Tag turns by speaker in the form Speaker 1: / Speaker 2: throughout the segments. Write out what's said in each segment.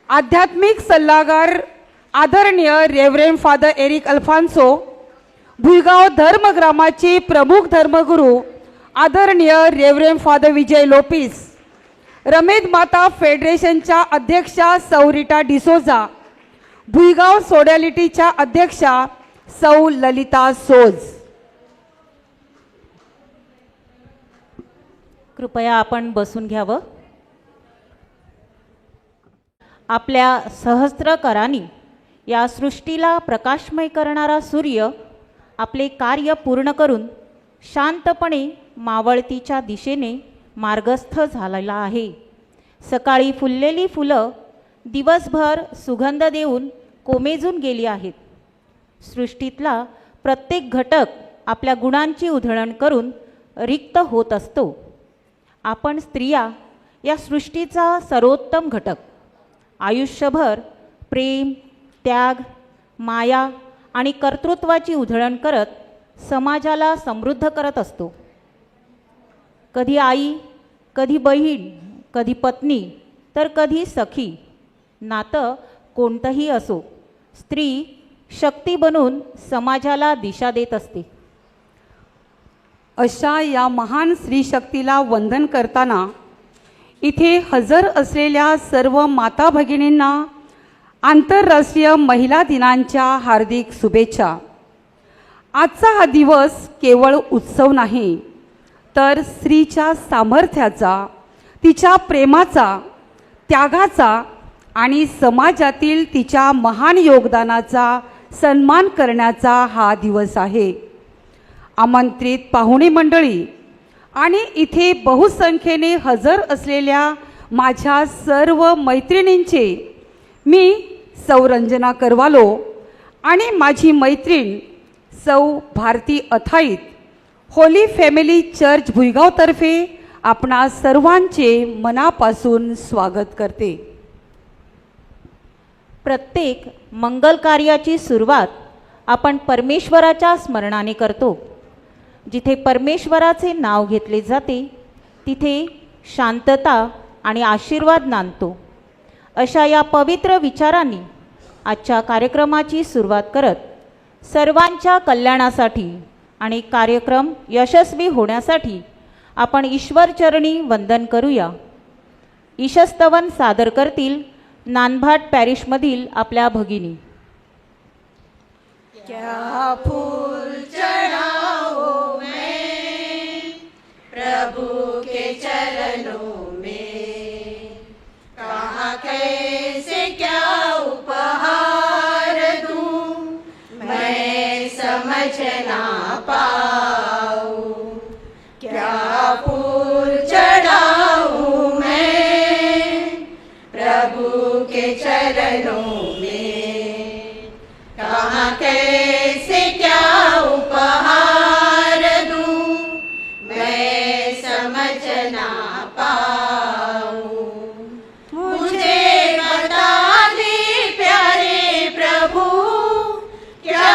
Speaker 1: आध्यात्मिक सल्लागार आदरणीय रेव्हरेंड फादर एरिक अल्फान्सो, भुईगाव धर्मग्रामाचे प्रमुख धर्मगुरू आदरणीय रेव्हरेंड फादर विजय लोपिस, रमेद माता फेडरेशनच्या अध्यक्षा सौ रीटा डिसोजा, भुईगाव सोडॅलिटीच्या अध्यक्षा सौ ललिता सोज.
Speaker 2: कृपया आपण बसून घ्यावं. आपल्या सहस्त्र करांनी या सृष्टीला प्रकाशमय करणारा सूर्य आपले कार्य पूर्ण करून शांतपणे मावळतीच्या दिशेने मार्गस्थ झालेला आहे. सकाळी फुललेली फुलं दिवसभर सुगंध देऊन कोमेजून गेली आहेत. सृष्टीतला प्रत्येक घटक आपल्या गुणांची उधळण करून रिक्त होत असतो. आपण स्त्रिया या सृष्टीचा सर्वोत्तम घटक. आयुष्यभर प्रेम, त्याग, माया आणि कर्तृत्वाची उधळण करत समाजाला समृद्ध करत असतो. कधी आई, कधी बहीण, कधी पत्नी, तर कधी सखी. नातं कोणतंही असो, स्त्री शक्ती बनून समाजाला दिशा देत असते.
Speaker 1: अशा या महान स्त्री शक्तीला वंदन करताना इथे हजर असलेल्या सर्व माता भगिनींना आंतरराष्ट्रीय महिला दिनांच्या हार्दिक शुभेच्छा. आजचा हा दिवस केवळ उत्सव नाही, तर स्त्रीच्या सामर्थ्याचा, तिच्या प्रेमाचा, त्यागाचा आणि समाजातील तिच्या महान योगदानाचा सन्मान करण्याचा हा दिवस आहे. आमंत्रित पाहुणे मंडळी आणि इथे बहुसंख्येने हजर असलेल्या माझ्या सर्व मैत्रिणींचे मी सौ रंजना करवालो आणि माझी मैत्रीण सौ भारती अथाईत होली फॅमिली चर्च भुईगावतर्फे आपणा सर्वांचे मनापासून स्वागत करते.
Speaker 2: प्रत्येक मंगल कार्याची सुरुवात आपण परमेश्वराच्या स्मरणाने करतो. जिथे परमेश्वराचे नाव घेतले जाते तिथे शांतता आणि आशीर्वाद नांदतो. अशा या पवित्र विचारांनी आजच्या कार्यक्रमाची सुरुवात करत सर्वांच्या कल्याणासाठी आणि कार्यक्रम यशस्वी होण्यासाठी आपण ईश्वरचरणी वंदन करूया. ईशस्तवन सादर करतील नानभाट पॅरिशमधील आपल्या भगिनी.
Speaker 3: क्या फूल चढ़ाओ मैं प्रभु के चरणों में, कहाँ कैसे क्या उपहार दूं मैं समझ ना पाऊं. क्या फूल चढ़ाऊं मैं प्रभु के चरणों में, कहाँ कैसे क्या उपहार दूं मैं समझ ना पाऊं. मुझे बता दे प्यारे प्रभु क्या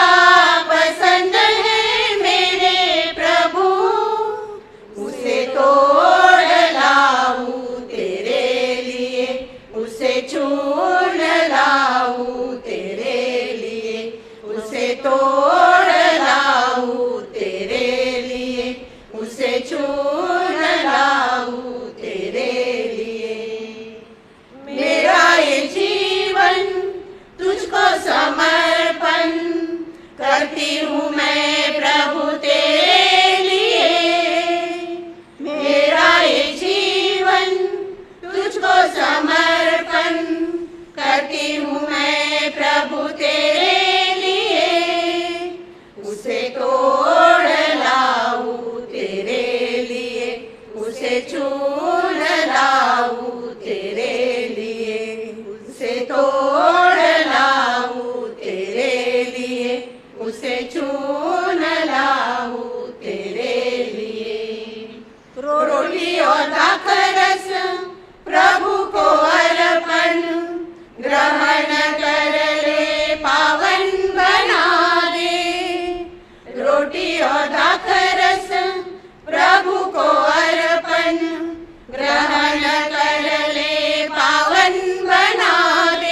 Speaker 3: पसंद है मेरे प्रभु, उसे तोड़ लाऊं तेरे लिए, उसे चून लाऊं तेरे लिए, उसे तोड़ लाऊं तेरे लिए, उसे चून लाऊं तेरे लिए. मेरा ये जीवन तुझको समर्पण करती हूँ मैं प्रभु तेरे लिए. मेरा ये जीवन तुझको समर्पण करती हूँ मैं प्रभु तेरे लिए, उसे तोड़ लाऊं तेरे लिए, उसे चून लाऊं तेरे लिए, उसे तोड़ लाऊं तेरे लिए, उसे चून लाऊं तेरे लिए. रोटी और दाखरस प्रभु को अर्पण ग्रहण कर ले, पावन बना दे. रोटी और दाखरस प्रभु को अर्पण ग्रहण कर ले, पावन बना दे.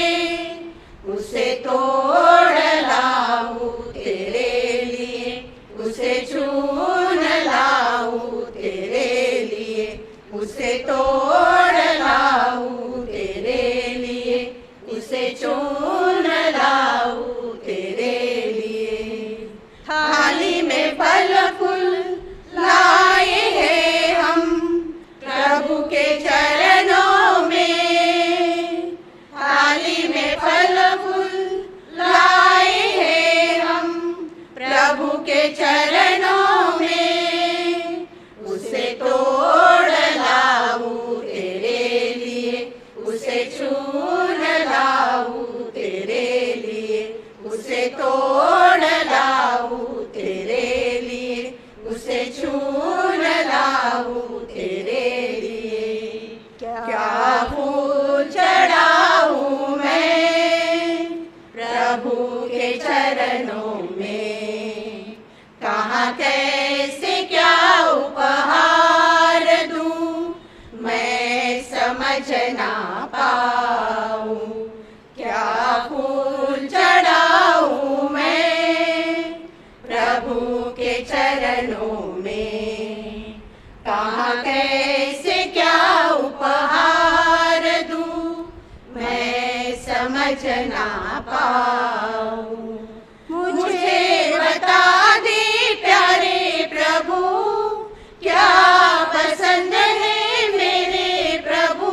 Speaker 3: के चरणों में उसे तोड़ लाऊं तेरे लिए, उसे छून लाऊं तेरे लिए, उसे तोड़ लाऊं तेरे लिए, उसे छून लाऊं तेरे लिए। क्या फूल चढ़ाऊं मैं प्रभु के चरणों में, कहाँ कैसे क्या उपहार दूं मैं समझ ना पाऊं। क्या फूल चढ़ाऊं मैं प्रभु के चरणों में, कहाँ कैसे क्या उपहार दूं मैं समझ ना पाऊं। मुझे बता दे प्यारे प्रभु क्या पसंद है मेरे प्रभु,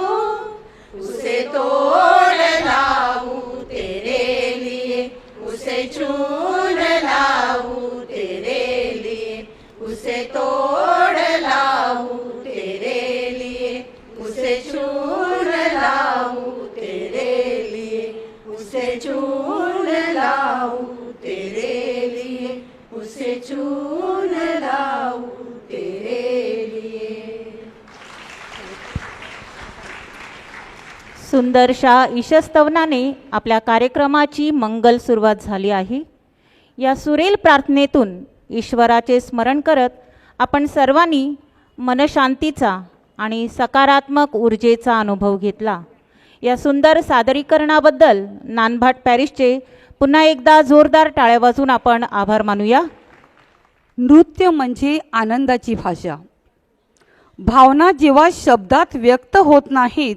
Speaker 3: उसे तोड़ लाऊं तेरे लिए, उसे छून लाऊं तेरे लिए, उसे तोड़ लाऊं तेरे लिए, उसे छून लाऊं तेरे लिए, उसे छून लाऊं तेरे लिए, उसे छून लाऊं तेरे लिए।
Speaker 2: सुंदरशा ईशस्तवनाने आपल्या कार्यक्रमाची मंगल सुरुवात झाली आहे. या सुरेल प्रार्थनेतून ईश्वराचे स्मरण करत आपण सर्वांनी मनशांतीचा आणि सकारात्मक ऊर्जेचा अनुभव घेतला. या सुंदर सादरीकरणाबद्दल नानभाट पॅरिसचे पुन्हा एकदा जोरदार टाळ्या वाजवून आपण आभार मानूया.
Speaker 1: नृत्य म्हणजे आनंदाची भाषा. भावना जेव्हा शब्दात व्यक्त होत नाहीत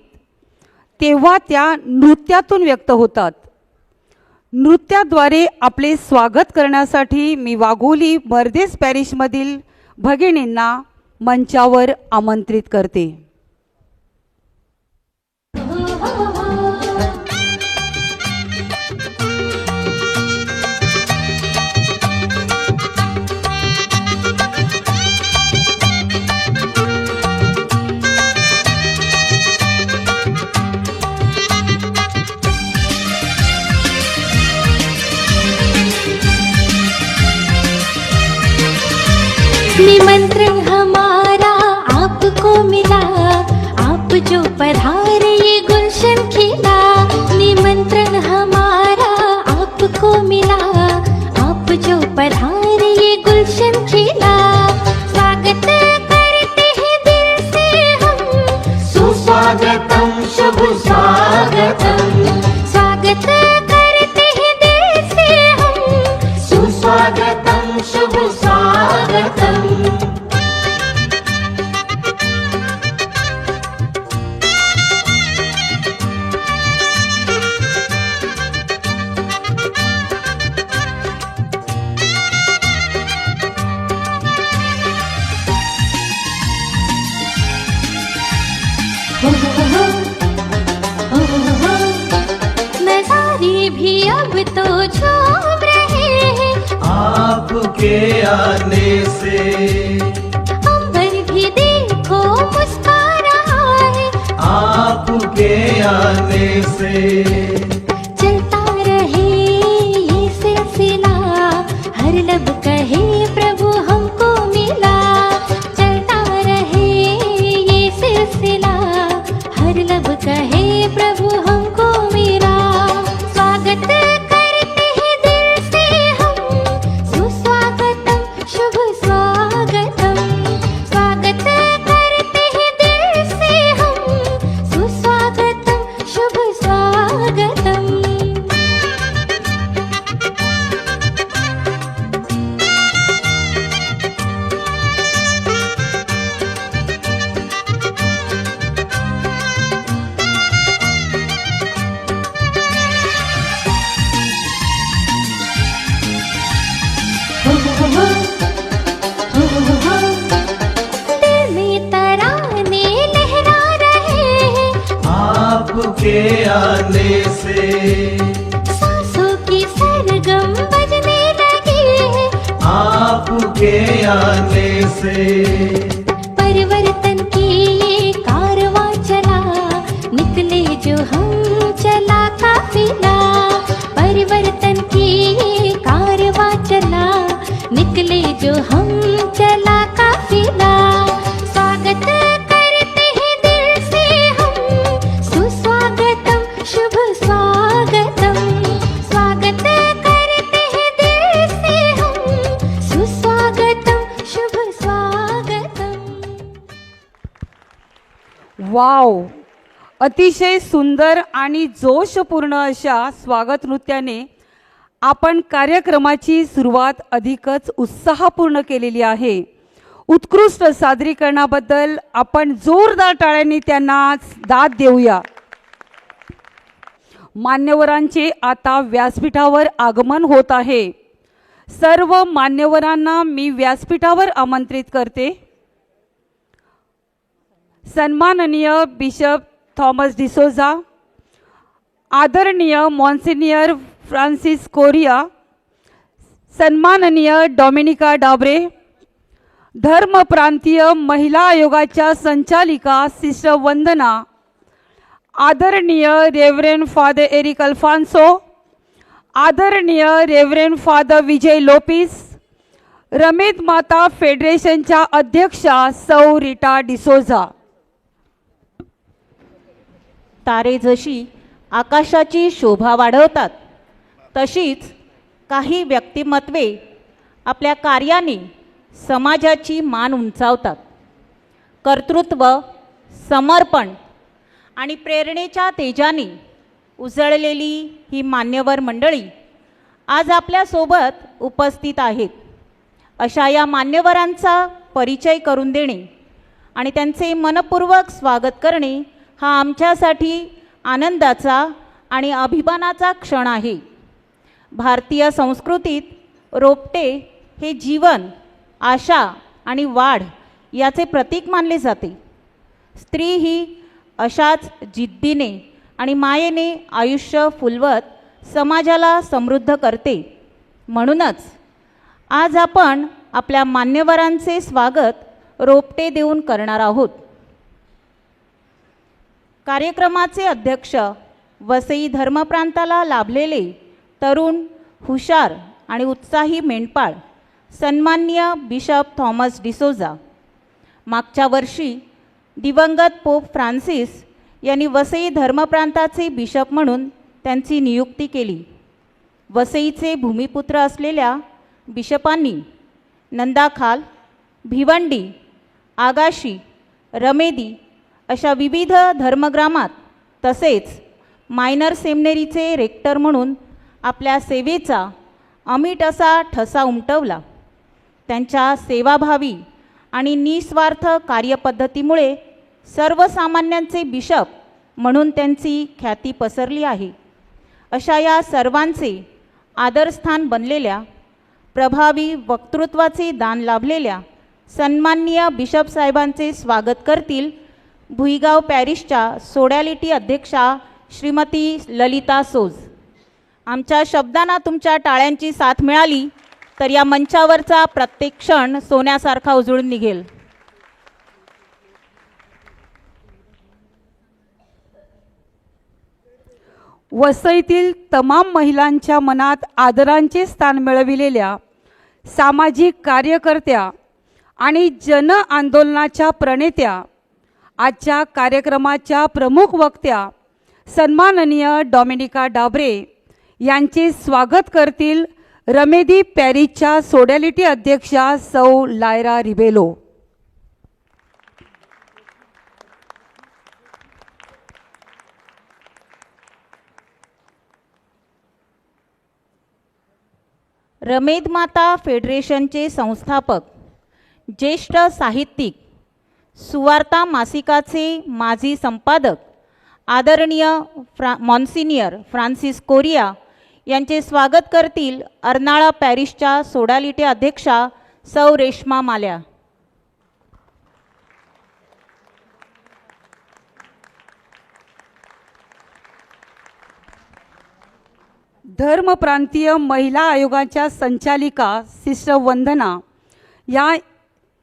Speaker 1: तेव्हा त्या नृत्यातून व्यक्त होतात. नृत्याद्वारे आपले स्वागत करण्यासाठी मी वाघोली मर्देस पॅरिसमधील भगिनींना मंचावर आमंत्रित करते.
Speaker 4: निमंत्रण हमारा आपको मिला, आप जो पधारे ये गुलशन खिला। निमंत्रण हमारा आपको मिला, आप जो पधारे ये गुलशन खिला। स्वागत करते हैं दिल से हम,
Speaker 5: सुस्वागतम शुभ स्वागतम।
Speaker 4: स्वागत करते हैं दिल से हम,
Speaker 5: सुस्वागतम शुभ स्वागतम।
Speaker 4: नज़ारे भी अब तो झूम रहे हैं
Speaker 5: आपके आने से।
Speaker 4: अंबर भी देखो मुस्कुरा रहा है
Speaker 5: आपके आने से।
Speaker 4: चलता रहे ये सिलसिला, हर लब कहे प्रभु हमको मिला। चलता रहे ये सिलसिला, हर लब कहे प्रभु हमको मिला। स्वागत करते हैं दिल से हम, सुस्वागतम शुभ स्वागतम। स्वागत करते हैं दिल से हम, सुस्वागतम शुभ स्वागतम। दिल में तराने लहरा रहे हैं
Speaker 5: आपके आने से।
Speaker 4: सांसों की सरगम बजने लगी है
Speaker 5: आप आपके आने से
Speaker 4: परिवर्तन की ये कारवां चला, निकले जो हम चला काफिला। परिवर्तन की ये कारवां चला, निकले जो हम चला काफिला। स्वागत करते हैं दिल से हम, सुस्वागतम शुभ स्वागतम। स्वागत करते हैं दिल से हम, सुस्वागतम शुभ स्वागतम।
Speaker 1: वाव, अतिशय सुंदर आणि जोशपूर्ण अशा स्वागत नृत्याने आपण कार्यक्रमाची सुरुवात अधिकच उत्साहपूर्ण केलेली आहे। उत्कृष्ट सादरीकरणाबद्दल आपण जोरदार टाळ्यांनी त्यांना दाद देऊया। मान्यवरांचे आता व्यासपीठावर आगमन होत आहे। सर्व मान्यवरांना मी व्यासपीठावर आमंत्रित करते। सन्माननीय बिशप थॉमस डिसोजा, आदरणीय मॉन्सिनियर फ्रान्सिस कोरिया, सन्माननीय डॉमिनिका डाबरे, धर्म प्रांतीय महिला आयोगाच्या संचालिका सिस्टर वंदना, आदरणीय रेव्हरेंड फादर एरिक अल्फान्सो, आदरणीय रेव्हरेंड फादर विजय लोपिस, रमेद माता फेडरेशनच्या अध्यक्षा सौ रीटा डिसोजा।
Speaker 2: तारे जशी आकाशाची शोभा वाढवतात, तशीच काही व्यक्तिमत्वे आपल्या कार्याने समाजाची मान उंचावतात। कर्तृत्व, समर्पण आणि प्रेरणेच्या तेजाने उजळलेली ही मान्यवर मंडळी आज आपल्यासोबत उपस्थित आहेत। अशा या मान्यवरांचा परिचय करून देणे आणि त्यांचे मनपूर्वक स्वागत करणे हा आमच्यासाठी आनंदाचा आणि अभिमानाचा क्षण आहे। भारतीय संस्कृतीत रोपटे हे जीवन, आशा आणि वाढ याचे प्रतीक मानले जाते। स्त्री ही अशाच जिद्दीने आणि मायेने आयुष्य फुलवत समाजाला समृद्ध करते। म्हणूनच आज आपण आपल्या मान्यवरांचे स्वागत रोपटे देऊन करणार आहोत। कार्यक्रमाचे अध्यक्ष वसई धर्मप्रांताला लाभलेले तरुण, हुशार आणि उत्साही मेंढपाळ सन्माननीय बिशप थॉमस डिसोजा। मागच्या वर्षी दिवंगत पोप फ्रान्सिस यांनी वसई धर्मप्रांताचे बिशप म्हणून त्यांची नियुक्ती केली। वसईचे भूमिपुत्र असलेल्या बिशपांनी नंदाखाल, भिवंडी, आगाशी, रमेदी अशा विविध धर्मग्रामात तसेच मायनर सेमिनरीचे रेक्टर म्हणून आपल्या सेवेचा अमिट असा ठसा उमटवला। त्यांच्या सेवाभावी आणि निस्वार्थ कार्यपद्धतीमुळे सर्वसामान्यांचे बिशप म्हणून त्यांची ख्याती पसरली आहे। अशा या सर्वांचे आदरस्थान बनलेल्या, प्रभावी वक्तृत्वाचे दान लाभलेल्या सन्माननीय बिशप साहेबांचे स्वागत करतील भुईगाव पॅरिशच्या सोडॅलिटी अध्यक्षा श्रीमती ललिता सोज। आमच्या शब्दांना तुमच्या टाळ्यांची साथ मिळाली तर या मंचावरचा प्रत्येक क्षण सोन्यासारखा उजळून निघेल।
Speaker 1: वसईतील तमाम महिलांच्या मनात आदरांचे स्थान मिळविलेल्या सामाजिक कार्यकर्त्या आणि जन आंदोलनाच्या प्रणेत्या, आजच्या कार्यक्रमाच्या प्रमुख वक्त्या सन्माननीय डॉमिनिका डाबरे यांचे स्वागत करतील रमेदी पॅरिसच्या सोडॅलिटी अध्यक्षा सौ लायरा रिबेलो।
Speaker 2: रमेद माता फेडरेशनचे संस्थापक, ज्येष्ठ साहित्यिक, सुवार्ता मासिकाचे माजी संपादक आदरणीय मॉन्सिनियर फ्रान्सिस कोरिया यांचे स्वागत करतील अर्नाळा पॅरिसच्या सोडालिटी अध्यक्षा सौ रेश्मा माल्या।
Speaker 1: धर्मप्रांतीय महिला आयोगाच्या संचालिका सिस्टर वंदना या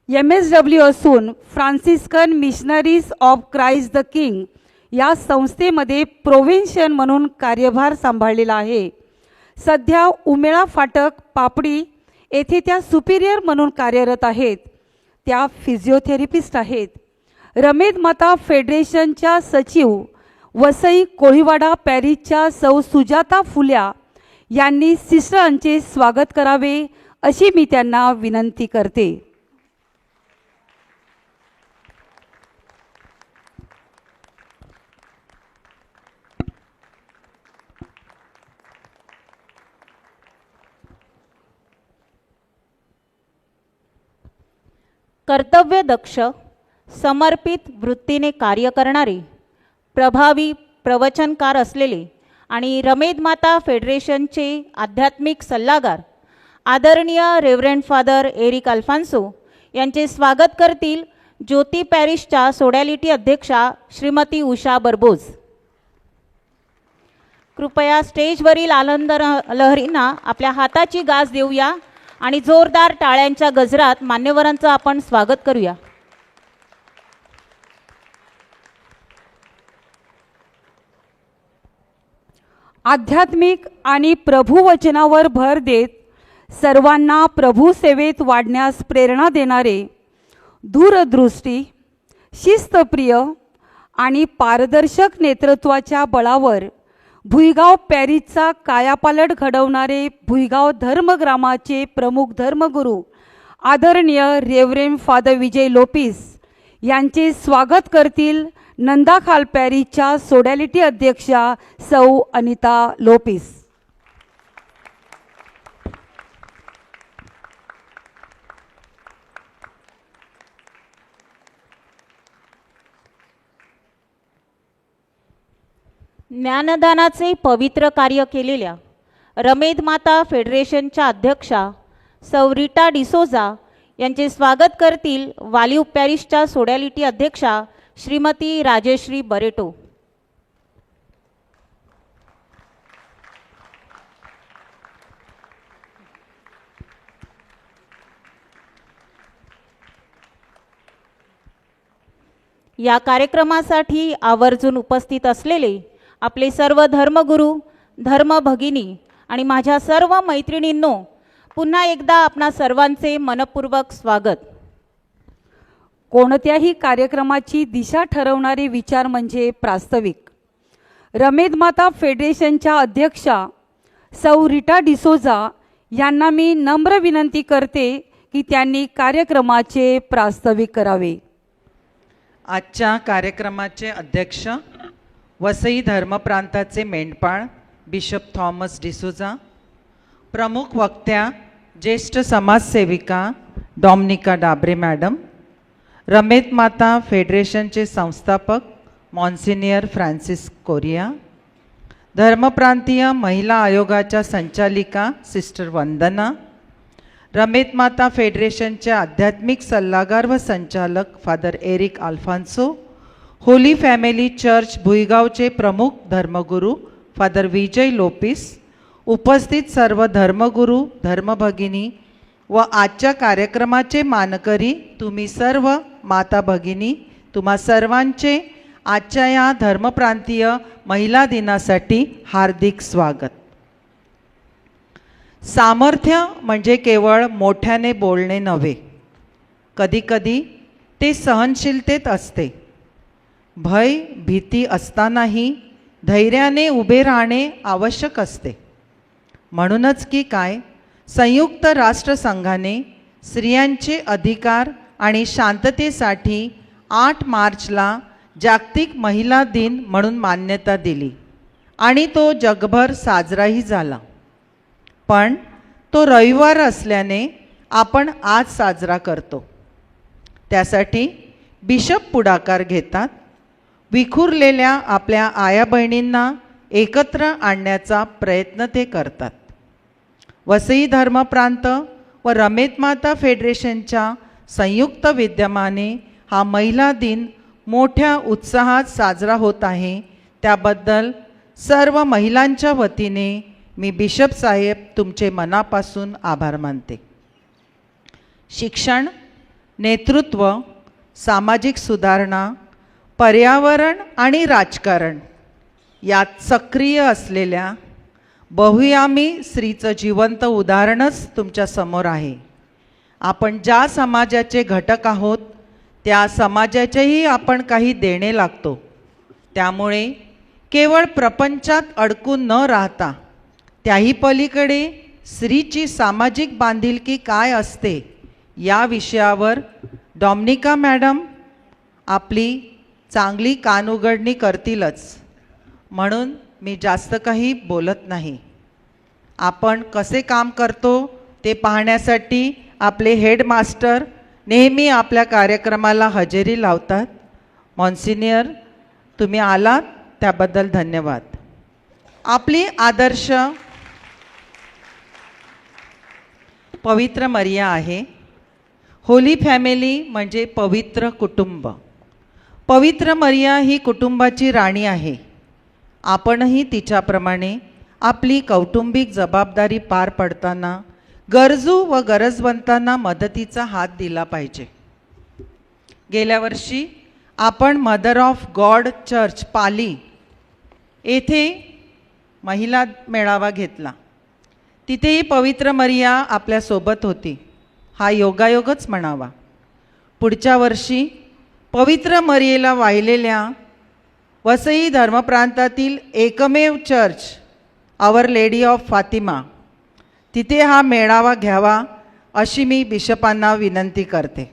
Speaker 1: MSW असून Franciscan Missionaries of Christ the King या संस्थेमध्ये प्रोव्हेन्शन म्हणून कार्यभार सांभाळलेला आहे. सध्या उमेळा फाटक पापडी येथे त्या सुपिरियर म्हणून कार्यरत आहेत. त्या फिजिओथेरपिस्ट आहेत. रमेद माता फेडरेशनच्या सचिव वसई कोळीवाडा पॅरिसच्या सौ सुजाता फुल्या यांनी सिस्टरांचे स्वागत करावे अशी मी त्यांना विनंती करते.
Speaker 2: कर्तव्यदक्ष समर्पित वृत्तीने कार्य करणारे प्रभावी प्रवचनकार असलेले आणि रमेद माता फेडरेशनचे आध्यात्मिक सल्लागार आदरणीय रेव्हरंड फादर एरिक अल्फान्सो यांचे स्वागत करतील ज्योती पॅरिसच्या सोडॅलिटी अध्यक्षा श्रीमती उषा बरबोज. कृपया स्टेजवरील आनंद लहरींना आपल्या हाताची गाज देऊया आणि जोरदार टाळ्यांच्या गजरात मान्यवरांचं आपण स्वागत करूया.
Speaker 1: आध्यात्मिक आणि प्रभुवचनावर भर देत सर्वांना प्रभू सेवेत वाढण्यास प्रेरणा देणारे, दूरदृष्टी, शिस्तप्रिय आणि पारदर्शक नेतृत्वाच्या बळावर भुईगाव पॅरिसचा कायापालट घडवणारे भुईगाव धर्मग्रामाचे प्रमुख धर्मगुरू आदरणीय रेव्हरंड फादर विजय लोपिस यांचे स्वागत करतील नंदाखाल पॅरिसच्या सोडॅलिटी अध्यक्षा सौ अनिता लोपिस.
Speaker 2: ज्ञानदानाचे पवित्र कार्य केलेल्या रमेद माता फेडरेशनच्या अध्यक्षा सौ रीटा डिसोजा यांचे स्वागत करतील वालिव पॅरिसच्या सोडॅलिटी अध्यक्षा श्रीमती राजश्री बरेटो. या कार्यक्रमासाठी आवर्जून उपस्थित असलेले आपले सर्व धर्मगुरू, धर्मभगिनी आणि माझ्या सर्व मैत्रिणींनो, पुन्हा एकदा आपणा सर्वांचे मनपूर्वक स्वागत.
Speaker 1: कोणत्याही कार्यक्रमाची दिशा ठरवणारे विचार म्हणजे प्रास्ताविक. रमेद माता फेडरेशनच्या अध्यक्षा सौ रीटा डिसोजा यांना मी नम्र विनंती करते की त्यांनी कार्यक्रमाचे प्रास्ताविक करावे.
Speaker 6: आजच्या कार्यक्रमाचे अध्यक्ष वसई धर्मप्रांताचे मेंढपाळ बिशप थॉमस डिसोजा, प्रमुख वक्त्या ज्येष्ठ समाजसेविका डॉमिनिका डाबरे मॅडम, रमेद माता फेडरेशनचे संस्थापक मॉन्सिनियर फ्रान्सिस कोरिया, धर्मप्रांतीय महिला आयोगाच्या संचालिका सिस्टर वंदना, रमेद माता फेडरेशनचे आध्यात्मिक सल्लागार व संचालक Father Eric Alphonso, Holy Family Church भुईगावचे प्रमुख धर्मगुरू फादर विजय लोपिस, उपस्थित सर्व धर्मगुरू, धर्मभगिनी व आजच्या कार्यक्रमाचे मानकरी तुम्ही सर्व माता भगिनी, तुम्हा सर्वांचे आजच्या या धर्मप्रांतीय महिला दिनासाठी हार्दिक स्वागत. सामर्थ्य म्हणजे केवळ मोठ्याने बोलणे नव्हे, कधीकधी ते सहनशीलतेत असते. भय भीती असतानाही धैर्याने उभे राहणे आवश्यक असते. म्हणूनच की काय, संयुक्त राष्ट्रसंघाने स्त्रियांचे अधिकार आणि शांततेसाठी 8 मार्चला जागतिक महिला दिन म्हणून मान्यता दिली आणि तो जगभर साजराही झाला. पण तो रविवार असल्याने आपण आज साजरा करतो. त्यासाठी बिशप पुढाकार घेतात. विखुरलेल्या आपल्या आया बहिणींना एकत्र आणण्याचा प्रयत्न ते करतात. वसई धर्मप्रांत व रमेद माता फेडरेशनच्या संयुक्त विद्यमाने हा महिला दिन मोठ्या उत्साहात साजरा होत आहे. त्याबद्दल सर्व महिलांच्या वतीने मी बिशप साहेब तुमचे मनापासून आभार मानते. शिक्षण, नेतृत्व, सामाजिक सुधारणा, पर्यावरण आणि राजकारण यात सक्रिय असलेल्या बहुयामी स्त्रीचं जिवंत उदाहरणच तुमच्यासमोर आहे. आपण ज्या समाजाचे घटक आहोत त्या समाजाचेही आपण काही देणे लागतो. त्यामुळे केवळ प्रपंचात अडकून न राहता त्याही पलीकडे स्त्रीची सामाजिक बांधिलकी काय असते या विषयावर डॉमिनिका मॅडम आपली चांगली कानउघडणी करतीलच, म्हणून मी जास्त काही बोलत नाही. आपण कसे काम करतो ते पाहण्यासाठी आपले हेडमास्टर नेहमी आपल्या कार्यक्रमाला हजेरी लावतात. मॉन्सिनियर, तुम्ही आलात त्याबद्दल धन्यवाद. आपली आदर्श पवित्र मरिया आहे. होली फॅमिली म्हणजे पवित्र कुटुंब. पवित्र मरिया ही कुटुंबाची राणी आहे. आपणही तिच्याप्रमाणे आपली कौटुंबिक जबाबदारी पार पडताना गरजू व गरजवंतांना मदतीचा हात दिला पाहिजे. गेल्या वर्षी आपण mother of God church Pali येथे महिला मेळावा घेतला. तिथेही पवित्र मरिया आपल्यासोबत होती. हा योगायोगच म्हणावा. पुढच्या वर्षी पवित्र मरियेला वाहिलेल्या वसई धर्मप्रांतातील एकमेव church our lady of Fatima तिथे हा मेळावा घ्यावा अशी मी बिशपांना विनंती करते.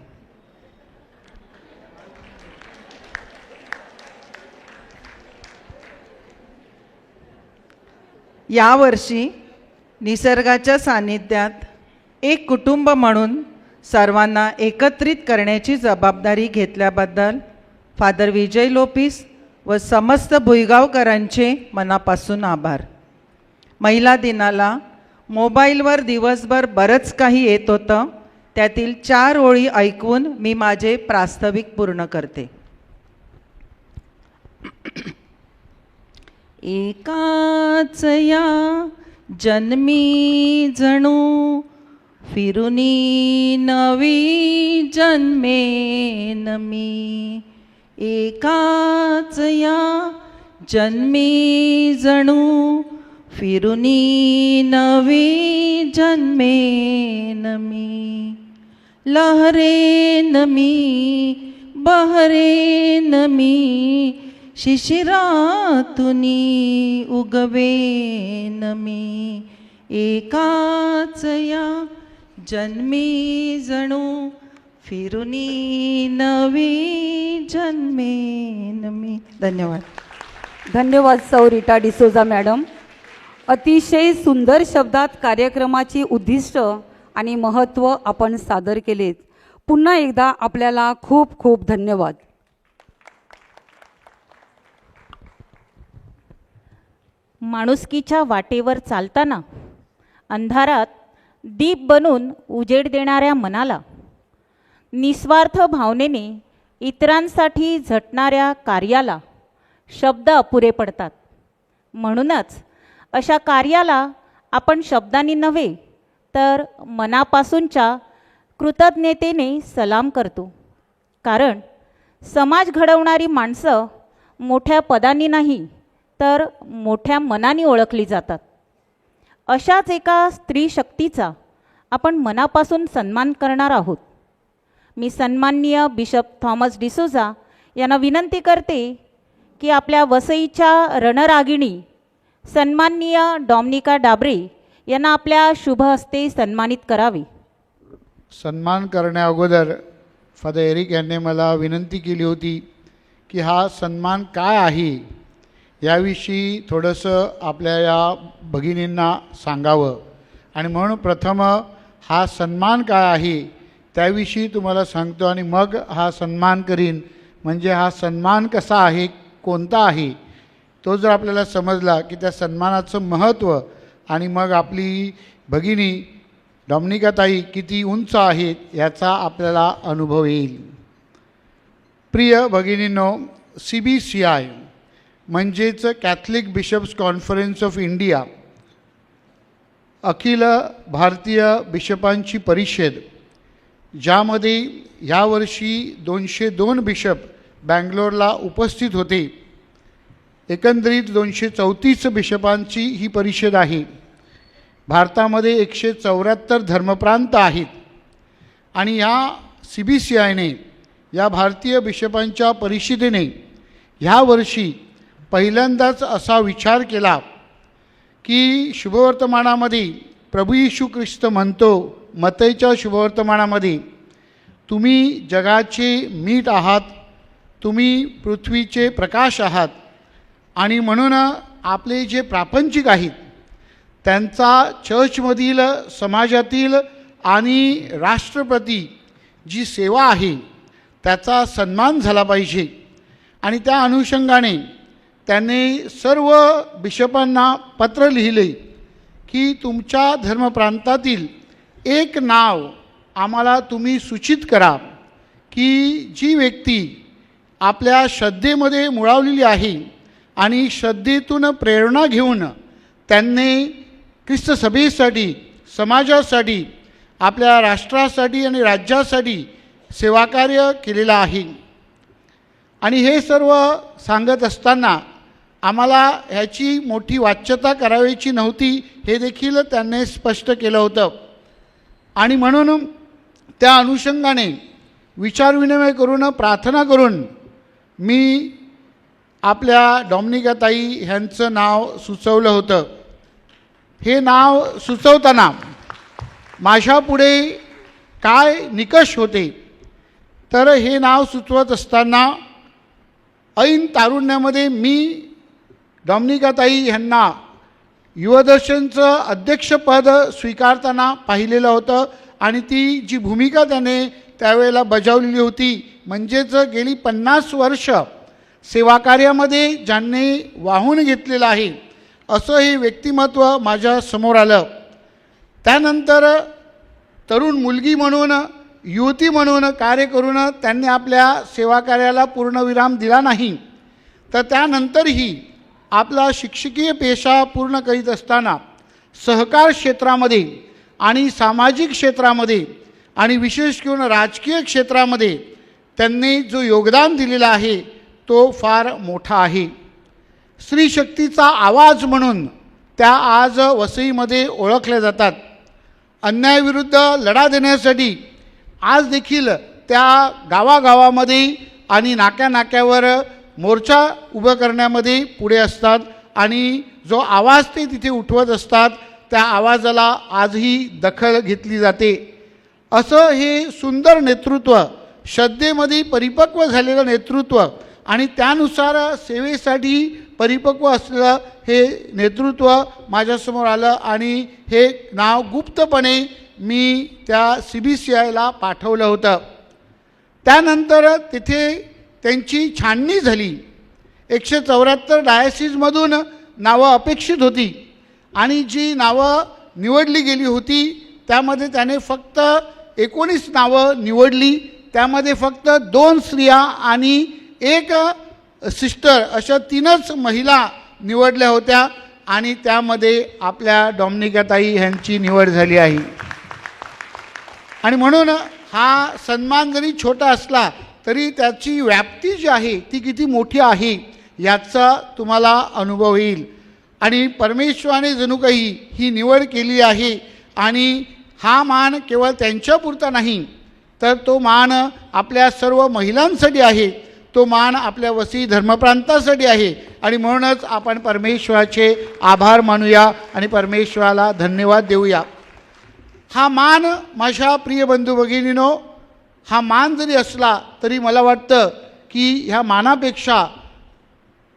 Speaker 6: यावर्षी निसर्गाच्या सानिध्यात एक कुटुंब म्हणून सर्वांना एकत्रित करण्याची जबाबदारी घेतल्याबद्दल फादर विजय लोपिस व समस्त भुईगावकरांचे मनापासून आभार. महिला दिनाला मोबाईलवर दिवसभर बरंच काही येत होतं. त्यातील 4 ओळी ऐकून मी माझे प्रास्ताविक पूर्ण करते. एकाच या जन्मी जणू फिरुनी नवी जन्मेन मी. एकाच या जन्मी जणू फिरुनी नवी जन्मेन मी. लहरेन मी बहरेन मी शिशिरातुनी उगवेन मी. एकाच या जन्मी जणू फिरुनी नवी जन्मेन मी. धन्यवाद.
Speaker 1: धन्यवाद सौ रीटा डिसोजा मॅडम. अतिशय सुंदर शब्दात कार्यक्रमाची उद्दिष्ट आणि महत्त्व आपण सादर केलेत. पुन्हा एकदा आपल्याला खूप खूप धन्यवाद.
Speaker 2: माणुसकीच्या वाटेवर चालताना अंधारात दीप बनून उजेड देणाऱ्या मनाला, निस्वार्थ भावनेने इतरांसाठी झटणाऱ्या कार्याला शब्द अपुरे पडतात. म्हणूनच अशा कार्याला आपण शब्दांनी नव्हे तर मनापासूनच्या कृतज्ञतेने सलाम करतो. कारण समाज घडवणारी माणसं मोठ्या पदांनी नाही तर मोठ्या मनाने ओळखली जातात. अशाच एका स्त्री शक्तीचा आपण मनापासून सन्मान करणार आहोत. मी सन्माननीय बिशप थॉमस डिसोजा यांना विनंती करते की आपल्या वसईच्या रणरागिणी सन्माननीय डॉमिनिका डाबरे यांना आपल्या शुभ हस्ते सन्मानित करावे.
Speaker 7: सन्मान करण्याअगोदर फादर एरिक यांनी मला विनंती केली होती की हा सन्मान काय आहे याविषयी थोडंसं आपल्या या भगिनींना सांगावं. आणि म्हणून प्रथम हा सन्मान काय आहे त्याविषयी तुम्हाला सांगतो आणि मग हा सन्मान करीन. म्हणजे हा सन्मान कसा आहे, कोणता आहे, तो जर आपल्याला समजला की त्या सन्मानाचं महत्त्व आणि मग आपली भगिनी डॉमिनिकाताई किती उंच आहेत याचा आपल्याला अनुभव येईल. प्रिय भगिनींनो, CBCI म्हणजेच Catholic Bishops Conference of India, अखिल भारतीय बिशपांची परिषद ज्यामध्ये यावर्षी 202 बिशप बँगलोरला उपस्थित होते. एकंदरीत 234 बिशपांची ही परिषद आहे. भारतामध्ये 174 धर्मप्रांत आहेत आणि या CBCIने या भारतीय बिशपांच्या परिषदेने ह्या वर्षी पहिल्यांदाच असा विचार केला की शुभवर्तमानामध्ये प्रभू येशू ख्रिस्त म्हणतो, मत्तईच्या शुभवर्तमानामध्ये, तुम्ही जगाचे मीठ आहात, तुम्ही पृथ्वीचे प्रकाश आहात आणि म्हणून आपले जे प्रापंचिक आहेत त्यांचा चर्चमधील, समाजातील आणि राष्ट्रप्रती जी सेवा आहे त्याचा सन्मान झाला पाहिजे. आणि त्या अनुषंगाने त्यांनी सर्व बिशपांना पत्र लिहिले की तुमच्या धर्मप्रांतातील एक नाव आम्हाला तुम्ही सूचित करा की जी व्यक्ती आपल्या श्रद्धेमध्ये मुळावलेली आहे आणि श्रद्धेतून प्रेरणा घेऊन त्यांनी ख्रिस्त सभेसाठी, समाजासाठी, आपल्या राष्ट्रासाठी आणि राज्यासाठी सेवाकार्य केलेलं आहे. आणि हे सर्व सांगत असताना आम्हाला ह्याची मोठी वाच्यता करायची नव्हती हे देखील त्यांनी स्पष्ट केलं होतं. आणि म्हणून त्या अनुषंगाने विचारविनिमय करून, प्रार्थना करून मी आपल्या डॉमिनिकाताई ह्यांचं नाव सुचवलं होतं. हे नाव सुचवताना माझ्यापुढे काय निकष होते, तर हे नाव सुचवत असताना ऐन तारुण्यामध्ये मी डॉमिनिकाताई ह्यांना युवदर्शनचं अध्यक्षपद स्वीकारताना पाहिलेलं होतं आणि ती जी भूमिका त्याने त्यावेळेला बजावलेली होती, म्हणजेच गेली 50 वर्ष सेवाकार्यामध्ये ज्यांनी वाहून घेतलेलं आहे असं हे व्यक्तिमत्व माझ्या समोर आलं. त्यानंतर तरुण मुलगी म्हणून, युवती म्हणून कार्य करून त्यांनी आपल्या सेवाकार्याला पूर्णविराम दिला नाही, तर त्यानंतरही आपला शिक्षकीय पेशा पूर्ण करीत असताना सहकार क्षेत्रामध्ये आणि सामाजिक क्षेत्रामध्ये आणि विशेष करून राजकीय क्षेत्रामध्ये त्यांनी जो योगदान दिलेलं आहे तो फार मोठा आहे. स्त्री शक्तीचा आवाज म्हणून त्या आज वसईमध्ये ओळखल्या जातात. अन्यायाविरुद्ध लढा देण्यासाठी आज देखील त्या गावागावामध्ये आणि नाक्यानाक्यावर मोर्चा उभं करण्यामध्ये पुढे असतात आणि जो आवाज ते तिथे उठवत असतात त्या आवाजाला आजही दखल घेतली जाते. असं हे सुंदर नेतृत्व, श्रद्धेमध्ये परिपक्व झालेलं नेतृत्व आणि त्यानुसार सेवेसाठी परिपक्व असलेलं हे नेतृत्व माझ्यासमोर आलं आणि हे नाव गुप्तपणे मी त्या CBCIला पाठवलं होतं. त्यानंतर तिथे त्यांची छाननी झाली. 174 डायसिसमधून नावं अपेक्षित होती आणि जी नावं निवडली गेली होती त्यामध्ये त्याने फक्त 19 नावं निवडली. त्यामध्ये फक्त 2 स्त्रिया आणि 1 सिस्टर अशा 3च महिला निवडल्या होत्या आणि त्यामध्ये आपल्या डॉमिनिकाताई ह्यांची निवड झाली आहे. आणि म्हणून हा सन्मान जरी छोटा असला तरी त्याची व्याप्ती जी आहे ती किती मोठी आहे याचा तुम्हाला अनुभव येईल. आणि परमेश्वराने जणू काही ही निवड केली आहे आणि हा मान केवळ त्यांच्यापुरता नाही, तर तो मान आपल्या सर्व महिलांसाठी आहे, तो मान आपल्या वसई धर्मप्रांतासाठी आहे. आणि म्हणूनच आपण परमेश्वराचे आभार मानूया आणि परमेश्वराला धन्यवाद देऊया. हा मान माझ्या प्रिय बंधू भगिनीनो, हा मान जरी असला तरी मला वाटतं की ह्या मानापेक्षा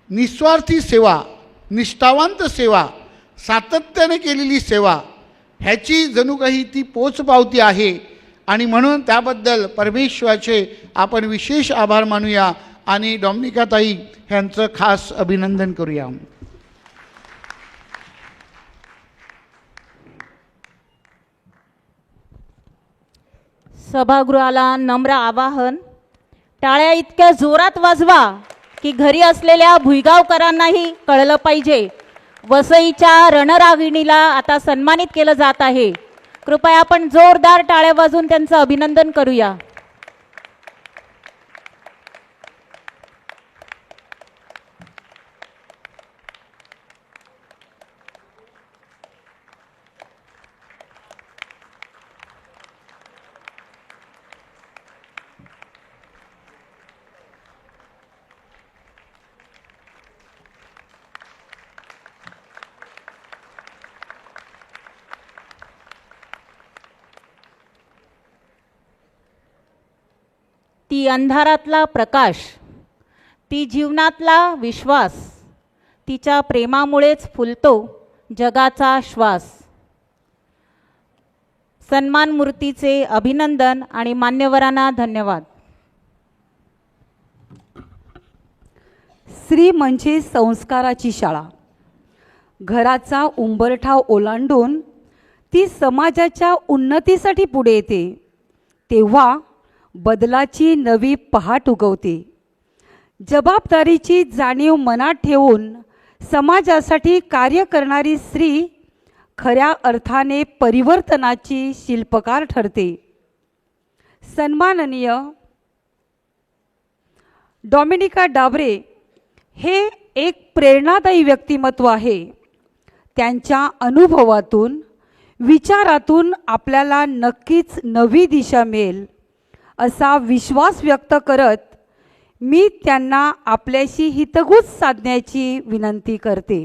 Speaker 7: निस्वार्थी सेवा, निष्ठावंत सेवा, सातत्याने केलेली सेवा ह्याची जणू काही ती पोचपावती आहे. आणि म्हणून त्याबद्दल परमेश्वराचे आपण विशेष आभार मानूया आणि डॉमिनिकाताई ह्यांचं खास अभिनंदन करूया.
Speaker 2: सभागृहाला नम्र आवाहन, टाळ्या इतक्या जोरात वाजवा की घरी असलेल्या भुईगावकरांनाही कळलं पाहिजे. वसईच्या रणरागिणीला आता सन्मानित केलं जात आहे. कृपया आपण जोरदार टाळ्या वाजवून त्यांचं अभिनंदन करूया. ती अंधारातला प्रकाश, ती जीवनातला विश्वास, तिच्या प्रेमामुळेच फुलतो जगाचा श्वास. सन्मान मूर्तीचे अभिनंदन आणि मान्यवरांना धन्यवाद.
Speaker 1: स्त्री म्हणजे संस्काराची शाळा. घराचा उंबरठा ओलांडून ती समाजाच्या उन्नतीसाठी पुढे येते. तेव्हा बदलाची नवी पहाट उगवते. जबाबदारीची जाणीव मनात ठेवून समाजासाठी कार्य करणारी स्त्री खऱ्या अर्थाने परिवर्तनाची शिल्पकार ठरते. सन्माननीय डॉमिनिका डाबरे हे एक प्रेरणादायी व्यक्तिमत्व आहे. त्यांच्या अनुभवातून, विचारातून आपल्याला नक्कीच नवी दिशा मिळेल असा विश्वास व्यक्त करत मी त्यांना आपल्याशी हितगुज साधण्याची विनंती करते.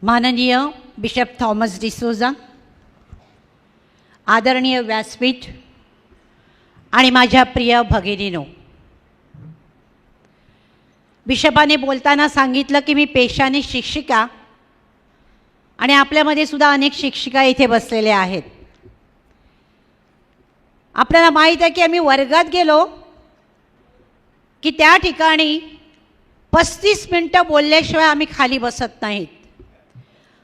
Speaker 3: माननीय बिशप थॉमस डिसोजा, आदरणीय व्यासपीठ आणि माझ्या प्रिय भगिनीनो, बिशपाने बोलताना सांगितलं की मी पेशाने शिक्षिका आणि आपल्यामध्ये सुद्धा अनेक शिक्षिका इथे बसलेल्या आहेत. आपल्याला माहीत आहे की आम्ही वर्गात गेलो की त्या ठिकाणी 35 मिनटं बोलल्याशिवाय आम्ही खाली बसत नाहीत.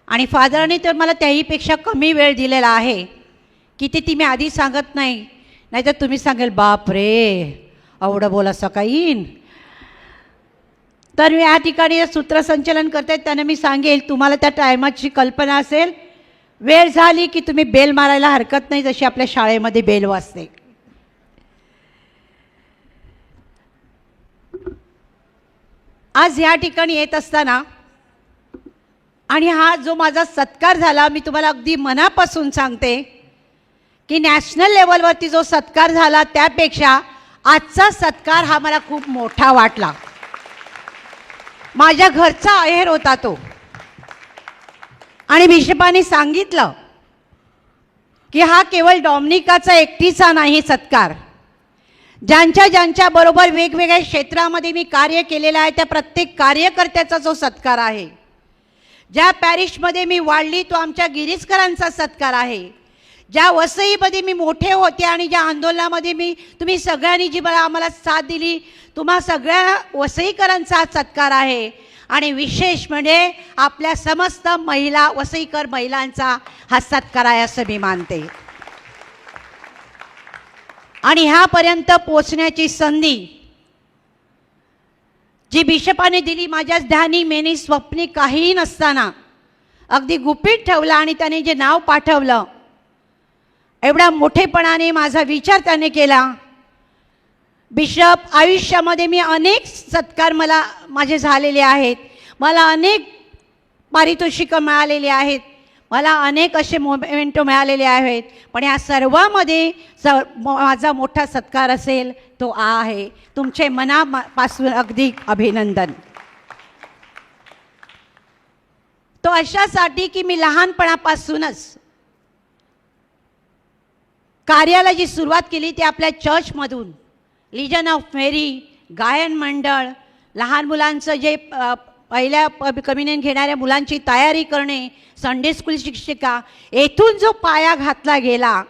Speaker 3: आणि फादरांनी तर मला त्याहीपेक्षा कमी वेळ दिलेला आहे की ती मी आधी सांगत नाही, नाहीतर तुम्ही सांगेल बाप रे एवढं बोला सकाळी. तर मी या ठिकाणी सूत्रसंचलन करते, त्यांना मी सांगेल तुम्हाला त्या टायमाची कल्पना असेल, वेळ झाली की तुम्ही बेल मारायला हरकत नाही, जशी आपल्या शाळेमध्ये बेल वाजते. आज या ठिकाणी येत असताना आणि हा जो माझा सत्कार झाला, मी तुम्हाला अगदी मनापासून सांगते की नॅशनल लेवलवरती जो सत्कार झाला त्यापेक्षा आजचा सत्कार हा मला खूप मोठा वाटला. माझ्या घरचा आहेर होता तो. आणि बिशपाने सांगितलं की हा केवळ डॉमिनिकाचा एकटीचा नाही सत्कार, ज्यांच्या बरोबर वेगवेगळ्या क्षेत्रामध्ये मी कार्य केलेलं आहे त्या प्रत्येक कार्यकर्त्याचा जो सत्कार आहे. ज्या पॅरिशमध्ये मी वाढली तो आमच्या गिरीशकरांचा सत्कार आहे. ज्या वसईमध्ये मी मोठे होते आणि ज्या आंदोलनामध्ये तुम्ही सगळ्यांनी जी मला आम्हाला साथ दिली, तुम्हा सगळ्या वसईकरांचा हा सत्कार आहे. आणि विशेष म्हणजे आपल्या समस्त महिला, वसईकर महिलांचा हा सत्कार आहे असं मी मानते. आणि ह्यापर्यंत पोचण्याची संधी जी बिशपाने दिली, माझ्या ध्यानी मेनी स्वप्नी काहीही नसताना अगदी गुपित ठेवलं आणि त्याने जे नाव पाठवलं, एवढ्या मोठेपणाने माझा विचार त्याने केला. बिशप, आयुष्यामध्ये मी अनेक सत्कार माझे झालेले आहेत, मला अनेक पारितोषिकं मिळालेली आहेत, मला अनेक असे मोमेंटो मिळालेले आहेत, पण या सर्वामध्ये माझा मोठा सत्कार असेल तो आहे. तुमचे मनापासून अगदी अभिनंदन. तो अशासाठी की मी लहानपणापासूनच कार्याला जी सुरुवात केली ती आपल्या चर्चमधून, लिजन ऑफ मेरी, गायन मंडळ, लहान मुलांचं जे पहिल्या कम्युनियन घेणाऱ्या मुलांची तयारी करणे, संडे स्कूल शिक्षिका, येथून जो पाया घातला गेला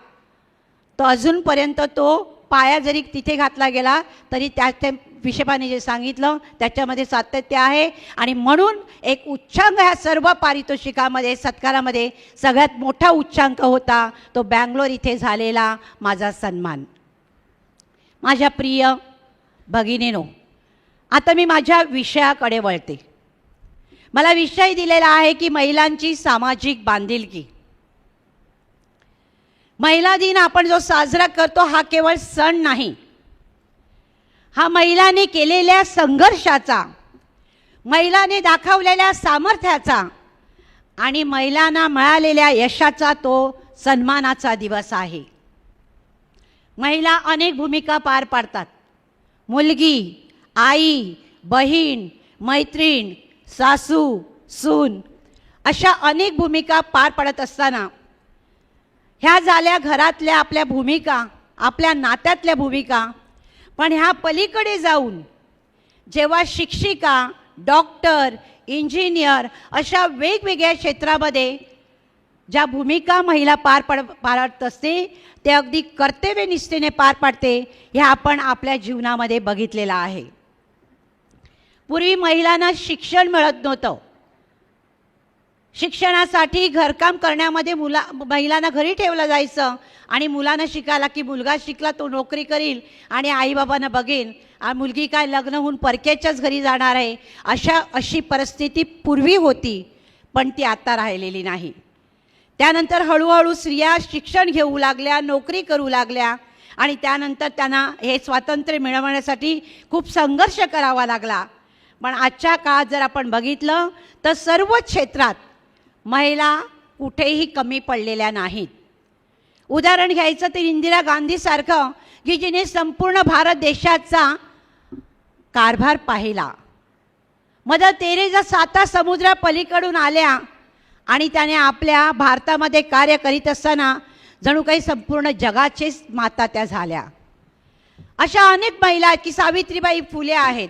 Speaker 3: तो अजूनपर्यंत तो पाया जरी तिथे घातला गेला तरी त्या बिशपाने जे सांगितलं त्याच्यामध्ये सातत्य आहे. आणि म्हणून एक उच्चांक ह्या सर्व पारितोषिकामध्ये, सत्कारामध्ये सगळ्यात मोठा उच्चांक होता तो बँगलोर इथे झालेला माझा सन्मान. माझ्या प्रिय भगिनीनो, आता मी माझ्या विषयाकडे वळते. मला विषय दिलेला आहे की महिलांची सामाजिक बांधिलकी. महिला दिन आपण जो साजरा करतो हा केवळ सण नाही, हा महिलांनी केलेल्या संघर्षाचा, महिलांनी दाखवलेल्या सामर्थ्याचा आणि महिलांना मिळालेल्या यशाचा तो सन्मानाचा दिवस आहे. महिला अनेक भूमिका पार पाडतात. मुलगी, आई, बहीण, मैत्रीण, सासू, सून अशा अनेक भूमिका पार पाडत असताना ह्या झाल्या घरातल्या आपल्या भूमिका, आपल्या नात्यातल्या भूमिका. पण ह्या पलीकडे जाऊन जेव्हा शिक्षिका, डॉक्टर, इंजिनियर अशा वेगवेगळ्या क्षेत्रामध्ये ज्या भूमिका महिला पाडत असते ते अगदी कर्तव्यनिष्ठेने पार पाडते, हे आपण आपल्या जीवनामध्ये बघितलेलं आहे. पूर्वी महिलांना शिक्षण मिळत नव्हतं. शिक्षणासाठी घरकाम करण्यामध्ये महिलांना घरी ठेवलं जायचं आणि मुलांना शिकायला की मुलगा शिकला तो नोकरी करील आणि आईबाबांना बघेन, मुलगी काय लग्न होऊन परक्याच्याच घरी जाणार आहे, अशी परिस्थिती पूर्वी होती. पण ती आता राहिलेली नाही. त्यानंतर हळूहळू स्त्रिया शिक्षण घेऊ लागल्या, नोकरी करू लागल्या आणि त्यानंतर त्यांना हे स्वातंत्र्य मिळवण्यासाठी खूप संघर्ष करावा लागला. पण आजच्या काळात जर आपण बघितलं तर सर्व क्षेत्रात महिला कुठेही कमी पडलेल्या नाहीत. उदाहरण घ्यायचं तर इंदिरा गांधीसारखं की जिने संपूर्ण भारत देशाचा कारभार पाहिला. मदर तेरेसा 7 समुद्रापलीकडून आल्या आणि त्याने आपल्या भारतामध्ये कार्य करीत असताना जणू काही संपूर्ण जगाचेच माता त्या झाल्या. अशा अनेक महिला आहेत की सावित्रीबाई फुले आहेत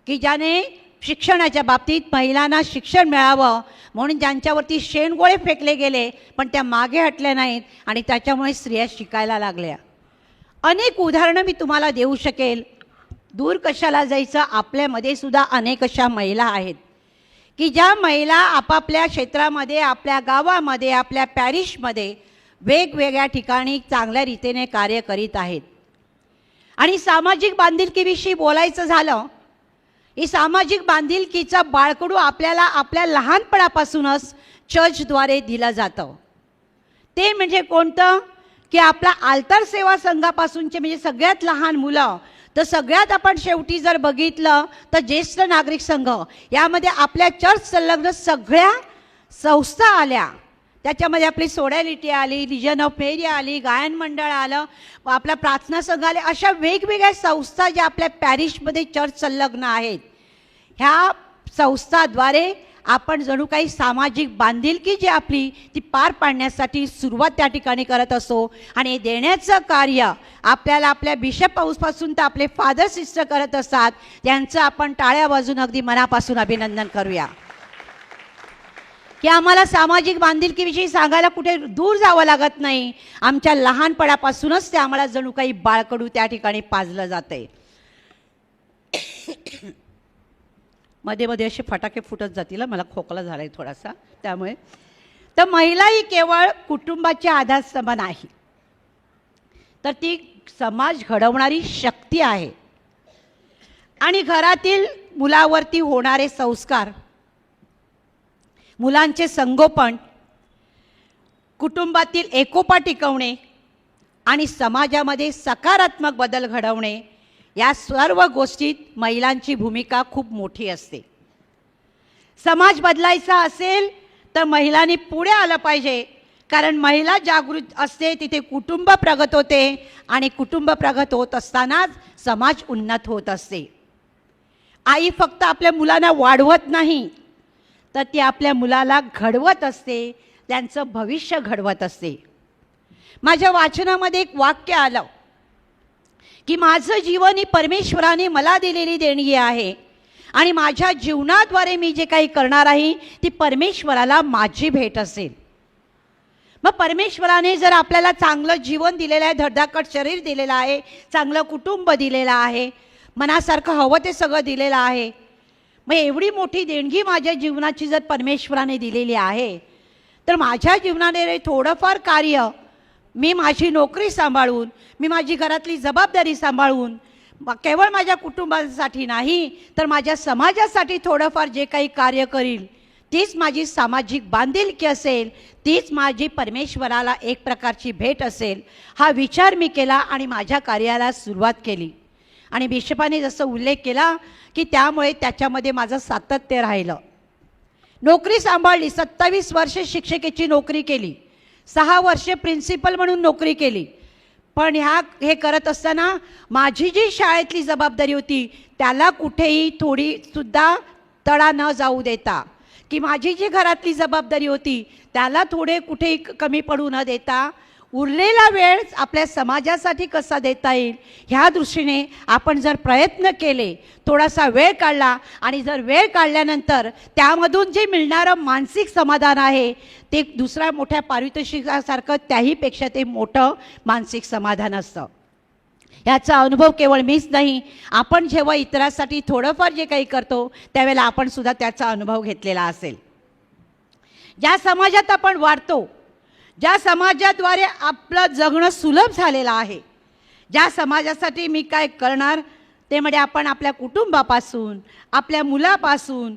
Speaker 3: की ज्याने शिक्षणाच्या बाबतीत महिलांना शिक्षण मिळावं म्हणून ज्यांच्यावरती शेणगोळे फेकले गेले पण त्या मागे हटल्या नाहीत आणि त्याच्यामुळे स्त्रिया शिकायला लागल्या. अनेक उदाहरणं मी तुम्हाला देऊ शकेल. दूर कशाला जायचं, आपल्यामध्ये सुद्धा अनेक अशा महिला आहेत की ज्या महिला आपापल्या क्षेत्रामध्ये, आपल्या गावामध्ये, आपल्या पॅरिशमध्ये वेगवेगळ्या ठिकाणी चांगल्या रीतीने कार्य करीत आहेत. आणि सामाजिक बांधिलकीविषयी बोलायचं झालं, ही सामाजिक बांधिलकीचा बाळकडू आपल्याला आपल्या लहानपणापासूनच चर्चद्वारे दिलं जातं. ते म्हणजे कोणतं की आपला आल्तार सेवा संघापासूनचे म्हणजे सगळ्यात लहान मुलं, तर सगळ्यात आपण शेवटी जर बघितलं तर ज्येष्ठ नागरिक संघ, यामध्ये आपल्या चर्च संलग्न सगळ्या संस्था आल्या. त्याच्यामध्ये आपली सोडॅलिटी आली, लिजन ऑफ मेरी आली, गायन मंडळ आलं, आपला प्रार्थना संघ आले. अशा वेगवेगळ्या संस्था ज्या आपल्या पॅरिशमध्ये चर्च संलग्न आहेत, ह्या संस्थाद्वारे आपण जणू काही सामाजिक बांधिलकी जी आपली ती पार पाडण्यासाठी सुरुवात त्या ठिकाणी करत असतो. आणि हे देण्याचं कार्य आपल्याला आपल्या बिशप हाऊसपासून तर आपले फादर सिस्टर करत असतात, त्यांचं आपण टाळ्या वाजून अगदी मनापासून अभिनंदन करूया. की आम्हाला सामाजिक बांधिलकीविषयी सांगायला कुठे दूर जावं लागत नाही. आमच्या लहानपणापासूनच ते आम्हाला जणू काही बाळकडू त्या ठिकाणी पाजलं जाते. मध्ये मध्ये असे फटाके फुटत जातील, मला खोकला झाला आहे थोडासा त्यामुळे. तर महिला ही केवळ कुटुंबाची आधारस्तंभ नाही, तर ती समाज घडवणारी शक्ती आहे. आणि घरातील मुलावरती होणारे संस्कार, मुलांचे संगोपन, कुटुंबातील एकोपा टिकवणे आणि समाजामध्ये सकारात्मक बदल घडवणे, या सर्व गोष्टीत महिलांची भूमिका खूप मोठी असते. समाज बदलायचा असेल तर महिलांनी पुढे आलं पाहिजे, कारण महिला जागृत असते तिथे कुटुंब प्रगत होते आणि कुटुंब प्रगत होत असतानाच समाज उन्नत होत असते. आई फक्त आपल्या मुलांना वाढवत नाही, तर ती आपल्या मुलाला घडवत असते, त्यांचं भविष्य घडवत असते. माझ्या वाचनामध्ये एक वाक्य आलं की माझं जीवन ही परमेश्वराने मला दिलेली देणगी आहे आणि माझ्या जीवनाद्वारे मी जे काही करणार आहे ती परमेश्वराला माझी भेट असेल. मग परमेश्वराने जर आपल्याला चांगलं जीवन दिलेलं आहे, धडधाकट शरीर दिलेलं आहे, चांगलं कुटुंब दिलेलं आहे, मनासारखं हवं ते सगळं दिलेलं आहे, मग एवढी मोठी देणगी माझ्या जीवनाची जर परमेश्वराने दिलेली आहे, तर माझ्या जीवनाने थोडंफार कार्य मी माझी नोकरी सांभाळून, मी माझी घरातली जबाबदारी सांभाळून, केवळ माझ्या कुटुंबासाठी नाही तर माझ्या समाजासाठी थोडंफार जे काही कार्य करील तीच माझी सामाजिक बांधिलकी असेल, तीच माझी परमेश्वराला एक प्रकारची भेट असेल, हा विचार मी केला आणि माझ्या कार्याला सुरुवात केली. आणि बिशपाने जसं उल्लेख केला की त्यामुळे त्याच्यामध्ये माझं सातत्य राहिलं. नोकरी सांभाळली, 27 वर्ष शिक्षकेची नोकरी केली, 6 वर्ष प्रिन्सिपल म्हणून नोकरी केली. पण हे करत असताना माझी जी शाळेतली जबाबदारी होती त्याला कुठेही थोडीसुद्धा तडा न जाऊ देता, की माझी जी घरातली जबाबदारी होती त्याला थोडे कुठेही कमी पडू न देता, उरलेला वेळ आपल्या समाजासाठी कसा देता येईल ह्या दृष्टीने आपण जर प्रयत्न केले, थोडासा वेळ काढला आणि जर वेळ काढल्यानंतर त्यामधून जे मिळणारं मानसिक समाधान आहे ते दुसऱ्या मोठ्या पारितोषिकासारखं त्याहीपेक्षा ते मोठं मानसिक समाधान असतं. याचा अनुभव केवळ मीच नाही, आपण जेव्हा इतरांसाठी थोडंफार जे काही करतो त्यावेळेला आपण सुद्धा त्याचा अनुभव घेतलेला असेल. ज्या समाजात आपण वाढतो, ज्या समाजाद्वारे आपलं जगणं सुलभ झालेलं आहे, ज्या समाजासाठी मी काय करणार ते म्हणजे आपण आपल्या कुटुंबापासून, आपल्या मुलापासून,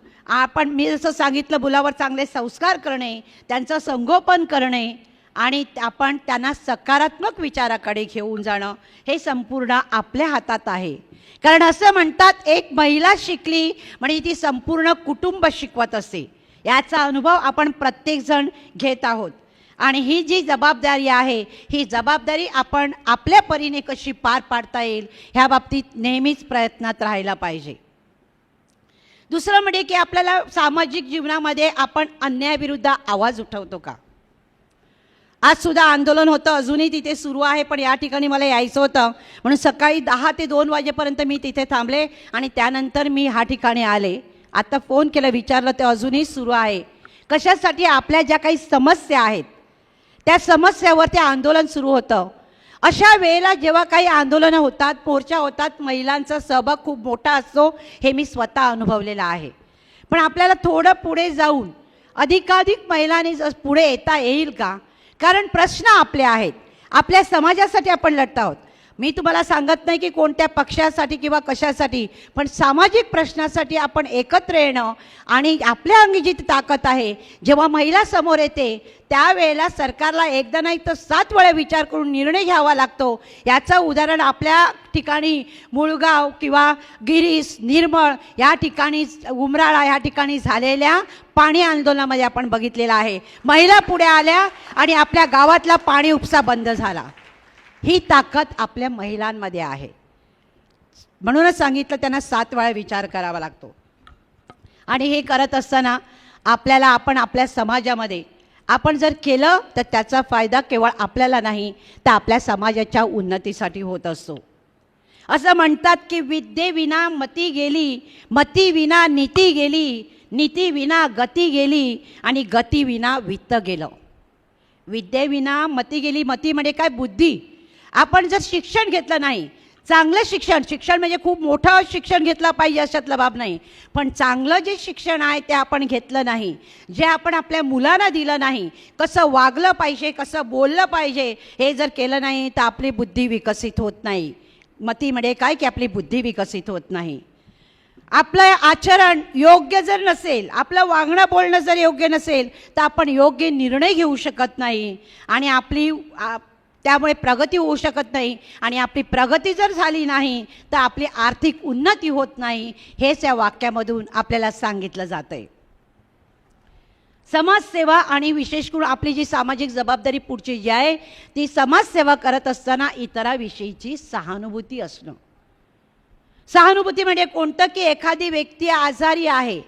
Speaker 3: मी जसं सांगितलं मुलावर चांगले संस्कार करणे, त्यांचं संगोपन करणे आणि आपण त्यांना सकारात्मक विचाराकडे घेऊन जाणं हे संपूर्ण आपल्या हातात आहे. कारण असं म्हणतात एक महिला शिकली म्हणजे ती संपूर्ण कुटुंब शिकवत असते. याचा अनुभव आपण प्रत्येकजण घेत आहोत. आणि ही जी जबाबदारी आहे ही जबाबदारी आपण आपल्या परीने कशी पार पाडता येईल ह्या बाबतीत नेहमीच प्रयत्नात राहायला पाहिजे. दुसरं म्हणजे की आपल्याला सामाजिक जीवनामध्ये आपण अन्यायाविरुद्ध आवाज उठवतो का? आज सुद्धा आंदोलन होतं, अजूनही तिथे सुरू आहे, पण या ठिकाणी मला यायचं होतं म्हणून सकाळी 10 ते 2 वाजेपर्यंत मी तिथे थांबले आणि त्यानंतर मी ह्या ठिकाणी आले. आता फोन केलं, विचारलं, ते अजूनही सुरू आहे. कशासाठी? आपल्या ज्या काही समस्या आहेत त्या समस्यावर ते आंदोलन सुरू होतं. अशा वेळेला जेव्हा काही आंदोलनं होतात, मोर्चा होतात, महिलांचा सहभाग खूप मोठा असतो, हे मी स्वतः अनुभवलेलं आहे. पण आपल्याला थोडं पुढे जाऊन अधिकाधिक महिलांनी पुढे येता येईल का? कारण प्रश्न आपले आहेत, आपल्या समाजासाठी आपण लढत आहोत. मी तुम्हाला सांगत नाही की कोणत्या पक्षासाठी किंवा कशासाठी, पण सामाजिक प्रश्नासाठी आपण एकत्र येणं आणि आपल्या अंगी जी ताकद आहे, जेव्हा महिला समोर येते त्यावेळेला सरकारला एकदा नाही तर 7 वेळा विचार करून निर्णय घ्यावा लागतो. याचं उदाहरण आपल्या ठिकाणी मुळगाव किंवा गिरीस, निर्मळ या ठिकाणी, उमराळा या ठिकाणी झालेल्या पाणी आंदोलनामध्ये आपण बघितलेलं आहे. महिला पुढे आल्या आणि आपल्या गावातला पाणी उपसा बंद झाला. ही ताकद आपल्या महिलांमध्ये आहे. म्हणूनच सांगितलं त्यांना 7 वेळा विचार करावा लागतो. आणि हे करत असताना आपल्याला आपण आपल्या समाजामध्ये आपण जर केलं तर त्याचा फायदा केवळ आपल्याला नाही तर आपल्या समाजाच्या उन्नतीसाठी होत असतो. असं म्हणतात की विद्येविना मती गेली, मतीविना नीती गेली, नीतीविना गती गेली आणि गतीविना वित्त गेलं. विद्येविना मती गेली, मती म्हणजे काय? बुद्धी. आपण जर शिक्षण घेतलं नाही, चांगलं शिक्षण म्हणजे खूप मोठं शिक्षण घेतलं पाहिजे अशातलं बाब नाही, पण चांगलं जे शिक्षण आहे ते आपण घेतलं नाही, जे आपण आपल्या मुलांना दिलं नाही, कसं वागलं पाहिजे, कसं बोललं पाहिजे, हे जर केलं नाही तर आपली बुद्धी विकसित होत नाही. मती म्हणजे काय? की आपली बुद्धी विकसित होत नाही. आपलं आचरण योग्य जर नसेल, आपलं वागणं बोलणं जर योग्य नसेल तर आपण योग्य निर्णय घेऊ शकत नाही आणि आपली त्यामुळे प्रगती होऊ शकत नाही. आणि आपली प्रगती जर झाली नाही तर आपली आर्थिक उन्नती होत नाही. हेच या वाक्यामधून आपल्याला सांगितलं जातं आहे. समाजसेवा आणि विशेष करून आपली जी सामाजिक जबाबदारी पुढची जी आहे ती समाजसेवा करत असताना इतराविषयीची सहानुभूती असणं. सहानुभूती म्हणजे कोणतं? की एखादी व्यक्ती आजारी आहे,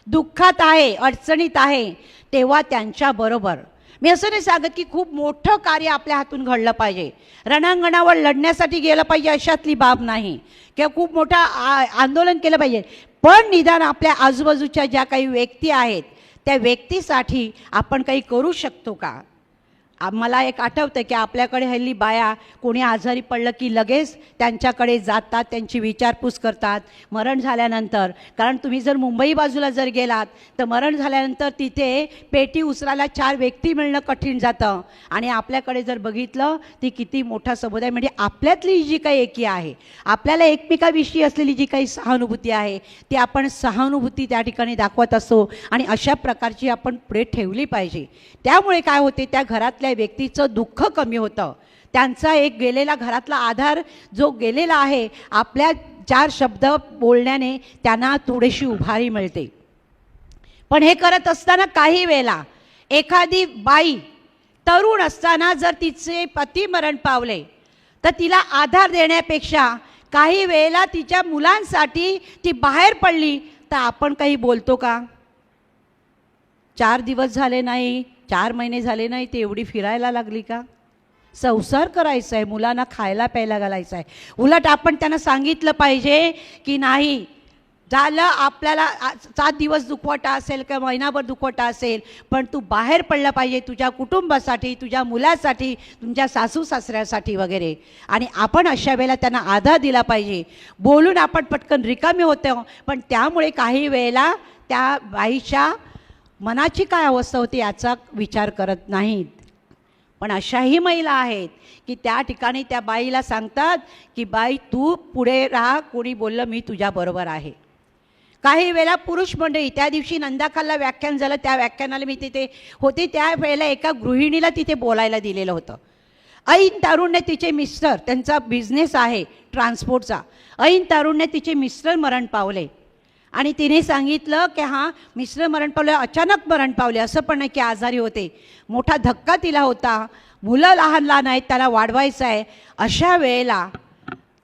Speaker 3: दुःखात आहे, अडचणीत आहे, तेव्हा त्यांच्याबरोबर, मी असं नाही सांगत की खूप मोठं कार्य आपल्या हातून घडलं पाहिजे, रणांगणावर लढण्यासाठी गेलं पाहिजे अशातली बाब नाही, किंवा खूप मोठं आंदोलन केलं पाहिजे, पण निदान आपल्या आजूबाजूच्या ज्या काही व्यक्ती आहेत त्या व्यक्तीसाठी आपण काही करू शकतो का? मला एक आठवतं की आपल्याकडे हल्ली बाया कोणी आजारी पडलं की लगेच त्यांच्याकडे जातात, त्यांची विचारपूस करतात मरण झाल्यानंतर. कारण तुम्ही जर मुंबई बाजूला जर गेलात तर मरण झाल्यानंतर तिथे पेटी उचलायला 4 व्यक्ती मिळणं कठीण जातं. आणि आपल्याकडे जर बघितलं ती किती मोठा समुदाय, म्हणजे आपल्यातली जी काही एकी आहे, आपल्याला एकमेकाविषयी असलेली जी काही सहानुभूती आहे ती आपण सहानुभूती त्या ठिकाणी दाखवत असतो आणि अशा प्रकारची आपण पुढे ठेवली पाहिजे. त्यामुळे काय होते, त्या घरातल्या व्यक्तीचं दुःख कमी होतं, त्यांचा एक गेलेला घरातला आधार जो गेलेला आहे आपल्या 4 शब्द बोलण्याने त्यांना थोडीशी उभारी मिळते. पण हे करत असताना काही वेळेला एखादी बाई तरुण असताना जर तिचे पती मरण पावले तर तिला आधार देण्यापेक्षा काही वेळेला तिच्या मुलांसाठी ती बाहेर पडली तर आपण काही बोलतो का? 4 दिवस झाले नाही, 4 महिने झाले नाही ते एवढी फिरायला लागली का? संसार करायचा आहे, मुलांना खायला प्यायला घालायचं आहे. उलट आपण त्यांना सांगितलं पाहिजे की नाही झालं, आपल्याला 7 दिवस दुखवटा असेल किंवा महिनाभर दुखवटा असेल, पण तू बाहेर पडला पाहिजे तुझ्या कुटुंबासाठी, तुझ्या मुलासाठी, तुमच्या सासू सासऱ्यासाठी वगैरे. आणि आपण अशा वेळेला त्यांना आधार दिला पाहिजे. बोलून आपण पटकन रिकामी होतो, पण त्यामुळे काही वेळेला त्या बाईच्या मनाची काय अवस्था होती याचा विचार करत नाहीत. पण अशाही महिला आहेत की त्या ठिकाणी त्या बाईला सांगतात की बाई तू पुढे राहा, कोणी बोललं मी तुझ्याबरोबर आहे. काही वेळेला पुरुष मंडळी, त्या दिवशी नंदाखालला व्याख्यान झालं, त्या व्याख्यानाला मी तिथे होते, त्या वेळेला एका गृहिणीला तिथे बोलायला दिलेलं होतं. ऐन तारुण्य तिचे मिस्टर, त्यांचा बिझनेस आहे ट्रान्सपोर्टचा, ऐन तारुण्य तिचे मिस्टर मरण पावले आणि तिने सांगितलं की हां मिस्टर मरण पावले, अचानक मरण पावले, असं पण नाही की आजारी होते, मोठा धक्का तिला होता, मुलं लहान लहान आहेत, त्याला वाढवायचं आहे. अशा वेळेला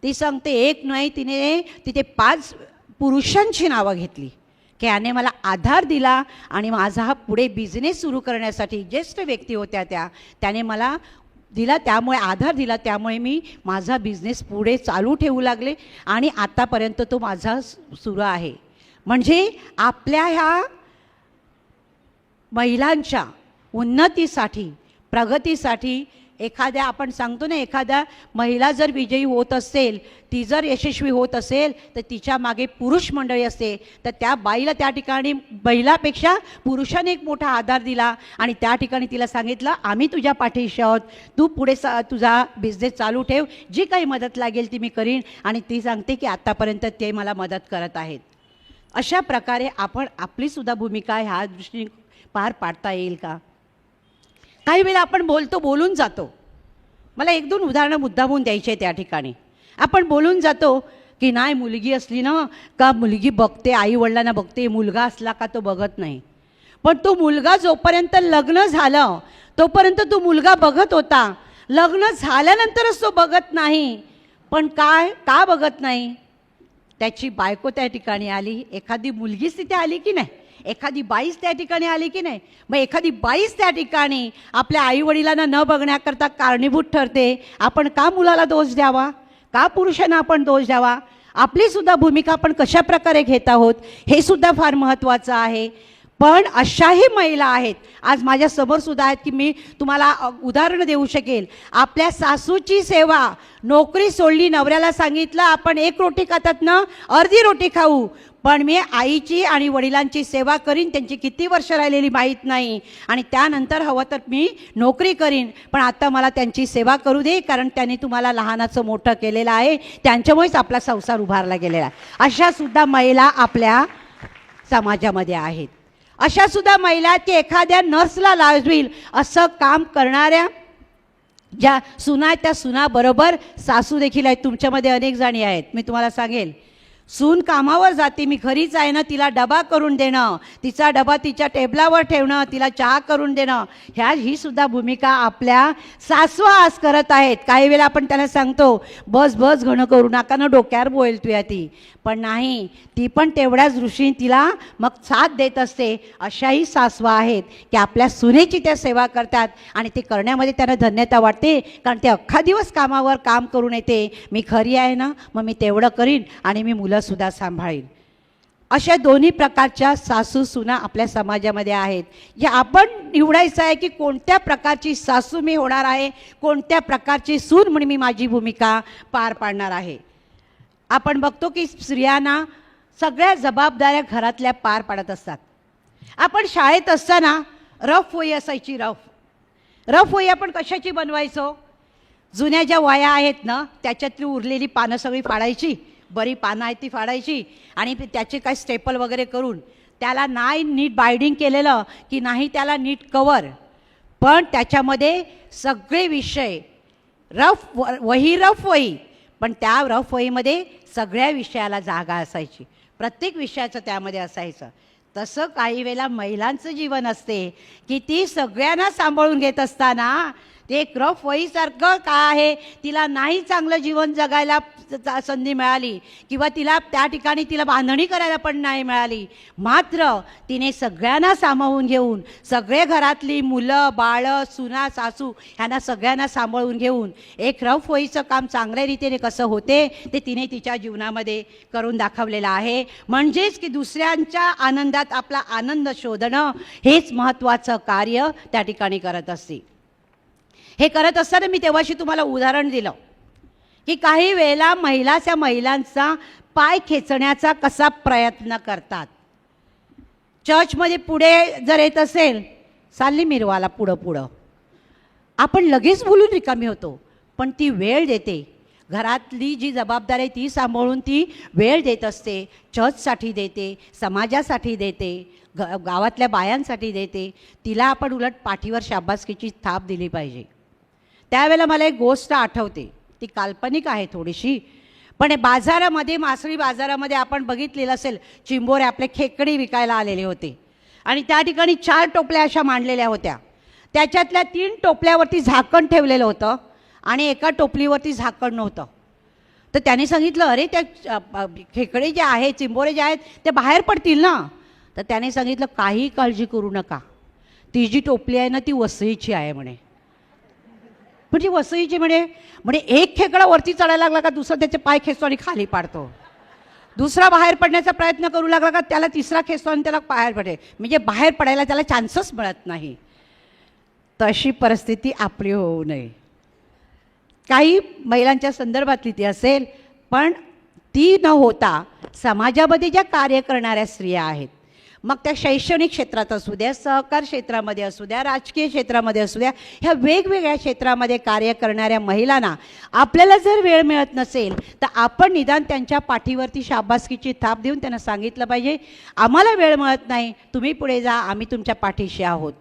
Speaker 3: ती सांगते एक नाही तिने तिथे 5 पुरुषांची नावं घेतली की याने मला आधार दिला आणि माझा हा पुढे बिझनेस सुरू करण्यासाठी, ज्येष्ठ व्यक्ती होत्या त्याने मला दिला, त्यामुळे आधार दिला, त्यामुळे मी माझा बिझनेस पुढे चालू ठेवू लागले आणि आतापर्यंत तो माझा सुरू आहे. म्हणजे आपल्या ह्या महिलांच्या उन्नतीसाठी, प्रगतीसाठी एखाद्या, आपण सांगतो ना, एखाद्या महिला जर विजयी होत असेल, ती जर यशस्वी होत असेल तर तिच्या मागे पुरुष मंडळी असते. तर त्या बाईला त्या ठिकाणी महिलापेक्षा पुरुषाने एक मोठा आधार दिला आणि त्या ठिकाणी तिला सांगितलं आम्ही तुझ्या पाठीशी आहोत, तू पुढे तुझा बिझनेस चालू ठेव, जी काही मदत लागेल ती मी करीन. आणि ती सांगते की आत्तापर्यंत ते मला मदत करत आहेत. अशा प्रकारे आपण आपलीसुद्धा भूमिका ह्या दृष्टीने पार पाडता येईल का? काही वेळेला आपण बोलून जातो. मला 1-2 उदाहरणं मुद्दामून द्यायचे त्या ठिकाणी. आपण बोलून जातो की नाही मुलगी असली ना का मुलगी बघते, आईवडिलांना बघते, मुलगा असला का तो बघत नाही. पण तो मुलगा जोपर्यंत लग्न झालं तोपर्यंत तो मुलगा बघत होता, लग्न झाल्यानंतरच तो बघत नाही. पण का बघत नाही? त्याची बायको त्या ठिकाणी आली, एखादी मुलगीच तिथे आली की नाही, एखादी बाईच त्या ठिकाणी आली की नाही. मग एखादी बाईच त्या ठिकाणी आपल्या आईवडिलांना न बघण्याकरता कारणीभूत ठरते. आपण का मुलाला दोष द्यावा? का पुरुषांना आपण दोष द्यावा? आपलीसुद्धा भूमिका आपण कशा प्रकारे घेत आहोत हे सुद्धा फार महत्त्वाचं आहे. पण अशाही महिला आहेत आज माझ्यासमोर सुद्धा आहेत की मी तुम्हाला उदाहरण देऊ शकेल. आपल्या सासूची सेवा, नोकरी सोडली, नवऱ्याला सांगितलं आपण 1 रोटी खातात ना, अर्धी रोटी खाऊ, पण मी आईची आणि वडिलांची सेवा करीन, त्यांची किती वर्ष राहिलेली माहीत नाही, आणि त्यानंतर हवं तर मी नोकरी करीन, पण आता मला त्यांची सेवा करू दे, कारण त्यांनी तुम्हाला लहानाचं मोठं केलेलं आहे, त्यांच्यामुळेच आपला संसार उभारला गेलेला आहे. अशासुद्धा महिला आपल्या समाजामध्ये आहेत. अशासुद्धा महिला की एखाद्या नर्सला लाजवील असं काम करणाऱ्या ज्या सुना आहेत त्या सुनाबरोबर सासू देखील आहेत. तुमच्यामध्ये अनेक जणी आहेत. मी तुम्हाला सांगेल, सून कामावर जाते, मी घरीच आहे ना, तिला डबा करून देणं, तिचा डबा तिच्या टेबलावर ठेवणं, तिला चहा करून देणं, ही सुद्धा भूमिका आपल्या सासवा आज करत आहेत. काही वेळेला आपण त्याला सांगतो बस घणं करू नका ना, डोक्यावर बोलतोय ती, पण नाही, ती पण तेवढ्याच दृष्टीने तिला मग साथ देत असते. अशाही सासवा आहेत की आपल्या सुनेची त्या सेवा करतात आणि ते करण्यामध्ये त्यांना धन्यता वाटते, कारण ते अख्खा दिवस कामावर काम करून येते. मी खरी आहे ना, मग मी तेवढं करीन आणि मी मुलंसुद्धा सांभाळीन. अशा दोन्ही प्रकारच्या सासू सुना आपल्या समाजामध्ये आहेत. जे आपण निवडायचं आहे की कोणत्या प्रकारची सासू मी होणार आहे, कोणत्या प्रकारची सून म्हणून मी माझी भूमिका पार पाडणार आहे. आपण बघतो की स्त्रियांना सगळ्या जबाबदाऱ्या घरातल्या पार पाडत असतात. आपण शाळेत असताना रफ वही असायची. रफ वही आपण कशाची बनवायचो? जुन्या ज्या वह्या आहेत ना त्याच्यातली उरलेली पानं सगळी फाडायची, बरी पानं आहेत ती फाडायची आणि त्याचे काय स्टेपल वगैरे करून त्याला नाही नीट बाइंडिंग केलेलं की नाही त्याला नीट कवर, पण त्याच्यामध्ये सगळे विषय रफ वही, पण त्या रफ वहीमध्ये सगळ्या विषयाला जागा असायची, प्रत्येक विषयाचं त्यामध्ये असायचं. तसं काही वेळेला महिलांचं जीवन असते की ती सगळ्यांना सांभाळून घेत असताना ते एक रफ वहीसारखं काय आहे, तिला नाही चांगलं जीवन जगायला संधी मिळाली किंवा तिला त्या ठिकाणी तिला बांधणी करायला पण नाही मिळाली, मात्र तिने सगळ्यांना सामावून घेऊन सगळे घरातली मुलं बाळं सुना सासू ह्यांना सगळ्यांना सांभाळून घेऊन एक रफ वहीचं काम चांगल्या रीतीने कसं होते ते तिने तिच्या जीवनामध्ये करून दाखवलेलं आहे. म्हणजेच की दुसऱ्यांच्या आनंदात आपला आनंद शोधणं हेच महत्त्वाचं कार्य त्या ठिकाणी करत असते. हे करत असताना मी तेव्हाशी तुम्हाला उदाहरण दिलं की काही वेळेला महिलांचा पाय खेचण्याचा कसा प्रयत्न करतात. चर्चमध्ये पुढे जर येत असेल, चालली मिरवाला पुढं आपण लगेच बोलून रिकामी होतो, पण ती वेळ देते, घरातली जी जबाबदारी आहे ती सांभाळून ती वेळ देत असते, चर्चसाठी देते, समाजासाठी देते, गावातल्या बायांसाठी देते. तिला आपण उलट पाठीवर शाबासकीची थाप दिली पाहिजे. त्यावेळेला मला एक गोष्ट आठवते, ती काल्पनिक आहे थोडीशी, पण बाजारामध्ये मासळी बाजारामध्ये आपण बघितलेलं असेल चिंबोरे आपले खेकडी विकायला आलेले होते आणि त्या ठिकाणी 4 टोपल्या अशा मांडलेल्या होत्या. त्याच्यातल्या 3 टोपल्यावरती झाकण ठेवलेलं होतं आणि एका टोपलीवरती झाकण नव्हतं. तर त्याने सांगितलं, अरे त्या खेकडे जे आहे चिंबोरे जे आहेत ते बाहेर पडतील ना. तर त्याने सांगितलं, काही काळजी करू नका, ती जी टोपली आहे ना ती वसईची आहे म्हणे. म्हणजे वसईची म्हणे एक खेकडा वरती चढायला लागला का दुसरा त्याचे पाय खेचतो आणि खाली पाडतो, दुसरा बाहेर पडण्याचा प्रयत्न करू लागला का त्याला तिसरा खेचतो आणि त्याला बाहेर पडे, म्हणजे बाहेर पडायला त्याला चान्सच मिळत नाही. तशी परिस्थिती आपली होऊ नये. काही महिलांच्या संदर्भातली ती असेल, पण ती न होता समाजामध्ये ज्या कार्य करणाऱ्या स्त्रिया आहेत, मग त्या शैक्षणिक क्षेत्रात असू द्या, सहकार क्षेत्रामध्ये असू द्या, राजकीय क्षेत्रामध्ये असू द्या, ह्या वेगवेगळ्या क्षेत्रामध्ये कार्य करणाऱ्या महिलांना आपल्याला जर वेळ मिळत नसेल तर आपण निदान त्यांच्या पाठीवरती शाबासकीची थाप देऊन त्यांना सांगितलं पाहिजे, आम्हाला वेळ मिळत नाही, तुम्ही पुढे जा, आम्ही तुमच्या पाठीशी आहोत.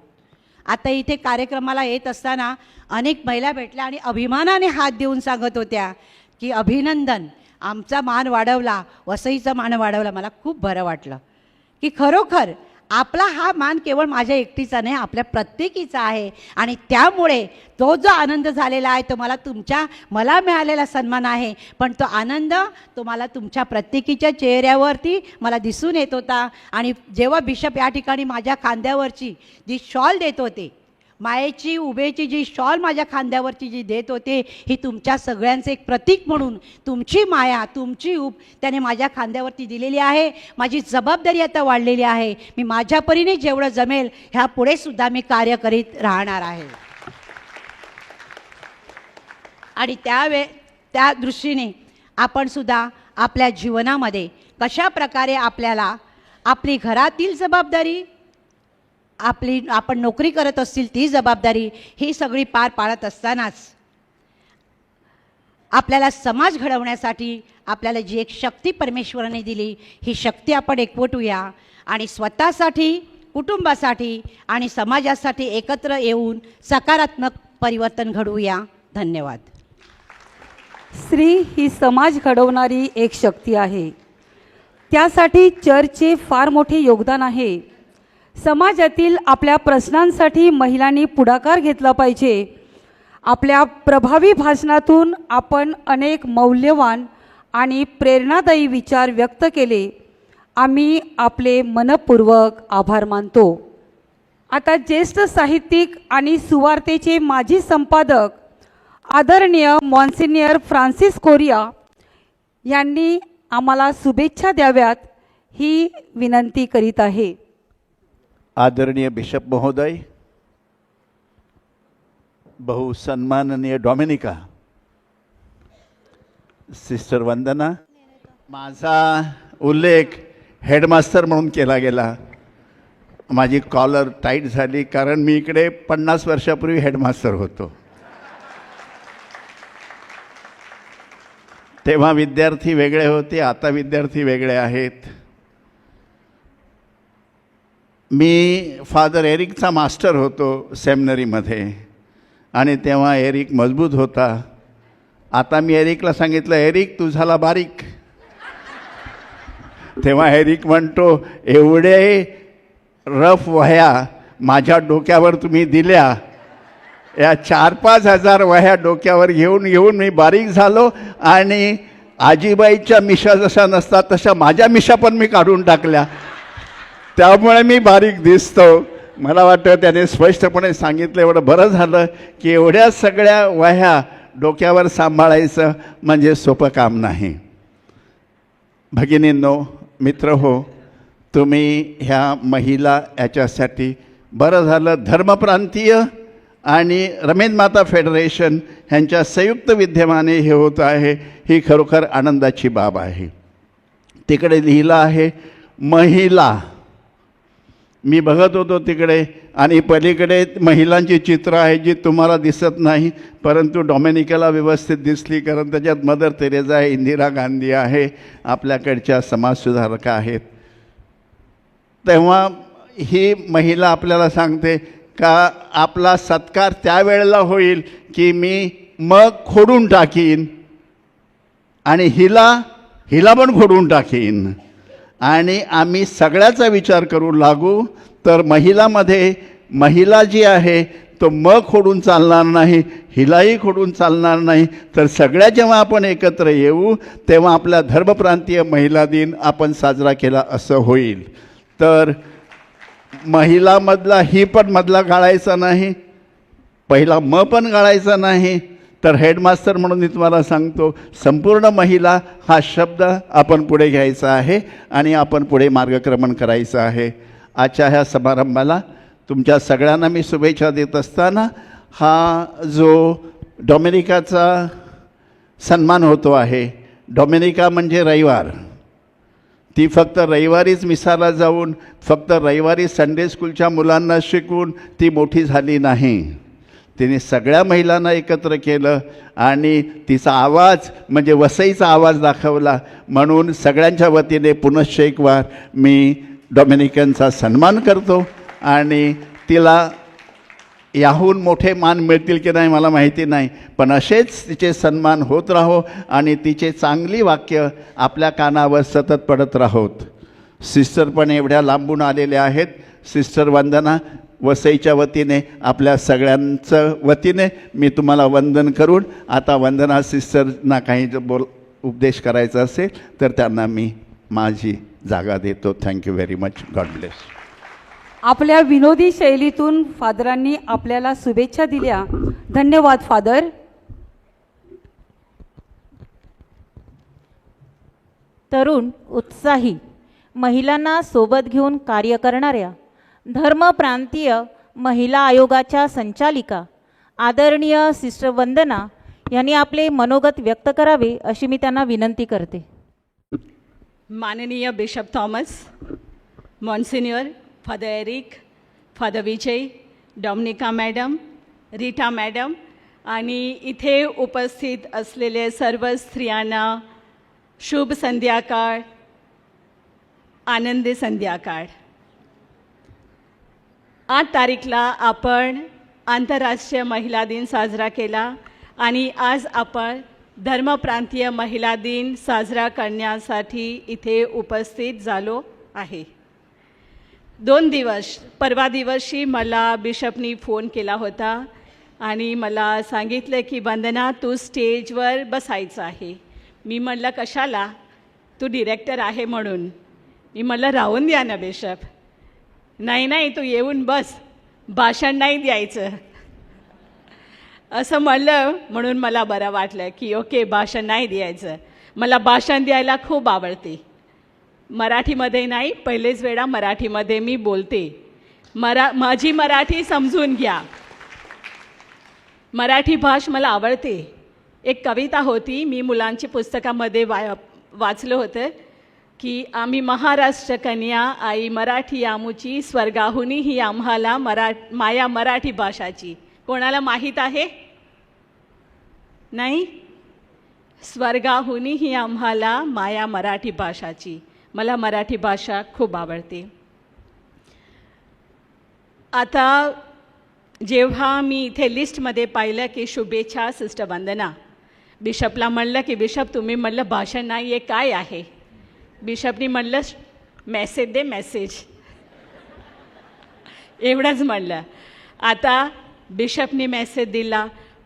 Speaker 3: आता इथे कार्यक्रमाला येत असताना अनेक महिला भेटल्या आणि अभिमानाने हात देऊन सांगत होत्या की अभिनंदन, आमचा मान वाढवला, वसईचा मान वाढवला. मला खूप बरं वाटलं की खरोखर आपला हा मान केवळ माझ्या एकटीचा नाही, आपल्या प्रत्येकीचा आहे आणि त्यामुळे तो जो आनंद झालेला आहे तो मला मिळालेला सन्मान आहे, पण तो आनंद तो मला तुमच्या प्रत्येकीच्या चेहऱ्यावरती मला दिसून येत होता. आणि जेव्हा बिशप या ठिकाणी माझ्या खांद्यावरची जी शॉल देत होते, मायेची उभेची जी शॉल माझ्या खांद्यावरची जी देत होते, ही तुमच्या सगळ्यांचे एक प्रतीक म्हणून तुमची माया तुमची उब त्याने माझ्या खांद्यावरती दिलेली आहे. माझी जबाबदारी आता वाढलेली आहे, मी माझ्या परीने जेवढं जमेल ह्या पुढे सुद्धा मी कार्य करीत राहणार आहे. आणि त्या दृष्टीने आपण सुद्धा आपल्या जीवनामध्ये कशा प्रकारे आपल्याला आपली घरातील जबाबदारी, आपण नोकरी करत असतील ती जबाबदारी, ही सगळी पार पाडत असतानाच आपल्याला समाज घडवण्यासाठी आपल्याला जी एक शक्ती परमेश्वराने दिली, ही शक्ती आपण एकवटूया आणि स्वतःसाठी, कुटुंबासाठी आणि समाजासाठी एकत्र येऊन सकारात्मक परिवर्तन घडवूया. धन्यवाद.
Speaker 1: स्त्री ही समाज घडवणारी एक शक्ती आहे. त्यासाठी चर्चचे फार मोठे योगदान आहे. समाजातील आपल्या प्रश्नांसाठी महिलांनी पुढाकार घेतला पाहिजे. आपल्या प्रभावी भाषणातून आपण अनेक मौल्यवान आणि प्रेरणादायी विचार व्यक्त केले. आम्ही आपले मनपूर्वक आभार मानतो. आता ज्येष्ठ साहित्यिक आणि सुवार्तेचे माजी संपादक आदरणीय मॉन्सिनियर फ्रान्सिस कोरिया यांनी आम्हाला शुभेच्छा द्याव्यात ही विनंती करीत आहे.
Speaker 8: आदरणीय बिशप महोदय, बहुसन्माननीय डॉमिनिका, सिस्टर वंदना, माझा उल्लेख हेडमास्टर म्हणून केला गेला. माझी कॉलर टाईट झाली कारण मी इकडे 50 वर्षापूर्वी हेडमास्टर होतो. तेव्हा विद्यार्थी वेगळे होते, आता विद्यार्थी वेगळे आहेत. मी फादर एरिकचा मास्टर होतो सेमिनरीमध्ये आणि तेव्हा एरिक मजबूत होता. आता मी एरिकला सांगितलं, एरिक तू झाला बारीक. तेव्हा एरिक म्हणतो, एवढे रफ वह्या माझ्या डोक्यावर तुम्ही दिल्या, या 4-5 हजार वह्या डोक्यावर घेऊन मी बारीक झालो आणि आजीबाईच्या मिशा जशा नसतात तशा माझ्या मिशा पण मी काढून टाकल्या, त्यामुळे मी बारीक दिसतो. मला वाटतं त्याने स्पष्टपणे सांगितलं. एवढं बरं झालं की एवढ्या सगळ्या वह्या डोक्यावर सांभाळायचं म्हणजे सोपं काम नाही. भगिनींनो, मित्र हो, तुम्ही ह्या महिला याच्यासाठी बरं झालं धर्मप्रांतीय आणि रमेश माता फेडरेशन ह्यांच्या संयुक्त विद्यमाने हे होत आहे. ही खरोखर आनंदाची बाब आहे. तिकडे लिहिलं आहे महिला. मी बघत होतो तिकडे आणि पलीकडे महिलांची चित्र आहेत जी तुम्हाला दिसत नाही, परंतु डॉमिनिकाला व्यवस्थित दिसली कारण त्याच्यात मदर तेरेसा आहे, इंदिरा गांधी आहे, आपल्याकडच्या समाजसुधारका आहेत. तेव्हा ही महिला आपल्याला सांगते का आपला सत्कार त्यावेळेला होईल की मी मग खोडून टाकीन आणि हिला पण खोडून टाकीन आणि आम्ही सगळ्याचा विचार करू लागू. तर महिला जी आहे तो मग खोडून चालणार नाही, हिलाही खोडून चालणार नाही. तर सगळ्या जेव्हा आपण एकत्र येऊ तेव्हा आपला धर्मप्रांतीय महिला दिन आपण साजरा केला असं होईल. तर महिलामधला ही पण मधला गाळायचा नाही, पहिला म पण गाळायचा नाही. तर हेडमास्टर म्हणून मी तुम्हाला सांगतो, संपूर्ण महिला हा शब्द आपण पुढे घ्यायचा आहे आणि आपण पुढे मार्गक्रमण करायचं आहे. आजच्या ह्या समारंभाला तुमच्या सगळ्यांना मी शुभेच्छा देत असताना हा जो डॉमिनिकाचा सन्मान होतो आहे, डॉमिनिका म्हणजे रविवार. ती फक्त रविवारीच मिसाला जाऊन फक्त रविवारी संडे स्कूलच्या मुलांना शिकवून ती मोठी झाली नाही. तिने सगळ्या महिलांना एकत्र केलं आणि तिचा आवाज म्हणजे वसईचा आवाज दाखवला. म्हणून सगळ्यांच्या वतीने पुनश्च एक वार मी डॉमिनिकनचा सन्मान करतो आणि तिला याहून मोठे मान मिळतील की नाही मला माहिती नाही, पण असेच तिचे सन्मान होत राहो आणि तिचे चांगली वाक्य आपल्या कानावर सतत पडत राहोत. सिस्टर पण एवढ्या लांबून आलेल्या आहेत. सिस्टर वंदना, वसईच्या वतीने आपल्या सगळ्यांचं वतीने मी तुम्हाला वंदन करून आता वंदना सिस्टरना काही उपदेश करायचा असेल तर त्यांना मी माझी जागा देतो. Thank you very much. God bless.
Speaker 1: आपल्या विनोदी शैलीतून फादरांनी आपल्याला शुभेच्छा दिल्या. धन्यवाद फादर.
Speaker 2: तरुण, उत्साही, महिलांना सोबत घेऊन कार्य करणाऱ्या धर्मप्रांतीय महिला आयोगाच्या संचालिका आदरणीय सिस्टर वंदना यांनी आपले मनोगत व्यक्त करावे अशी मी त्यांना विनंती करते.
Speaker 9: माननीय Bishop Thomas, Monsignor Father Eric, Father Vijay, Dominica madam, Rita madam आणि इथे उपस्थित असलेले सर्व स्त्रियांना शुभ संध्याकाळ, आनंदी संध्याकाळ. 8 तारीखला आपण आंतरराष्ट्रीय महिला दिन साजरा केला आणि आज आपण धर्मप्रांतीय महिला दिन साजरा करण्यासाठी इथे उपस्थित झालो आहे. 2 दिवस परवा दिवशी मला बिशपनी फोन केला होता आणि मला सांगितलं की वंदना तू स्टेजवर बसायचं आहे. मी म्हटलं कशाला, तू डिरेक्टर आहे म्हणून. मी म्हटलं राहून द्या ना बिशप. नाही तू येऊन बस, भाषण नाही द्यायचं असं म्हणलं. म्हणून मला बरं वाटलं की ओके भाषण नाही द्यायचं. मला भाषण द्यायला खूप आवडते. मराठीमध्ये नाही, पहिलेच वेळा मराठीमध्ये मी बोलते. माझी मराठी समजून घ्या. मराठी भाषा मला आवडते. एक कविता होती, मी मुलांच्या पुस्तकामध्ये वाचलं होतं की आम्ही महाराष्ट्र कन्या आई मराठी आमुची, स्वर्गाहुनी ही आम्हाला माया मराठी भाषाची. कोणाला माहीत आहे? नाही? स्वर्गाहुनी ही आम्हाला माया मराठी भाषाची. मला मराठी भाषा खूप आवडते. आता जेव्हा मी इथे लिस्टमध्ये पाहिलं की शुभेच्छा सिस्टर वंदना, बिशपला म्हणलं की बिशप तुम्ही म्हणलं भाषण नाही आहे, काय आहे? बिशपनी म्हणलं मेसेज दे, मेसेज. एवढंच म्हणलं. आता बिशपनी मेसेज दिला,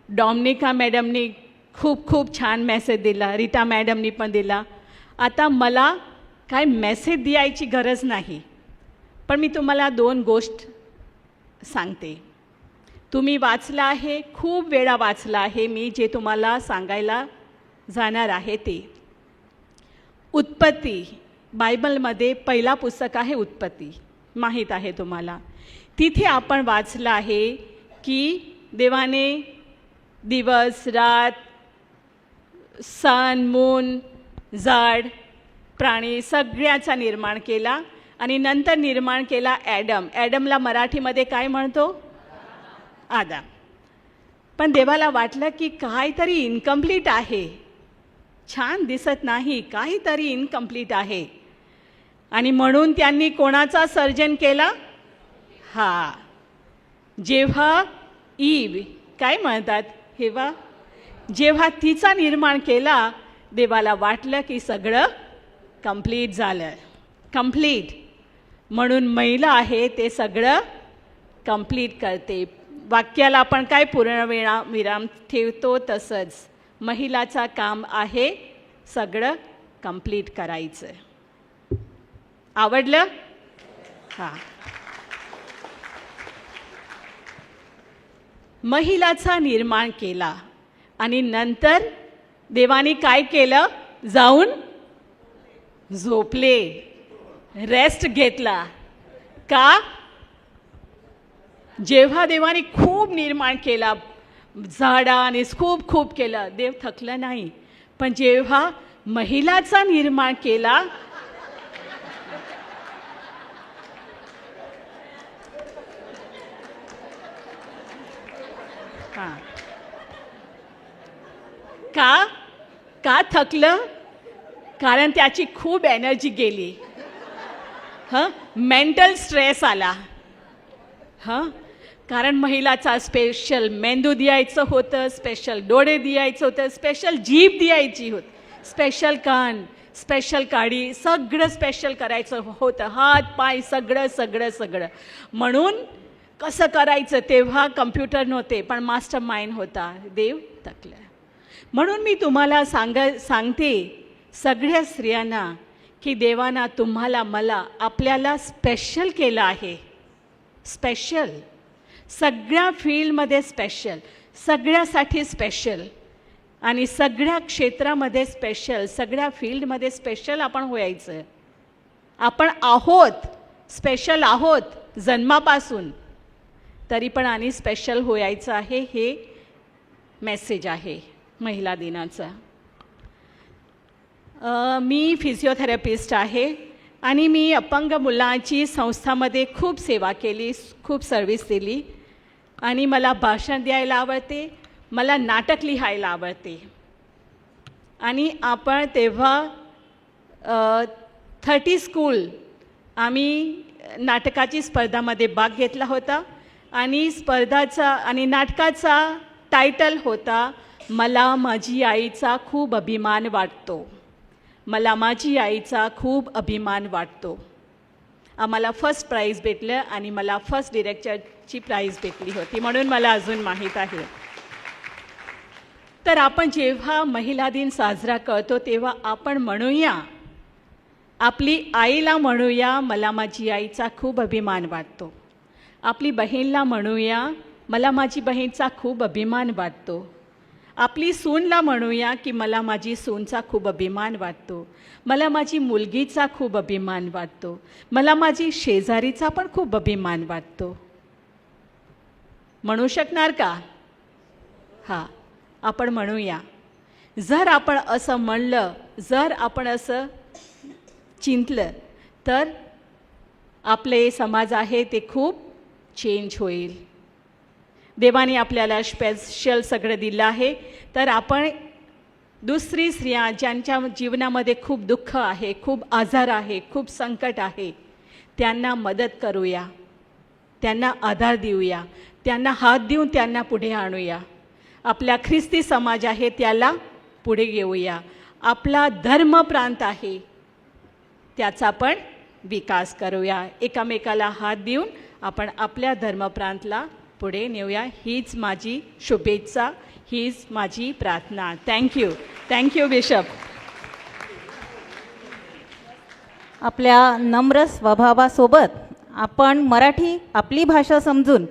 Speaker 9: डॉमिनिका मॅडमनी खूप खूप छान मेसेज दिला, रीटा मॅडमनी पण दिला. आता मला काय मेसेज द्यायची गरज नाही, पण मी तुम्हाला 2 गोष्ट सांगते. तुम्ही वाचला आहे, खूप वेळा वाचला आहे मी जे तुम्हाला सांगायला जाणार आहे ते. उत्पत्ती, बायबलमध्ये पहिला पुस्तक आहे उत्पत्ती, माहीत आहे तुम्हाला. तिथे आपण वाचलं आहे की देवाने दिवस रात, सन मून, झाड, प्राणी सगळ्याचा निर्माण केला आणि नंतर निर्माण केला ॲडम. ॲडमला मराठीमध्ये काय म्हणतो? आदाम. पण देवाला वाटलं की काहीतरी इनकम्प्लीट आहे, छान दिसत नाही, काहीतरी इनकम्प्लीट आहे. आणि म्हणून त्यांनी कोणाचा सर्जन केला? जेव्हा ईव काय म्हणतात जेव्हा तिचा निर्माण केला, देवाला वाटलं की सगळं कंप्लीट झालं. कंप्लीट म्हणून महिला आहे ते सगळं कंप्लीट करते. वाक्याला आपण काय पूर्णविराम ठेवतो तसंच महिलाचं काम आहे सगळं कंप्लीट करायचं. आवडलं? महिलाचा निर्माण केला आणि नंतर देवाने काय केलं? जाऊन झोपले, रेस्ट घेतला. का? जेव्हा देवाने खूप निर्माण केला, झाडाने खूप खूप केलं, देव थकलं नाही. पण जेव्हा महिलाचा निर्माण केला, का थकलं? कारण त्याची खूप एनर्जी गेली. मेंटल स्ट्रेस आला. कारण महिलाचा स्पेशल मेंदू द्यायचं होतं, स्पेशल डोळे द्यायचं होतं, स्पेशल जीभ द्यायची होती, स्पेशल कान, स्पेशल काडी, सगळं स्पेशल करायचं होतं. हात पाय सगळं सगळं सगळं. म्हणून कसं करायचं? तेव्हा कम्प्युटर नव्हते, पण मास्टर माइंड होता. देव थकला. म्हणून मी तुम्हाला सांगते सगळ्या स्त्रियांना की देवाना तुम्हाला, मला, आपल्याला स्पेशल केलं आहे. स्पेशल, सगळ्या फील्डमध्ये स्पेशल, सगळ्यासाठी स्पेशल आणि सगळ्या क्षेत्रामध्ये स्पेशल, सगळ्या फील्डमध्ये स्पेशल आपण व्हायचं. आपण आहोत, स्पेशल आहोत जन्मापासून, तरी पण आणि स्पेशल व्हायचं आहे. हे मेसेज आहे महिला दिनाचा. मी फिजिओथेरपिस्ट आहे आणि मी अपंग मुलांची संस्थामध्ये खूप सेवा केली, खूप सर्विस दिली आणि मला भाषण द्यायला आवडते, मला नाटक लिहायला आवडते. आणि आपण तेव्हा 30 स्कूल आम्ही नाटकाची स्पर्धामध्ये भाग घेतला होता आणि स्पर्धाचा आणि नाटकाचा टायटल होता मला माझी आईचा खूप अभिमान वाटतो. मला माझी आईचा खूप अभिमान वाटतो. आम्हाला फर्स्ट प्राईज भेटलं आणि मला फर्स्ट डिरेक्टरची प्राईज भेटली होती, म्हणून मला अजून माहीत आहे. तर आपण जेव्हा महिला दिन साजरा करतो तेव्हा आपण म्हणूया, आपली आईला म्हणूया मला माझी आईचा खूप अभिमान वाटतो. आपली बहीणला म्हणूया मला माझी बहीणचा खूप अभिमान वाटतो. आपली सूनला म्हणूया की मला माझी सूनचा खूप अभिमान वाटतो, मला माझी मुलगीचा खूप अभिमान वाटतो, मला माझी शेजारीचा पण खूप अभिमान वाटतो. म्हणू शकणार का? हां, आपण म्हणूया. जर आपण असं म्हणलं, जर आपण असं चिंतलं, तर आपले समाज आहे ते खूप चेंज होईल. देवाने आपल्याला स्पेशल सगळं दिलं आहे, तर आपण दुसरी स्त्रिया ज्यांच्या जीवनामध्ये खूप दुःख आहे, खूप आजार आहे, खूप संकट आहे, त्यांना मदत करूया, त्यांना आधार देऊया, त्यांना हात देऊन त्यांना पुढे आणूया. आपला ख्रिस्ती समाज आहे त्याला पुढे घेऊया. आपला धर्म प्रांत आहे त्याचा पण विकास करूया. एकामेकाला हात देऊन आपण आपल्या धर्मप्रांतला पुढे नेऊया. हीच माझी शुभेच्छा, हीच माझी प्रार्थना. Thank you bishop.
Speaker 2: आपल्या नम्र स्वभावासोबत आपण मराठी आपली भाषा समजून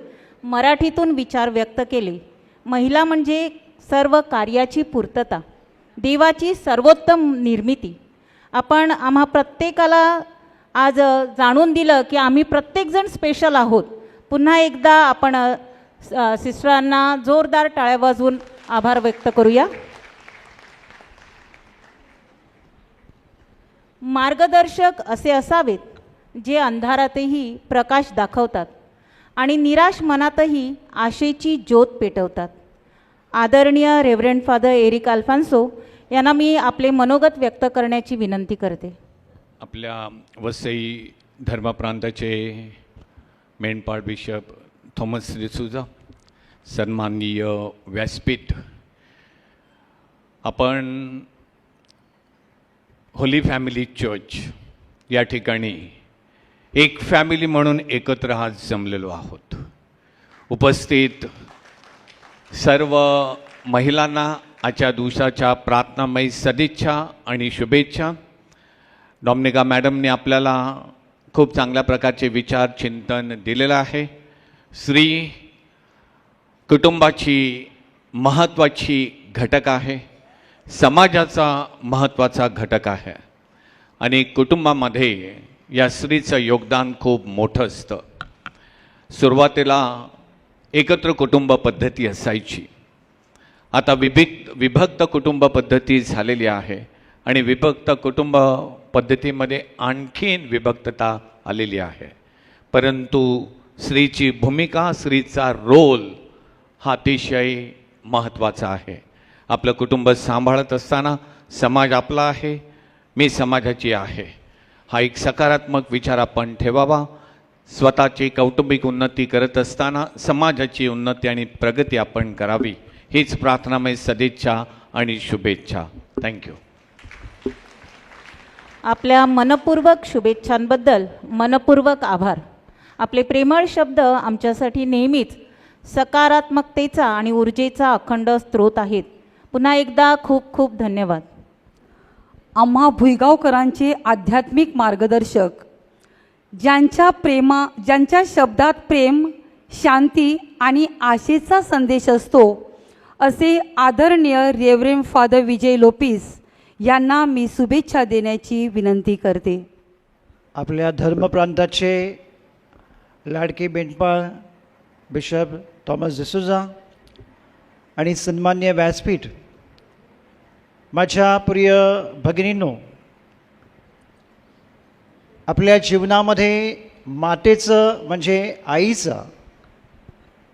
Speaker 2: मराठीतून विचार व्यक्त केले. महिला म्हणजे सर्व कार्याची पूर्तता, देवाची सर्वोत्तम निर्मिती. आपण आम्हा प्रत्येकाला आज जाणून दिलं की आम्ही प्रत्येकजण स्पेशल आहोत. पुन्हा एकदा आपण सिस्टरांना जोरदार टाळ्या वाजवून आभार व्यक्त करूया. मार्गदर्शक असे असावेत जे अंधारातही प्रकाश दाखवतात आणि निराश मनातही आशेची ज्योत पेटवतात. आदरणीय रेव्हरंड फादर एरिक अल्फान्सो यांना मी आपले मनोगत व्यक्त करण्याची विनंती करते.
Speaker 10: आपल्या वसई धर्मप्रांताचे मेंढपाळ बिशप थॉमस डिसूजा, सन्माननीय व्यासपीठ, आपण होली फॅमिली चर्च या ठिकाणी एक फॅमिली म्हणून एकत्र आज जमलेलो आहोत. उपस्थित सर्व महिलांना आजच्या दिवसाच्या प्रार्थनामयी सदिच्छा आणि शुभेच्छा. डॉमिनिका मॅडमने आपल्याला खूप चांगल्या प्रकारचे विचार चिंतन दिलेलं आहे. स्त्री कुटुंबाची महत्त्वाची घटक आहे, समाजाचा महत्त्वाचा घटक आहे आणि कुटुंबामध्ये या स्त्रीचं योगदान खूप मोठं असतं. सुरुवातीला एकत्र कुटुंब पद्धती असायची, आता विभक्त कुटुंब पद्धती झालेली आहे आणि विभक्त कुटुंब पद्धतीमध्ये आणखीन विभक्तता आलेली आहे. परंतु स्त्रीची भूमिका, स्त्रीचा रोल हा अतिशय महत्त्वाचा आहे. आपलं कुटुंब सांभाळत असताना समाज आपला आहे, मी समाजाची आहे, हा एक सकारात्मक विचार आपण ठेवावा. स्वतःची कौटुंबिक उन्नती करत असताना समाजाची उन्नती आणि प्रगती आपण करावी. हीच प्रार्थनामय सदिच्छा आणि शुभेच्छा. थँक्यू.
Speaker 2: आपल्या मनपूर्वक शुभेच्छांबद्दल मनपूर्वक आभार. आपले प्रेमळ शब्द आमच्यासाठी नेहमीच सकारात्मकतेचा आणि ऊर्जेचा अखंड स्रोत आहेत. पुन्हा एकदा खूप खूप धन्यवाद.
Speaker 1: आम्हा भुईगावकरांचे आध्यात्मिक मार्गदर्शक, ज्यांच्या शब्दात प्रेम, शांती आणि आशेचा संदेश असतो, असे आदरणीय रेव्हरंड फादर विजय लोपिस यांना मी शुभेच्छा देण्याची विनंती करते.
Speaker 11: आपल्या धर्मप्रांताचे लाडके मेंढपाळ बिशप थॉमस डिसूजा आणि सन्मान्य व्यासपीठ, माझ्या प्रिय भगिनींनो, आपल्या जीवनामध्ये मातेचं म्हणजे आईचं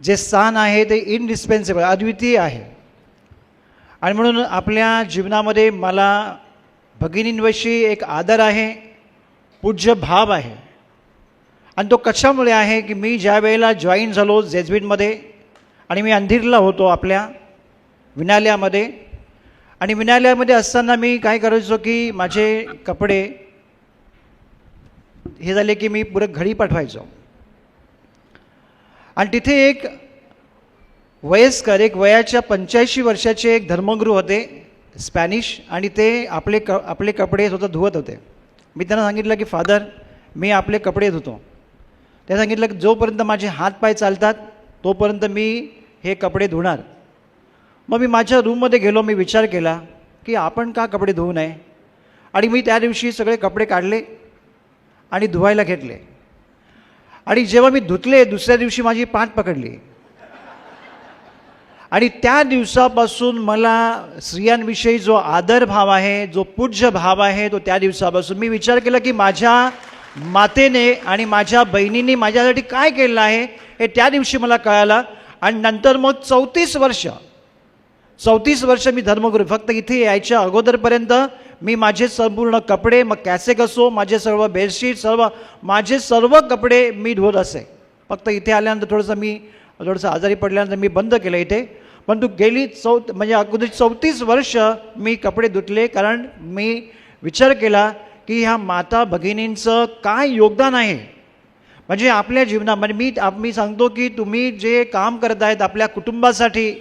Speaker 11: जे स्थान आहे ते इनडिस्पेन्सेबल, अद्वितीय आहे. आणि म्हणून आपल्या जीवनामध्ये मला भगिनींविषयी एक आदर आहे, पूज्य भाव आहे. आणि तो कशामुळे आहे की मी ज्या वेळेला जॉईन झालो जेजविटमध्ये आणि मी अंधेरीला होतो आपल्या विनालयामध्ये, आणि विनालयामध्ये असताना मी काय करायचो की माझे कपडे हे झाले की मी पुरं घरी पाठवायचो. आणि तिथे एक वयस्कर, एक वयाच्या 85 वर्षाचे एक धर्मगुरू होते स्पॅनिश, आणि ते आपले कपडे स्वतः धुवत होते. मी त्यांना सांगितलं की फादर, मी आपले कपडे धुतो. ते सांगितलं की जोपर्यंत माझे हात पाय चालतात तोपर्यंत मी हे कपडे धुणार. मग मी माझ्या रूममध्ये गेलो, मी विचार केला की आपण का कपडे धुवू नये, आणि मी त्या दिवशी सगळे कपडे काढले आणि धुवायला घेतले. आणि जेव्हा मी धुतले दुसऱ्या दिवशी माझी पाठ पकडली. आणि त्या दिवसापासून मला स्त्रियांविषयी जो आदरभाव आहे, जो पूज्य भाव आहे, तो त्या दिवसापासून मी विचार केला की माझ्या मातेने आणि माझ्या बहिणींनी माझ्यासाठी काय केलं आहे हे त्या दिवशी मला कळालं. आणि नंतर मग 34 वर्ष मी धर्मगुरू, फक्त इथे यायच्या अगोदरपर्यंत मी माझे संपूर्ण कपडे, मग कॅसेक असो, माझे सर्व बेडशीट, माझे सर्व कपडे मी धुवत असे. फक्त इथे आल्यानंतर थोडंसं आजारी पडल्यानंतर मी बंद केलं इथे. पण तू गेली म्हणजे अगोदर 34 वर्ष मी कपडे धुतले, कारण मी विचार केला की ह्या माता भगिनींचं काय योगदान आहे. म्हणजे आपल्या जीवनामध्ये मी सांगतो की तुम्ही जे काम करत आहेत आपल्या कुटुंबासाठी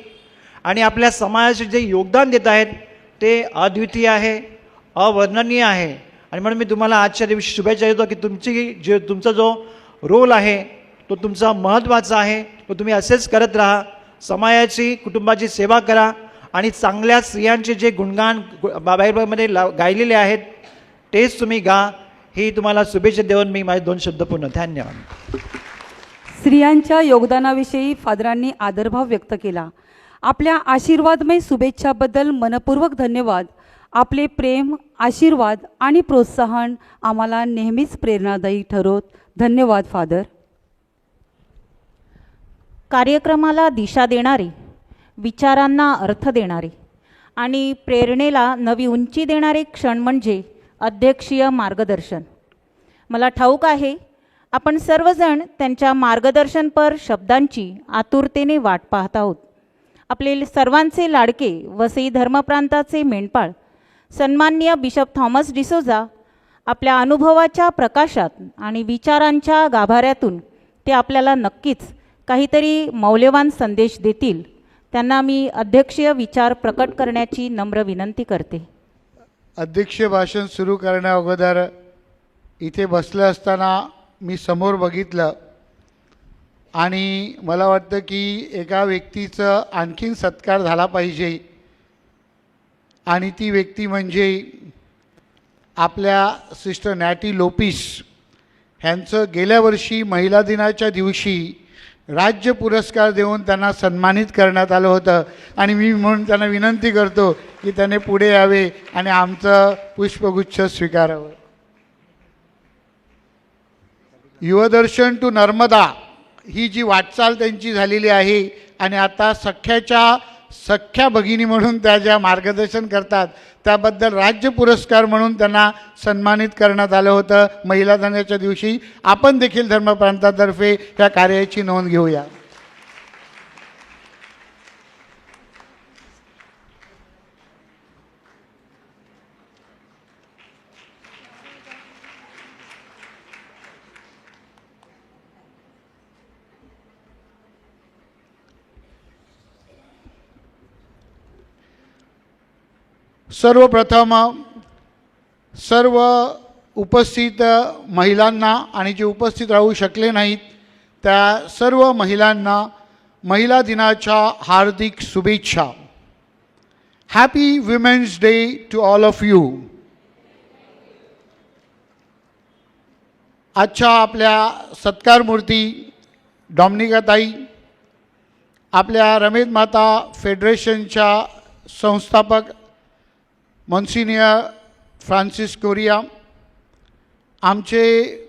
Speaker 11: आणि आपल्या समाजासाठी जे योगदान देत आहेत ते अद्वितीय आहे, अवर्णनीय आहे. आणि म्हणून मी तुम्हाला आजच्या दिवशी शुभेच्छा देतो की तुमचा जो रोल आहे तो तुमचा महत्त्वाचा आहे, तो तुम्ही असेच करत राहा. समाजाची, कुटुंबाची सेवा करा आणि चांगल्या स्त्रियांचे जे गुणगान बायबलमध्ये गायलेले आहेत तेच तुम्ही गा. ही तुम्हाला शुभेच्छा देऊन मी माझे 2 शब्द पूर्ण. धन्यवाद.
Speaker 1: स्त्रियांच्या योगदानाविषयी फादरांनी आदरभाव व्यक्त केला. आपल्या आशीर्वादमय शुभेच्छाबद्दल मनपूर्वक धन्यवाद. आपले प्रेम, आशीर्वाद आणि प्रोत्साहन आम्हाला नेहमीच प्रेरणादायी ठरोत. धन्यवाद फादर.
Speaker 2: कार्यक्रमाला दिशा देणारे, विचारांना अर्थ देणारे आणि प्रेरणेला नवी उंची देणारे क्षण म्हणजे अध्यक्षीय मार्गदर्शन. मला ठाऊक आहे आपण सर्वजण त्यांच्या मार्गदर्शनपर शब्दांची आतुरतेने वाट पाहत आहोत. आपले सर्वांचे लाडके वसई धर्मप्रांताचे मेंढपाळ सन्माननीय बिशप थॉमस डिसोजा आपल्या अनुभवाच्या प्रकाशात आणि विचारांच्या गाभाऱ्यातून ते आपल्याला नक्कीच काहीतरी मौल्यवान संदेश देतील. त्यांना मी अध्यक्षीय विचार प्रकट करण्याची नम्र विनंती करते.
Speaker 7: अध्यक्षीय भाषण सुरू करण्या अगोदर इथे बसलं असताना मी समोर बघितलं आणि मला वाटतं की एका व्यक्तीचं आणखीन सत्कार झाला पाहिजे आणि ती व्यक्ती म्हणजे आपल्या सिस्टर नॅटी लोपिस ह्यांचं गेल्या वर्षी महिला दिनाच्या दिवशी राज्य पुरस्कार देऊन त्यांना सन्मानित करण्यात आलं होतं. आणि मी म्हणून त्यांना विनंती करतो की त्याने पुढे यावे आणि आमचं पुष्पगुच्छ स्वीकारावं. युवदर्शन टू नर्मदा ही जी वाटचाल त्यांची झालेली आहे आणि आता सख्या भगिनी म्हणून त्या ज्या मार्गदर्शन करतात त्याबद्दल राज्य पुरस्कार म्हणून त्यांना सन्मानित करण्यात आलं होतं महिला दिनाच्या दिवशी. आपण देखील धर्मप्रांतातर्फे या कार्याची नोंद घेऊया. सर्वप्रथम सर्व उपस्थित महिलांना आणि जे उपस्थित राहू शकले नाहीत त्या सर्व महिलांना महिला दिनाच्या हार्दिक शुभेच्छा. Happy women's day to all of you. आजच्या आपल्या सत्कारमूर्ती डॉमिनिकाताई, आपल्या रमेश माता फेडरेशनच्या संस्थापक मॉन्सिनियर फ्रान्सिस कोरिया, आमचे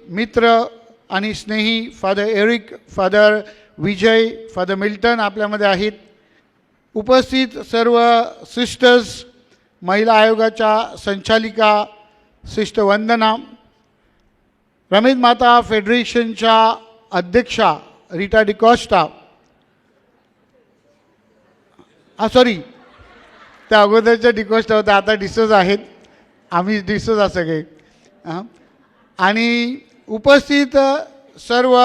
Speaker 7: मित्र आणि स्नेही फादर एरिक, फादर विजय, फादर मिल्टन आपल्यामध्ये आहेत. उपस्थित सर्व सिस्टर्स, महिला आयोगाच्या संचालिका सिस्टर वंदना, रमेश माता फेडरेशनच्या अध्यक्षा रीटा डिकॉस्टा, त्या अगोदरच्या डिकोस्टा होत्या, आता डिसोज आहेत, आम्ही डिसोज सगळे. आणि उपस्थित सर्व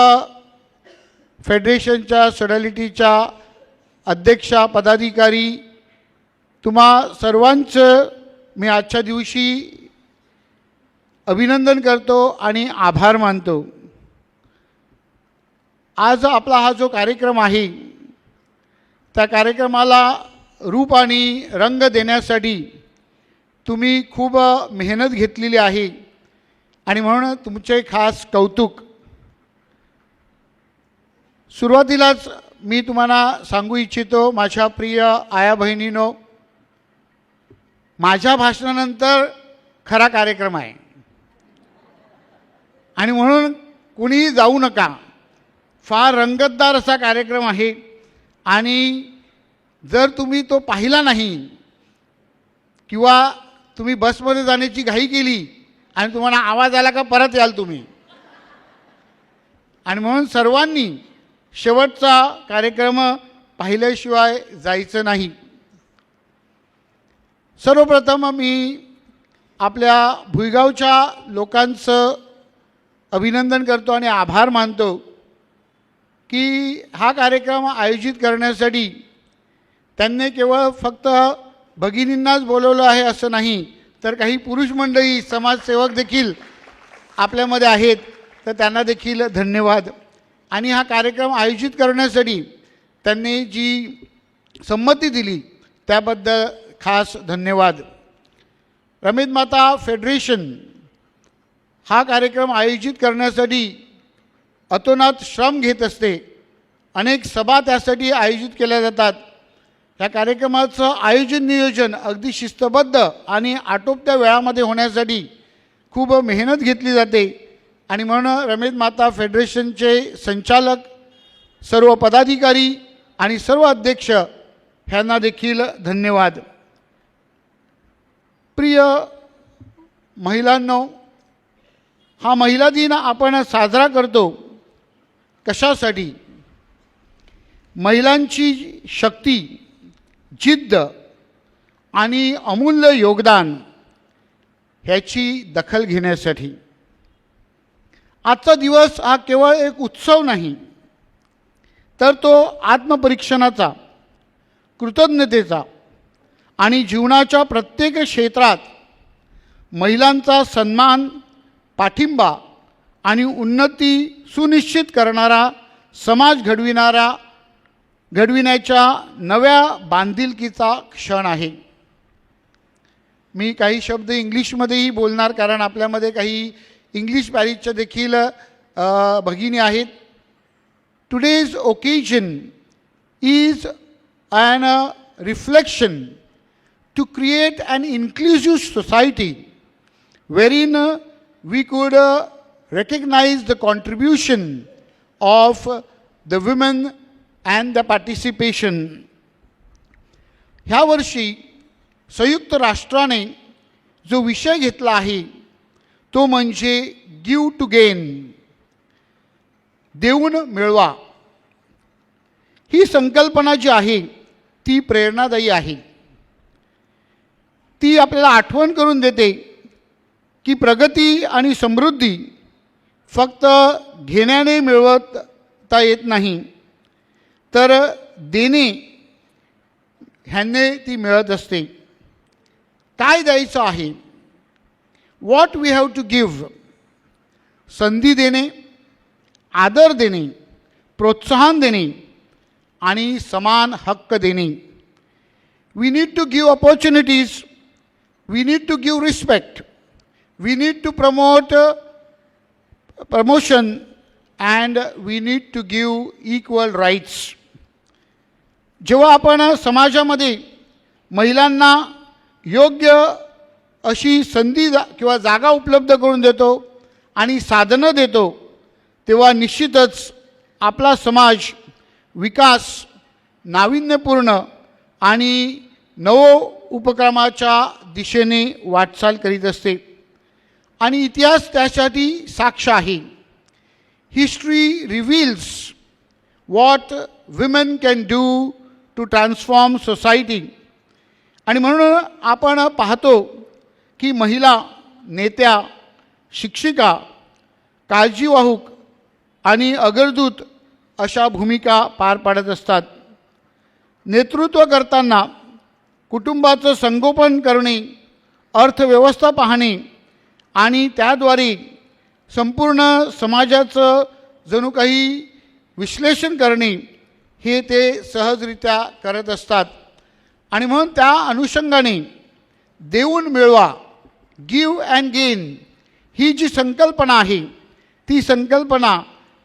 Speaker 7: फेडरेशनच्या सोडॅलिटीच्या अध्यक्षा, पदाधिकारी, तुम्हा सर्वांचं मी आजच्या दिवशी अभिनंदन करतो आणि आभार मानतो. आज आपला हा जो कार्यक्रम आहे त्या कार्यक्रमाला रूप आणि रंग देण्यासाठी तुम्ही खूप मेहनत घेतलेली आहे आणि म्हणून तुमचे खास कौतुक. सुरुवातीलाच मी तुम्हाला सांगू इच्छितो, माझ्या प्रिय आया बहिणींनो, माझ्या भाषणानंतर खरा कार्यक्रम आहे आणि म्हणून कुणीही जाऊ नका. फार रंगतदार असा कार्यक्रम आहे आणि जर तुम्ही तो पाहिला नाही किंवा तुम्ही बसमध्ये जाण्याची घाई केली आणि तुम्हाला आवाज आला का परत याल तुम्ही. आणि म्हणून सर्वांनी शेवटचा कार्यक्रम पाहिल्याशिवाय जायचं नाही. सर्वप्रथम मी आपल्या भुईगावच्या लोकांचं अभिनंदन करतो आणि आभार मानतो की हा कार्यक्रम आयोजित करण्यासाठी त्यांनी केवळ फक्त भगिनींनाच बोलवलं आहे असं नाही, तर काही पुरुष मंडळी समाजसेवक देखील आपल्यामध्ये आहेत, तर त्यांना देखील धन्यवाद. आणि हा कार्यक्रम आयोजित करण्यासाठी त्यांनी जी संमती दिली त्याबद्दल खास धन्यवाद. रमेश माता फेडरेशन हा कार्यक्रम आयोजित करण्यासाठी अतोनात श्रम घेत असते. अनेक सभा त्यासाठी आयोजित केल्या जातात. या कार्यक्रमाचं आयोजन नियोजन अगदी शिस्तबद्ध आणि आटोपत्या वेळामध्ये होण्यासाठी खूप मेहनत घेतली जाते आणि म्हणून रमेश माता फेडरेशनचे संचालक, सर्व पदाधिकारी आणि सर्व अध्यक्ष ह्यांना देखील धन्यवाद. प्रिय महिलांनो, हा महिला दिन आपण साजरा करतो कशासाठी? महिलांची शक्ती, जिद्द आणि अमूल्य योगदान ह्याची दखल घेण्यासाठी. आजचा दिवस हा केवळ एक उत्सव नाही, तर तो आत्मपरीक्षणाचा, कृतज्ञतेचा आणि जीवनाच्या प्रत्येक क्षेत्रात महिलांचा सन्मान, पाठिंबा आणि उन्नती सुनिश्चित करणारा, समाज घडविण्याच्या नव्या बांधिलकीचा क्षण आहे. मी काही शब्द इंग्लिशमध्येही बोलणार, कारण आपल्यामध्ये काही इंग्लिश पॅरिसच्या देखील भगिनी आहेत. Today's occasion is an reflection to create an inclusive society wherein we could recognize the contribution of the women and the participation. ह्या वर्षी संयुक्त राष्ट्राने जो विषय घेतला आहे तो म्हणजे गिव्ह टू गेन, देऊन मिळवा. ही संकल्पना जी आहे ती प्रेरणादायी आहे. ती आपल्याला आठवण करून देते की प्रगती आणि समृद्धी फक्त घेण्याने मिळवता येत नाही, तर देणे ह्याने ती मिळत असते. काय द्यायचं आहे? What we have to give. संधी देणे, आदर देणे, प्रोत्साहन देणे आणि समान हक्क देणे. We need to give opportunities, we need to give respect, we need to promote promotion, and we need to give equal rights. जेव्हा आपण समाजामध्ये महिलांना योग्य अशी संधी किंवा जागा उपलब्ध करून देतो आणि साधनं देतो, तेव्हा निश्चितच आपला समाज विकास, नाविन्यपूर्ण आणि नव उपक्रमाच्या दिशेने वाटचाल करीत असते. आणि इतिहास त्यासाठी साक्ष आहे. History reveals what women can do to transform society. आणि म्हणून आपण पाहतो की महिला नेत्या, शिक्षिका, काळजीवाहूक आणि अग्रदूत अशा भूमिका पार पाडत असतात. नेतृत्व करताना कुटुंबाचं संगोपन करणे, अर्थव्यवस्था पाहणे आणि त्याद्वारे संपूर्ण समाजाचं जणू काही विश्लेषण करणे हे ते सहजरित्या करत असतात. आणि म्हणून त्या अनुषंगाने देऊन मिळवा, गिव्ह अँड गेन ही जी संकल्पना आहे ती संकल्पना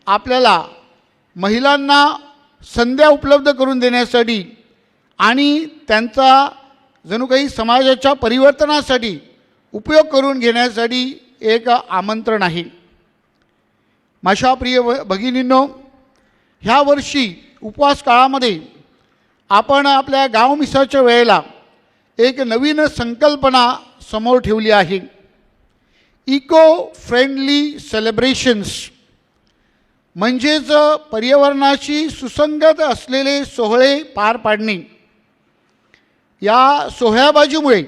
Speaker 7: आपल्याला महिलांना संध्या उपलब्ध करून देण्यासाठी आणि त्यांचा जणू काही समाजाच्या परिवर्तनासाठी उपयोग करून घेण्यासाठी एक आमंत्रण आहे. माझ्या प्रिय भगिनींनो, ह्या वर्षी उपवास काळामध्ये आपण आपल्या गाव मिसाच्या वेळेला एक नवीन संकल्पना समोर ठेवली आहे. इको फ्रेंडली सेलिब्रेशन्स म्हणजेच पर्यावरणाशी सुसंगत असलेले सोहळे पार पाडणे. या सोहळ्याबाजीमुळे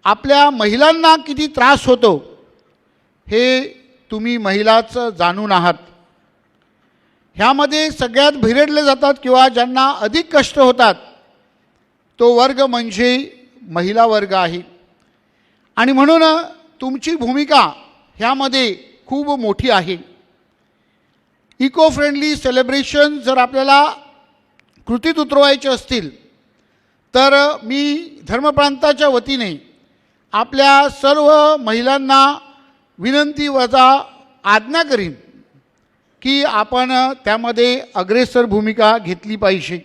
Speaker 7: आपल्या महिलांना किती त्रास होतो हे तुम्ही महिलाच जाणून आहात. ह्यामध्ये सगळ्यात भिरडले जातात किंवा ज्यांना अधिक कष्ट होतात तो वर्ग म्हणजे महिला वर्ग आहे. आणि म्हणून तुमची भूमिका ह्यामध्ये खूप मोठी आहे. इको फ्रेंडली सेलिब्रेशन जर आपल्याला कृतीत उतरवायचे असतील तर मी धर्मप्रांताच्या वतीने आपल्या सर्व महिलांना विनंती वजा आज्ञा करीन की आपण त्यामध्ये अग्रेसर भूमिका घेतली पाहिजे.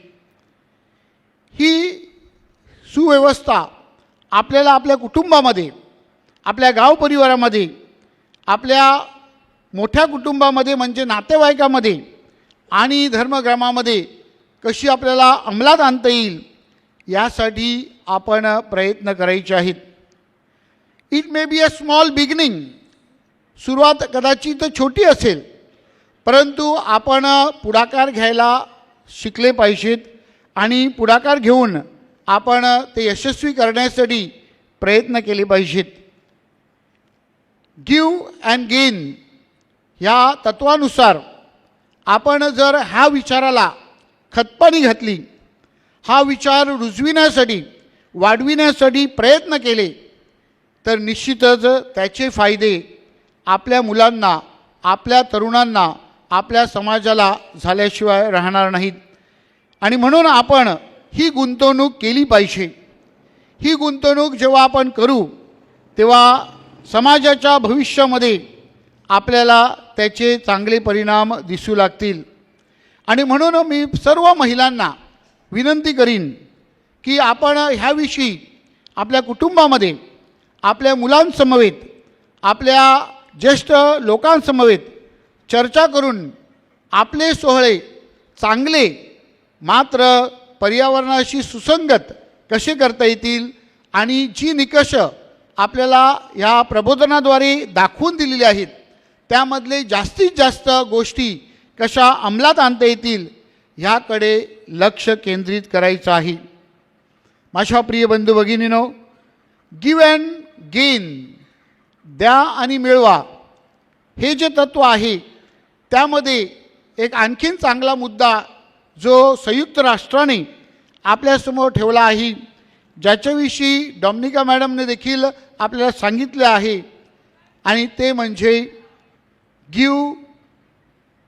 Speaker 7: ही सुव्यवस्था आपल्याला आपल्या कुटुंबामध्ये, आपल्या गाव परिवारामध्ये, आपल्या मोठ्या कुटुंबामध्ये म्हणजे नातेवाईकामध्ये आणि धर्मग्रामामध्ये कशी आपल्याला अंमलात आणता येईल यासाठी आपण प्रयत्न करायचे आहेत. It may be a small beginning, सुरुवात कदाचित छोटी असेल, परंतु आपण पुढाकार घ्यायला शिकले पाहिजेत आणि पुढाकार घेऊन आपण ते यशस्वी करण्यासाठी प्रयत्न केले पाहिजेत. गिव्ह अँड गेन ह्या तत्वानुसार आपण जर ह्या विचाराला खतपाणी घातली, हा विचार रुजविण्यासाठी, वाढविण्यासाठी प्रयत्न केले तर निश्चितच त्याचे फायदे आपल्या मुलांना, आपल्या तरुणांना, आपल्या समाजाला झाल्याशिवाय राहणार नाहीत. आणि म्हणून आपण ही गुंतवणूक केली पाहिजे. ही गुंतवणूक जेव्हा आपण करू तेव्हा समाजाच्या भविष्यामध्ये आपल्याला त्याचे चांगले परिणाम दिसू लागतील. आणि म्हणून मी सर्व महिलांना विनंती करीन की आपण ह्याविषयी आपल्या कुटुंबामध्ये, आपल्या मुलांसमवेत, आपल्या ज्येष्ठ लोकांसमवेत चर्चा करून आपले सोहळे चांगले मात्र पर्यावरणाशी सुसंगत कसे करता येतील आणि जी निकष आपल्याला ह्या प्रबोधनाद्वारे दाखवून दिलेली आहेत त्यामधले जास्तीत जास्त गोष्टी कशा अंमलात आणता येतील ह्याकडे लक्ष केंद्रित करायचं आहे. माझ्या प्रिय बंधू भगिनींनो, गिव्ह अँड गेन, द्या आणि मिळवा, हे जे तत्व आहे त्यामध्ये एक आणखीन चांगला मुद्दा जो संयुक्त राष्ट्राने आपल्यासमोर ठेवला आहे, ज्याच्याविषयी डॉमिनिका मॅडमने देखील आपल्याला सांगितले आहे, आणि ते म्हणजे गिव्ह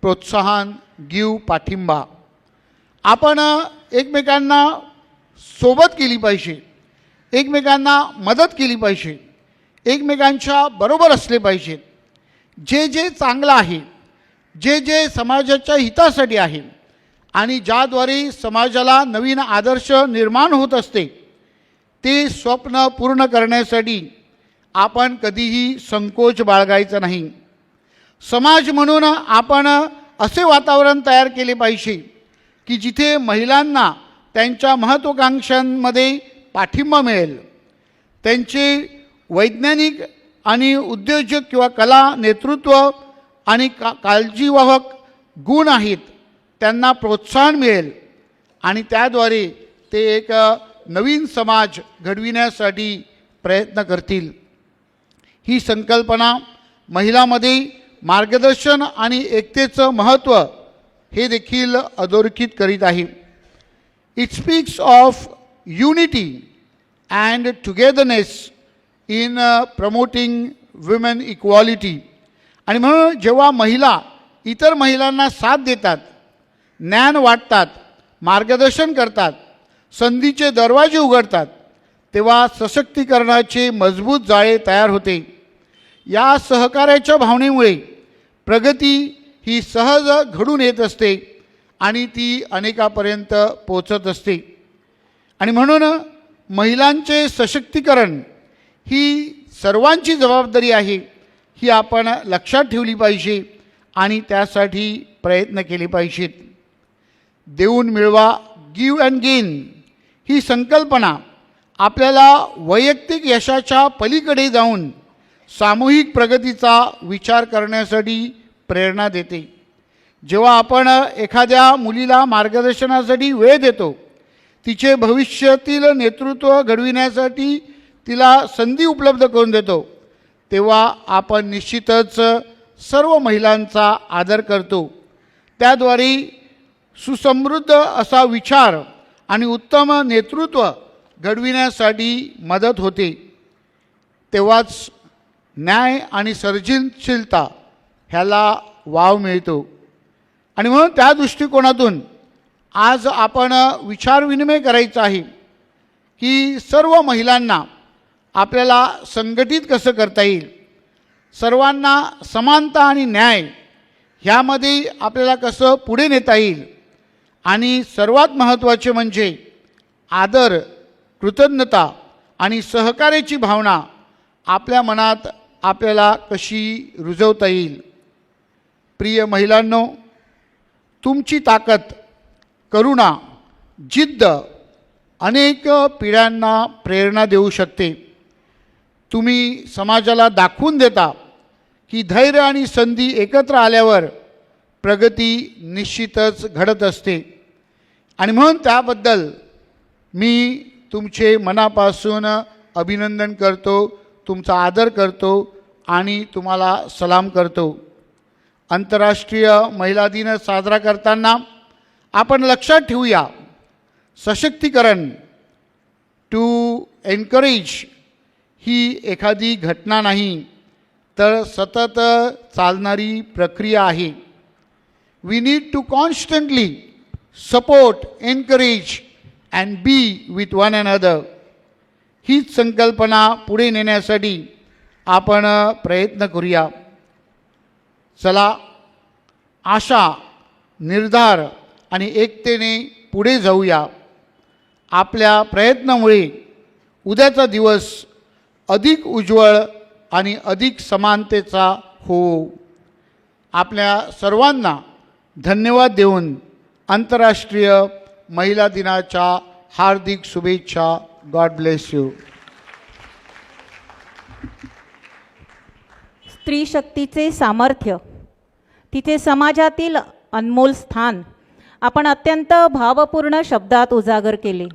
Speaker 7: प्रोत्साहन, गिव्ह पाठिंबा. आपण एकमेकांना सोबत केली पाहिजे, एकमेकांना मदत केली पाहिजे, एकमेकांच्या बरोबर असले पाहिजेत. जे जे चांगलं आहे, जे जे समाजाच्या हितासाठी आहे आणि ज्याद्वारे समाजाला नवीन आदर्श निर्माण होत असते ते स्वप्न पूर्ण करण्यासाठी आपण कधीही संकोच बाळगायचा नाही. समाज म्हणून आपण असे वातावरण तयार केले पाहिजे की जिथे महिलांना त्यांच्या महत्त्वाकांक्षांमध्ये पाठिंबा मिळेल, त्यांचे वैज्ञानिक आणि उद्योजक किंवा कला, नेतृत्व आणि काळजीवाहक गुण आहेत त्यांना प्रोत्साहन मिळेल आणि त्याद्वारे ते एक नवीन समाज घडविण्यासाठी प्रयत्न करतील. ही संकल्पना महिलांमध्ये मार्गदर्शन आणि एकतेचं महत्त्व हे देखील अधोरेखित करीत आहे. It speaks of unity and togetherness in promoting women equality. आणि म्हणून जेव्हा महिला इतर महिलांना साथ देतात, ज्ञान वाटतात, मार्गदर्शन करतात, संधीचे दरवाजे उघडतात, तेव्हा सशक्तीकरणाचे मजबूत जाळे तयार होते. या सहकार्याच्या भावनेमुळे प्रगती ही सहज घडून येत असते आणि ती अनेकापर्यंत पोचत असते. आणि म्हणून महिलांचे सशक्तीकरण ही सर्वांची जबाबदारी आहे, ही आपण लक्षात ठेवली पाहिजे आणि त्यासाठी प्रयत्न केले पाहिजेत. देऊन मिळवा, गिव्ह अँड गेन ही संकल्पना आपल्याला वैयक्तिक यशाच्या पलीकडे जाऊन सामूहिक प्रगतीचा विचार करण्यासाठी प्रेरणा देते. जेव्हा आपण एखाद्या मुलीला मार्गदर्शनासाठी वेळ देतो, तिचे भविष्यातील नेतृत्व घडविण्यासाठी तिला संधी उपलब्ध करून देतो, तेव्हा आपण निश्चितच सर्व महिलांचा आदर करतो. त्याद्वारे सुसमृद्ध असा विचार आणि उत्तम नेतृत्व घडविण्यासाठी मदत होते. तेव्हाच न्याय आणि सर्जनशीलता ह्याला वाव मिळतो. आणि म्हणून त्या दृष्टिकोनातून आज आपण विचारविनिमय करायचा आहे की सर्व महिलांना आपल्याला संघटित कसं करता येईल, सर्वांना समानता आणि न्याय ह्यामध्ये आपल्याला कसं पुढे नेता येईल, आणि सर्वात महत्त्वाचे म्हणजे आदर, कृतज्ञता आणि सहकार्याची भावना आपल्या मनात आपल्याला कशी रुजवता येईल. प्रिय महिलांनो, तुमची ताकद, करुणा, जिद्द अनेक पिढ्यांना प्रेरणा देऊ शकते. तुम्ही समाजाला दाखवून देता की धैर्य आणि संधी एकत्र आल्यावर प्रगती निश्चितच घडत असते. आणि म्हणून त्याबद्दल मी तुमचे मनापासून अभिनंदन करतो, तुमचा आदर करतो आणि तुम्हाला सलाम करतो. आंतरराष्ट्रीय महिला दिन साजरा करताना आपण लक्षात ठेवूया, सशक्तीकरण टू एनकरेज ही एखादी घटना नाही, तर सतत चालणारी प्रक्रिया आहे. We need to constantly support, encourage and be with one another. हीच संकल्पना पुढे नेण्यासाठी आपण प्रयत्न करूया. चला, आशा, निर्धार आणि एकतेने पुढे जाऊया. आपल्या प्रयत्नामुळे उद्याचा दिवस अधिक उज्ज्वल आणि अधिक समानतेचा हो. आपल्या सर्वांना धन्यवाद देऊन आंतरराष्ट्रीय महिला दिनाच्या हार्दिक शुभेच्छा. God bless you.
Speaker 2: स्त्री शक्तीचे सामर्थ्य, तिचे समाजातील अनमोल स्थान आपण अत्यंत भावपूर्ण शब्दात उजागर केले.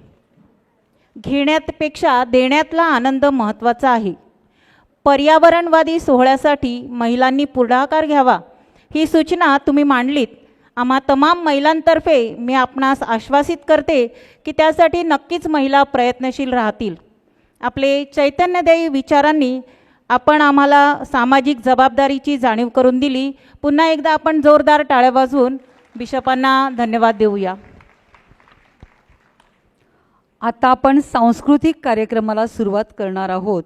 Speaker 2: घेण्यापेक्षा देण्यातला आनंद महत्त्वाचा आहे. पर्यावरणवादी सोहळ्यासाठी महिलांनी पुढाकार घ्यावा ही सूचना तुम्ही मांडलीत. आम्हा तमाम महिलांतर्फे मी आपणास आश्वासित करते की त्यासाठी नक्कीच महिला प्रयत्नशील राहतील. आपले चैतन्यदायी विचारांनी आपण आम्हाला सामाजिक जबाबदारीची जाणीव करून दिली. पुन्हा एकदा आपण जोरदार टाळ्या वाजवून बिशपांना धन्यवाद देऊया.
Speaker 1: आता आपण सांस्कृतिक कार्यक्रमाला सुरुवात करणार आहोत.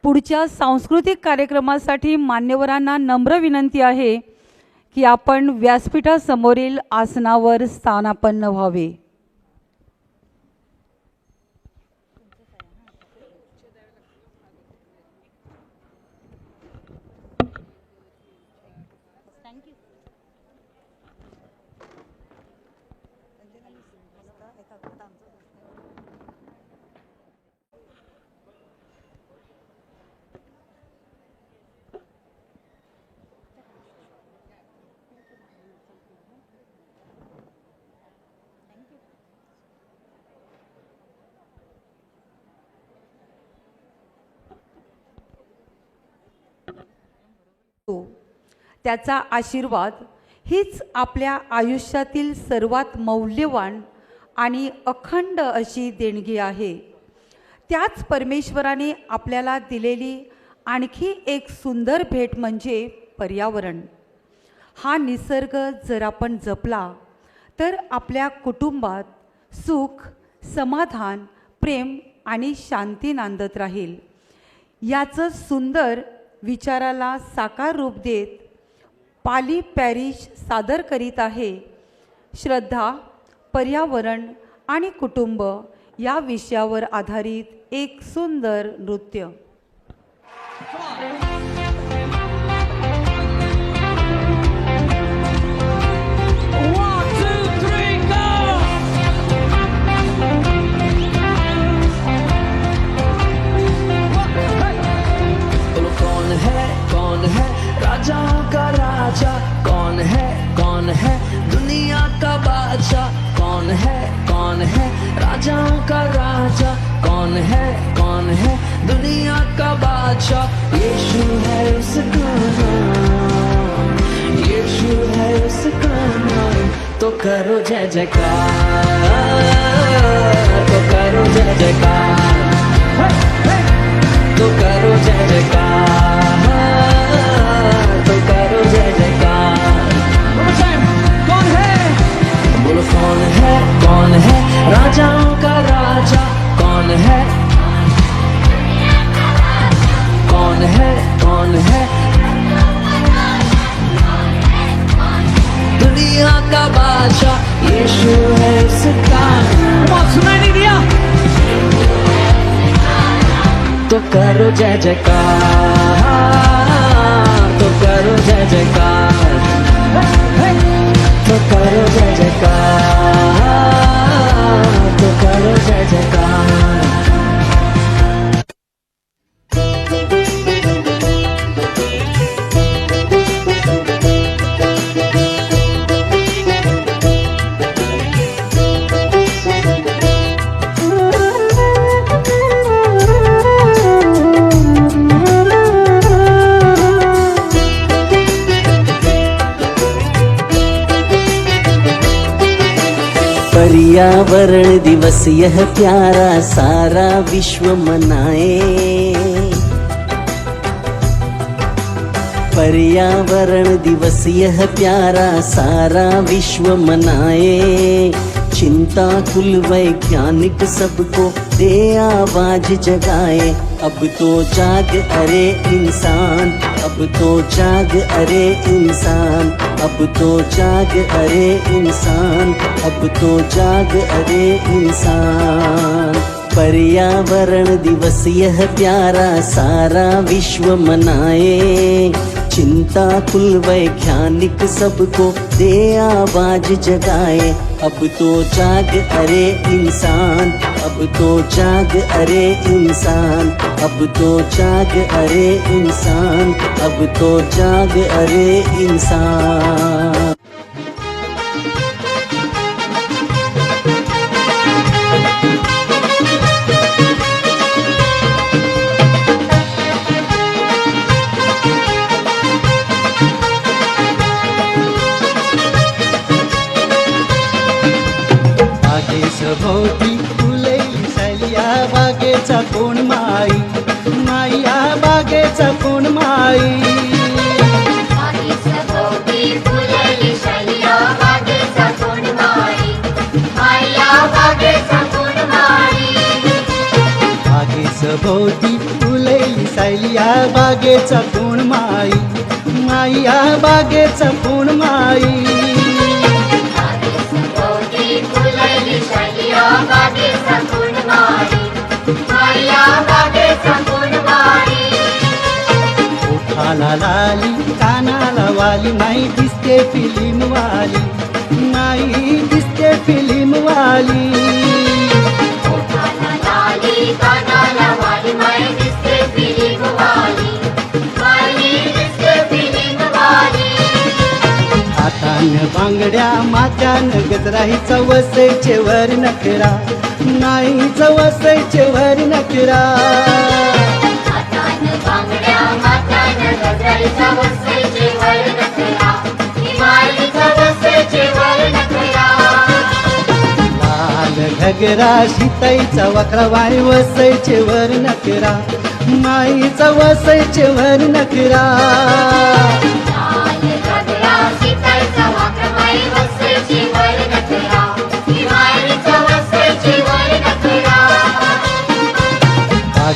Speaker 1: पुढच्या सांस्कृतिक कार्यक्रमासाठी मान्यवरांना नम्र विनंती आहे की आपण व्यासपीठासमोरील आसनावर स्थानापन्न व्हावे. त्याचा आशीर्वाद हीच आपल्या आयुष्यातील सर्वात मौल्यवान आणि अखंड अशी देणगी आहे. त्याच परमेश्वराने आपल्याला दिलेली आणखी एक सुंदर भेट म्हणजे पर्यावरण. हा निसर्ग जर आपण जपला तर आपल्या कुटुंबात सुख, समाधान, प्रेम आणि शांती नांदत राहील. याचं सुंदर विचाराला साकार रूप देत पाली पॅरिश सादर करीत आहे श्रद्धा, पर्यावरण आणि कुटुंब या विषयावर आधारित एक सुंदर नृत्य.
Speaker 12: कौन है राजाओं का राजा, कौन है दुनिया का बादशाह, कौन है राजाओं का राजा, कौन है दुनिया का बादशाह. यीशु है उसका नाम, यीशु है उसका नाम. तो करो जय जयकार, तो करो जय जयकार, तो करो जय जयकार, तो करो जय जयकार. बोलो कौन है राजाओं का राजा, कौन है दुनिया का बादशाह. यीशु है उसका नाम. सुनाई नहीं दिया? तो करो जय जयकार, तो करो जय जयकार, तो करो जय जयकार, तो करो जय जयकार.
Speaker 13: पर्यावरण दिवस यह प्यारा सारा विश्व मनाए. पर्यावरण दिवस यह प्यारा सारा विश्व मनाए. चिंता कुल वैज्ञानिक सबको दे आवाज जगाए. अब तो जाग अरे इंसान, अब तो जाग अरे इंसान, अब तो जाग अरे इंसान, अब तो जाग अरे इंसान. पर्यावरण दिवस यह प्यारा सारा विश्व मनाए. चिंता कुल वैज्ञानिक सबको दे आवाज जगाए. अब तो जाग अरे इंसान, अब तो जाग अरे इंसान, अब तो जाग अरे इंसान, अब तो जाग अरे इंसान.
Speaker 5: सभोवती फुले सैलिया बागेचा कोण माई, माई या बागेचा कोण माई.
Speaker 4: बागे सभोवती फुले सैलिया बागेचा कोण माई, माई या बागेचा कोण माई.
Speaker 5: बागे सभोवती फुले सैलिया बागेचा कोण माई, माई या बागेचा कोण माई.
Speaker 4: बागेचा कोण माई, माई या बागेचा कोण माई.
Speaker 5: ओठाला लाली कानाला वाली माई दिसते फिल्म वाली, माई दिसते फिल्म वाली.
Speaker 4: ओठाला लाली कानाला वाली माई दिसते फिल्म वाली, माई दिसते फिल्म वाली.
Speaker 5: हातान बांगड्या माथ्यान गजराही चवसईचे वर नखरा, नाही चवसईचे वर नखरा.
Speaker 4: हातान बांगड्या माथ्यान गजराही चवसईचे वर नखरा, माई चवसईचे वर नखरा.
Speaker 5: लाल घगरा शीताईचा वक्रा वाणी वसईचे वर नखरा, माई चवसईचे वर नखरा.
Speaker 4: सीताईचा वाक्र माई वसईची वर नखरा, माई वसईची वर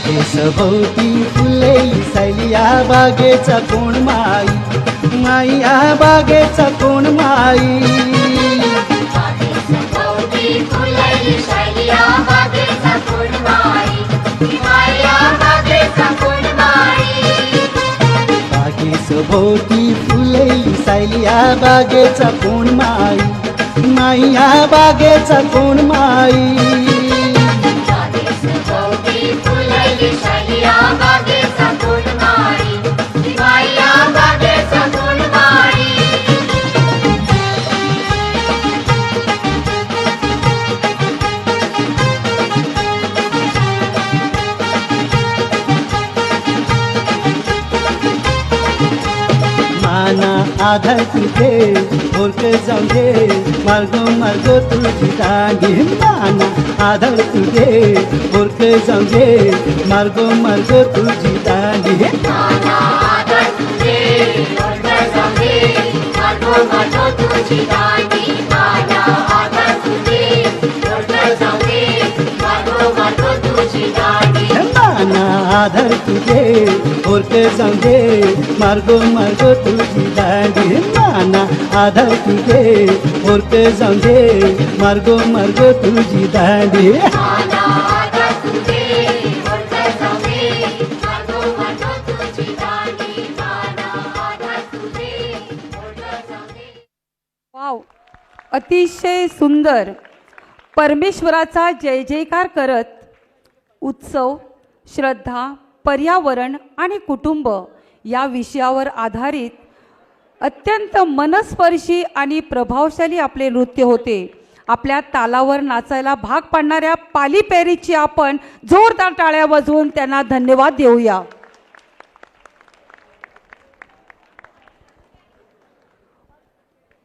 Speaker 5: बागेसभोवती फुले सायली या बागेचा कोण माई, माई या बागेचा कोण माई.
Speaker 4: बागेसभोवती फुलली शैलिया बागेचा कोण माई, माया बागेचा कोण माई.
Speaker 5: बागेसभोवती फुले सायली या बागेचा कोण माई, माई या बागेचा कोण माई.
Speaker 4: बागेसभोवती फुलली शैलिया बागेचा कोण माई, माया बागेचा कोण माई.
Speaker 5: माना आधार तुझे ओळख जाऊ दे, मार्ग मार्ग तुझी दांडी. माना आधार तुझे ओळख जाऊ दे, मार्ग मार्ग तुझी दांडी.
Speaker 4: माना आधार तुझे ओळख जाऊ दे, मार्गो मार्गो तुझी दांडी. माना आधार तुझे ओळख जाऊ दे, मार्गो मार्गो तुझी दांडी.
Speaker 5: माना आधार तुझे ओळख जाऊ दे, मार्ग मार्ग तुझी दांडी. माना आधार तुझे ओळख जाऊ दे, मार्ग मार्ग तुझी दांडी.
Speaker 4: माना आधार तुझे ओळख जाऊ दे, मार्गो मार्गो तुझी दांडी. माना आधार तुझे ओळख जाऊ दे.
Speaker 1: वाव, अतिशय सुंदर. परमेश्वराचा जय जयकार करत उत्सव, श्रद्धा, पर्यावरण आणि कुटुंब या विषयावर आधारित अत्यंत मनस्पर्शी आणि प्रभावशाली आपले नृत्य होते. आपल्या तालावर नाचायला भाग पाडणाऱ्या पाली पेरीची आपण जोरदार टाळ्या वाजवून त्यांना धन्यवाद देऊया.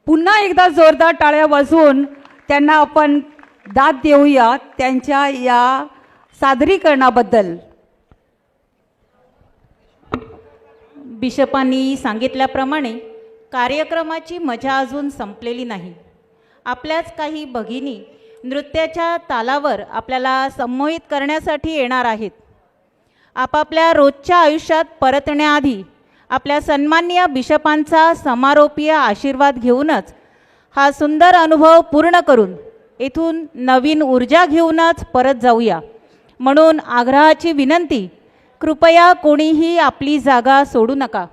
Speaker 1: पुन्हा एकदा जोरदार टाळ्या वाजवून त्यांना आपण दाद देऊया त्यांच्या या सादरीकरणाबद्दल.
Speaker 2: बिशपांनी सांगितल्याप्रमाणे कार्यक्रमाची मजा अजून संपलेली नाही. आपल्याच काही भगिनी नृत्याच्या तालावर आपल्याला संमोहित करण्यासाठी येणार आहेत. आपापल्या रोजच्या आयुष्यात परतण्याआधी आपल्या सन्माननीय बिशपांचा समारोपीय आशीर्वाद घेऊनच हा सुंदर अनुभव पूर्ण करून येथून नवीन ऊर्जा घेऊनच परत जाऊया. म्हणून आग्रहाची विनंती, कृपया कोणीही आपली जागा सोडू नका.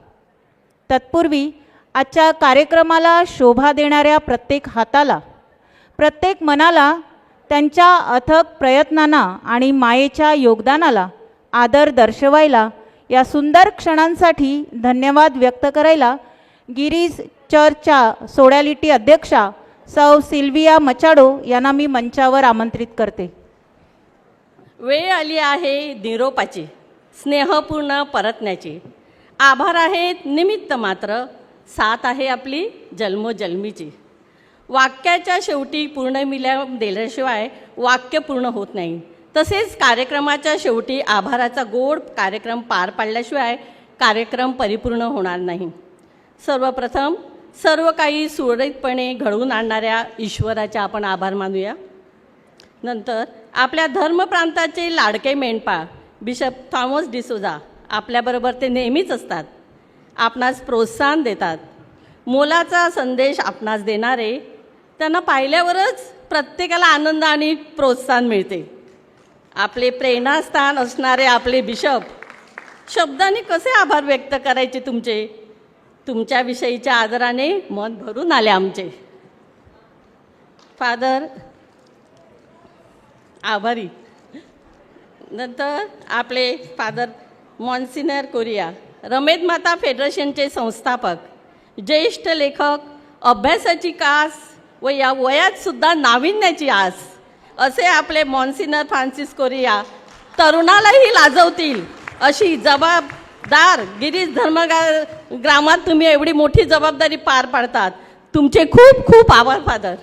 Speaker 2: तत्पूर्वी आजच्या कार्यक्रमाला शोभा देणाऱ्या प्रत्येक हाताला, प्रत्येक मनाला त्यांच्या अथक प्रयत्नांना आणि मायेच्या योगदानाला आदर दर्शवायला, या सुंदर क्षणांसाठी धन्यवाद व्यक्त करायला गिरीज चर्चच्या सोडॅलिटी अध्यक्षा सौ सिल्विया मचाडो यांना मी मंचावर आमंत्रित करते.
Speaker 14: वेळ आली आहे निरोपाची, स्नेहपूर्ण परतण्याची. आभार आहेत निमित्त मात्र, साथ आहे आपली जन्मोजन्मीची. वाक्याच्या शेवटी पूर्ण मिल्या दिल्याशिवाय वाक्य पूर्ण होत नाही. तसेच कार्यक्रमाच्या शेवटी आभाराचा गोड कार्यक्रम पार पाडल्याशिवाय कार्यक्रम परिपूर्ण होणार नाही. सर्वप्रथम सर्व काही सुरळीतपणे घडवून आणणाऱ्या ईश्वराचे आपण आभार मानूया. नंतर आपल्या धर्मप्रांताचे लाडके मेंढपाळ बिशप थॉमस डिसोजा, आपल्याबरोबर ते नेहमीच असतात. आपणास प्रोत्साहन देतात. मोलाचा संदेश आपणास देणारे, त्यांना पाहिल्यावरच प्रत्येकाला आनंद आणि प्रोत्साहन मिळते. आपले प्रेरणास्थान असणारे आपले बिशप, शब्दांनी कसे आभार व्यक्त करायचे तुमचे. तुमच्याविषयीच्या आदराने मन भरून आले आमचे. फादर आभारी. नंतर आपले फादर मॉन्सिनर कोरिया, रमेद माता फेडरेशनचे संस्थापक, ज्येष्ठ लेखक, अभ्यासाची कास व या वयातसुद्धा नाविन्याची आस असे आपले मॉन्सिनर फ्रान्सिस कोरिया, तरुणालाही लाजवतील अशी जबाबदार गिरीश ग्रामात तुम्ही एवढी मोठी जबाबदारी पार पाडतात. तुमचे खूप खूप आभार फादर.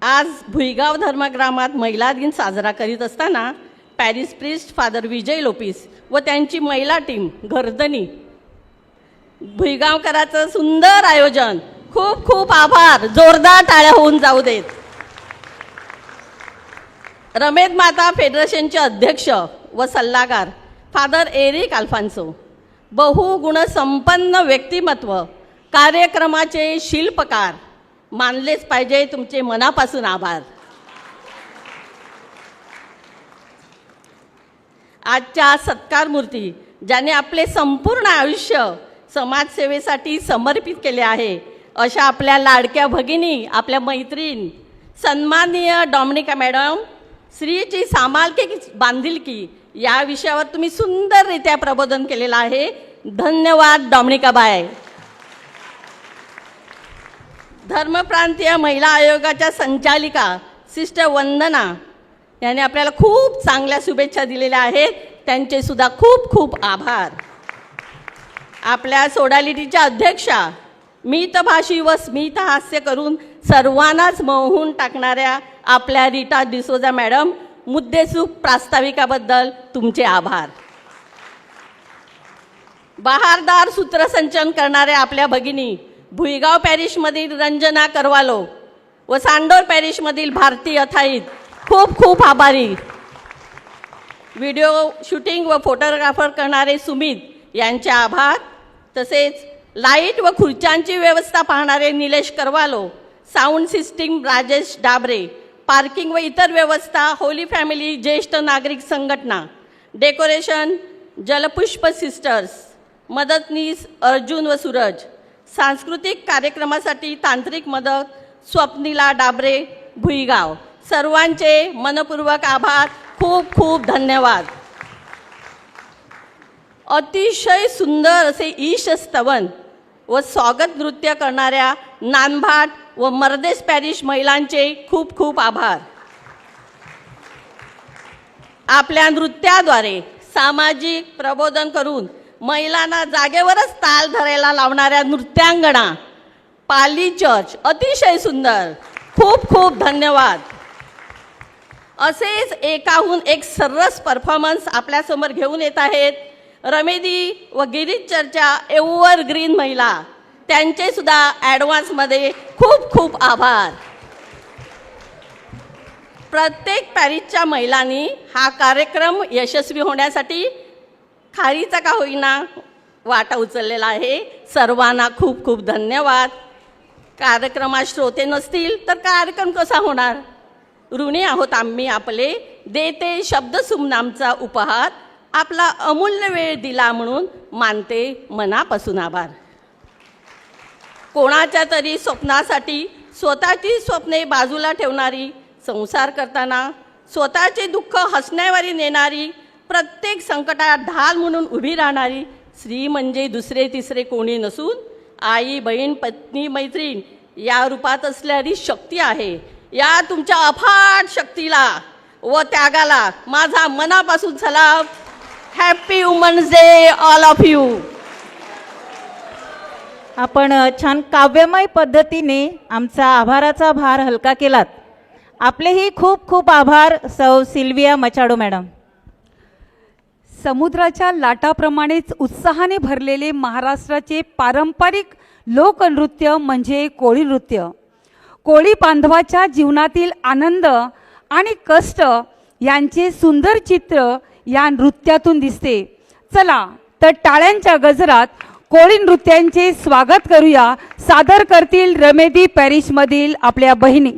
Speaker 14: आज भुईगाव धर्मग्रामात महिला दिन साजरा करीत असताना पॅरिस प्रिस्ट फादर विजय लोपिस व त्यांची महिला टीम गर्दनी, भुईगावकराचं सुंदर आयोजन, खूप खूप आभार. जोरदार टाळ्या होऊन जाऊ देत. रमेद माता फेडरेशनचे अध्यक्ष व सल्लागार फादर एरिक अल्फान्सो, बहुगुणसंपन्न व्यक्तिमत्व, कार्यक्रमाचे शिल्पकार, मानलेच पाहिजे, तुमचे मनापासून आभार. आजच्या सत्कार मूर्ती ज्याने आपले संपूर्ण आयुष्य समाजसेवेसाठी समर्पित केले आहे, अशा आपल्या लाडक्या भगिनी, आपल्या मैत्रीण, सन्माननीय डॉमिनिका मॅडम, स्त्रीची सामालकी बांधिलकी या विषयावर तुम्ही सुंदररित्या प्रबोधन केलेलं आहे. धन्यवाद डॉमिनिकाबाई. धर्मप्रांतीय महिला आयोगाच्या संचालिका सिस्टर वंदना यांनी आपल्याला खूप चांगल्या शुभेच्छा दिलेल्या आहेत, त्यांचे सुद्धा खूप खूप आभार. आपल्या सोडालिटीच्या अध्यक्षा, मितभाषी व स्मित हास्य करून सर्वांनाच मोहून टाकणाऱ्या आपल्या रीटा डिसोजा मॅडम, मुद्देसूद प्रास्ताविकाबद्दल तुमचे आभार. बहारदार सूत्रसंचलन करणाऱ्या आपल्या भगिनी, भुईगाव पॅरिशमधील रंजना करवालो व सांडोर पॅरिशमधील भारती अथाईत, खूप खूप आभारी. व्हिडिओ शूटिंग व फोटोग्राफर करणारे सुमित यांचे आभार. तसेच लाईट व खुर्च्यांची व्यवस्था पाहणारे Nilesh Carvalho, sound system Rajesh Dabre, parking व इतर व्यवस्था होली फॅमिली ज्येष्ठ नागरिक संघटना, डेकोरेशन जलपुष्प सिस्टर्स, मदतनीस अर्जुन व सूरज, सांस्कृतिक कार्यक्रमासाठी तांत्रिक मदत स्वप्निला डाबरे भुईगाव, सर्वांचे मनपूर्वक आभार. खूप खूप धन्यवाद. अतिशय सुंदर असे ईशस्तवन व स्वागत नृत्य करणाऱ्या नानभाट व मर्देस पॅरिश महिलांचे खूप खूप आभार. आपल्या नृत्याद्वारे सामाजिक प्रबोधन करून महिलांना जागेवरच ताल धरायला लावणाऱ्या नृत्यांगणा पाली चर्च, अतिशय सुंदर, खूप खूप धन्यवाद. असेच एकाहून एक सर्रास परफॉर्मन्स आपल्यासमोर घेऊन येत आहेत रमेदी व गिरीश चर्चा एव्हरग्रीन महिला, त्यांचे सुद्धा ॲडव्हान्समध्ये खूप खूप आभार. प्रत्येक पॅरिसच्या महिलांनी हा कार्यक्रम यशस्वी होण्यासाठी खारीचा का होईना वाटा उचललेला आहे. सर्वांना खूप खूप धन्यवाद. कार्यक्रमात श्रोते नसतील तर कार्यक्रम कसा होणार? ऋणी आहोत आम्ही आपले. देते शब्दसुमनामचा उपहार, आपला अमूल्य वेळ दिला म्हणून मानते मनापासून आभार. कोणाच्या तरी स्वप्नासाठी स्वतःची स्वप्ने बाजूला ठेवणारी, संसार करताना स्वतःचे दुःख हसण्यावारी नेणारी, प्रत्येक संकटात ढाल म्हणून उभी राहणारी स्त्री म्हणजे दुसरे तिसरे कोणी नसून आई, बहीण, पत्नी, मैत्रीण या रूपात असलेली शक्ती आहे. या तुमच्या अफाट शक्तीला व त्यागाला माझा मनापासून सलाम. Happy women's day all of you.
Speaker 2: आपण छान काव्यमय पद्धतीने आमचा आभाराचा भार हलका केलात. आपलेही खूप खूप आभार सौ सिल्विया मचाडो मॅडम.
Speaker 1: समुद्राच्या लाटाप्रमाणेच उत्साहाने भरलेले महाराष्ट्राचे पारंपरिक लोकनृत्य म्हणजे कोळी नृत्य. कोळी बांधवाच्या जीवनातील आनंद आणि कष्ट यांचे सुंदर चित्र या नृत्यातून दिसते. चला तर टाळ्यांच्या गजरात कोळी नृत्यांचे स्वागत करूया. सादर करतील रमेदी पॅरिसमधील आपल्या बहिणी.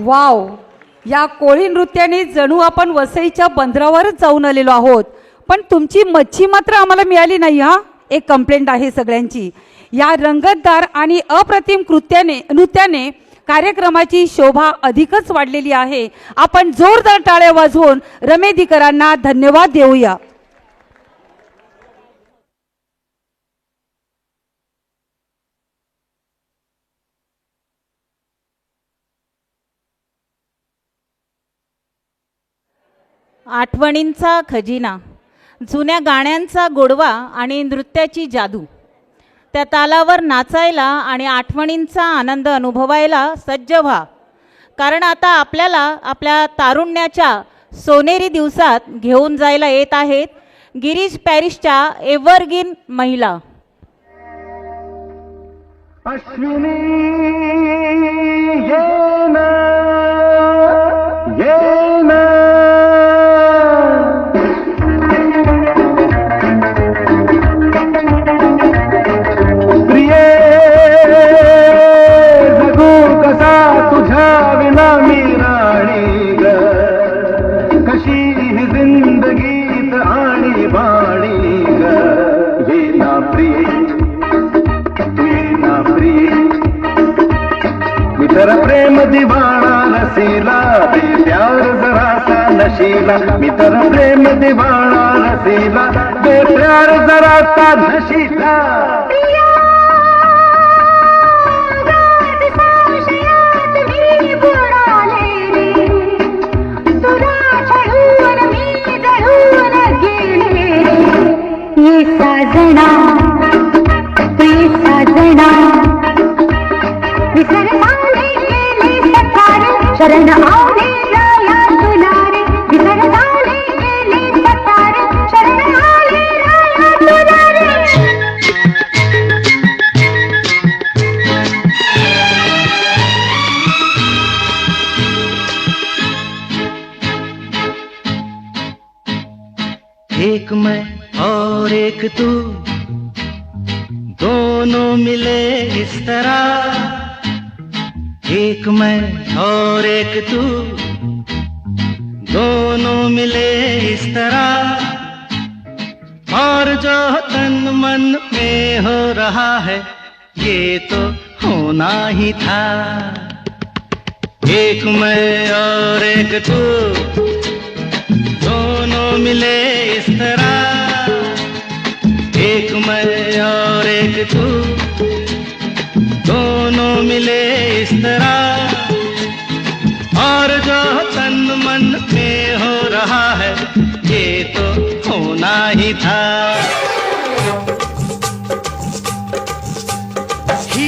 Speaker 1: वाव, या कोळी नृत्याने जणू आपण वसईच्या बंदरावरच जाऊन आलेलो आहोत. पण तुमची मच्छी मात्र आम्हाला मिळाली नाही. हा एक कंप्लेंट आहे सगळ्यांची. या रंगतदार आणि अप्रतिम नृत्याने कार्यक्रमाची शोभा अधिकच वाढलेली आहे. आपण जोरदार टाळ्या वाजवून रमेदीकरांना धन्यवाद देऊया.
Speaker 2: आठवणींचा खजिना, जुन्या गाण्यांचा गोडवा आणि नृत्याची जादू. त्या तालावर नाचायला आणि आठवणींचा आनंद अनुभवायला सज्ज व्हा. कारण आता आपल्याला आपल्या तारुण्याच्या सोनेरी दिवसात घेऊन जायला येत आहेत गिरीश पॅरिसच्या एव्हरग्रीन महिला.
Speaker 5: अश्विनी ये ना, ये ना. प्रिये जगू कसा तुझ्या विना मी राणी ग, कशी ही जिंदगीत आणि बाणी ग. ये ना प्रिये, मी तर प्रेम दिवाणा नशीला, बे प्यार जरासा नशीला. मी तर प्रेम दिवाणा नशीला, बे प्यार जरासा नशीला.
Speaker 4: साजना प्रिय साजना, विसर झाले गेले सखारे, शरण आले राया तुलारे. विसर झाले गेले सखारे, शरण आले राया तुलारे.
Speaker 5: एक मैं और एक तू, दोनों मिले इस तरह. एक मैं और एक तू, दोनों मिले इस तरह. और जो तन मन में हो रहा है ये तो होना ही था. एक मैं और एक तू, दोनों मिले इस तरह. एक मैं और एक तू, दोनों मिले इस तरह. और जो तन मन में हो रहा है ये तो होना ही था.
Speaker 12: ही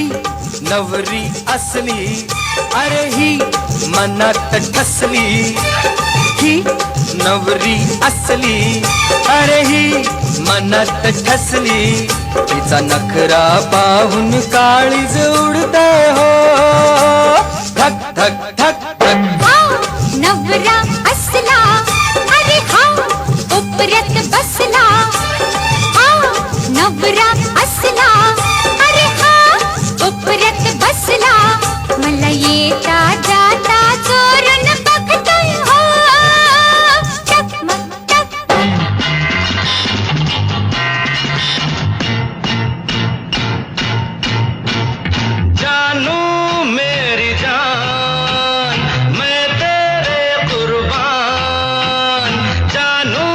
Speaker 12: नवरी असली, अरे ही मनात ठसली. ही नवरी असली, अरे ही मनात ठसली. तिचा नखरा पाहून काळीज उडते हो, धक धक धक धक.
Speaker 4: नवरा असला, अरे हा उपरत बसला. हा नवरा असला, अरे हा उपरत बसला. मला येता जाता चोरून बघतोय हो, टकमक टकमक.
Speaker 5: जानू मेरी जान, मैं तेरे कुर्बान. जानू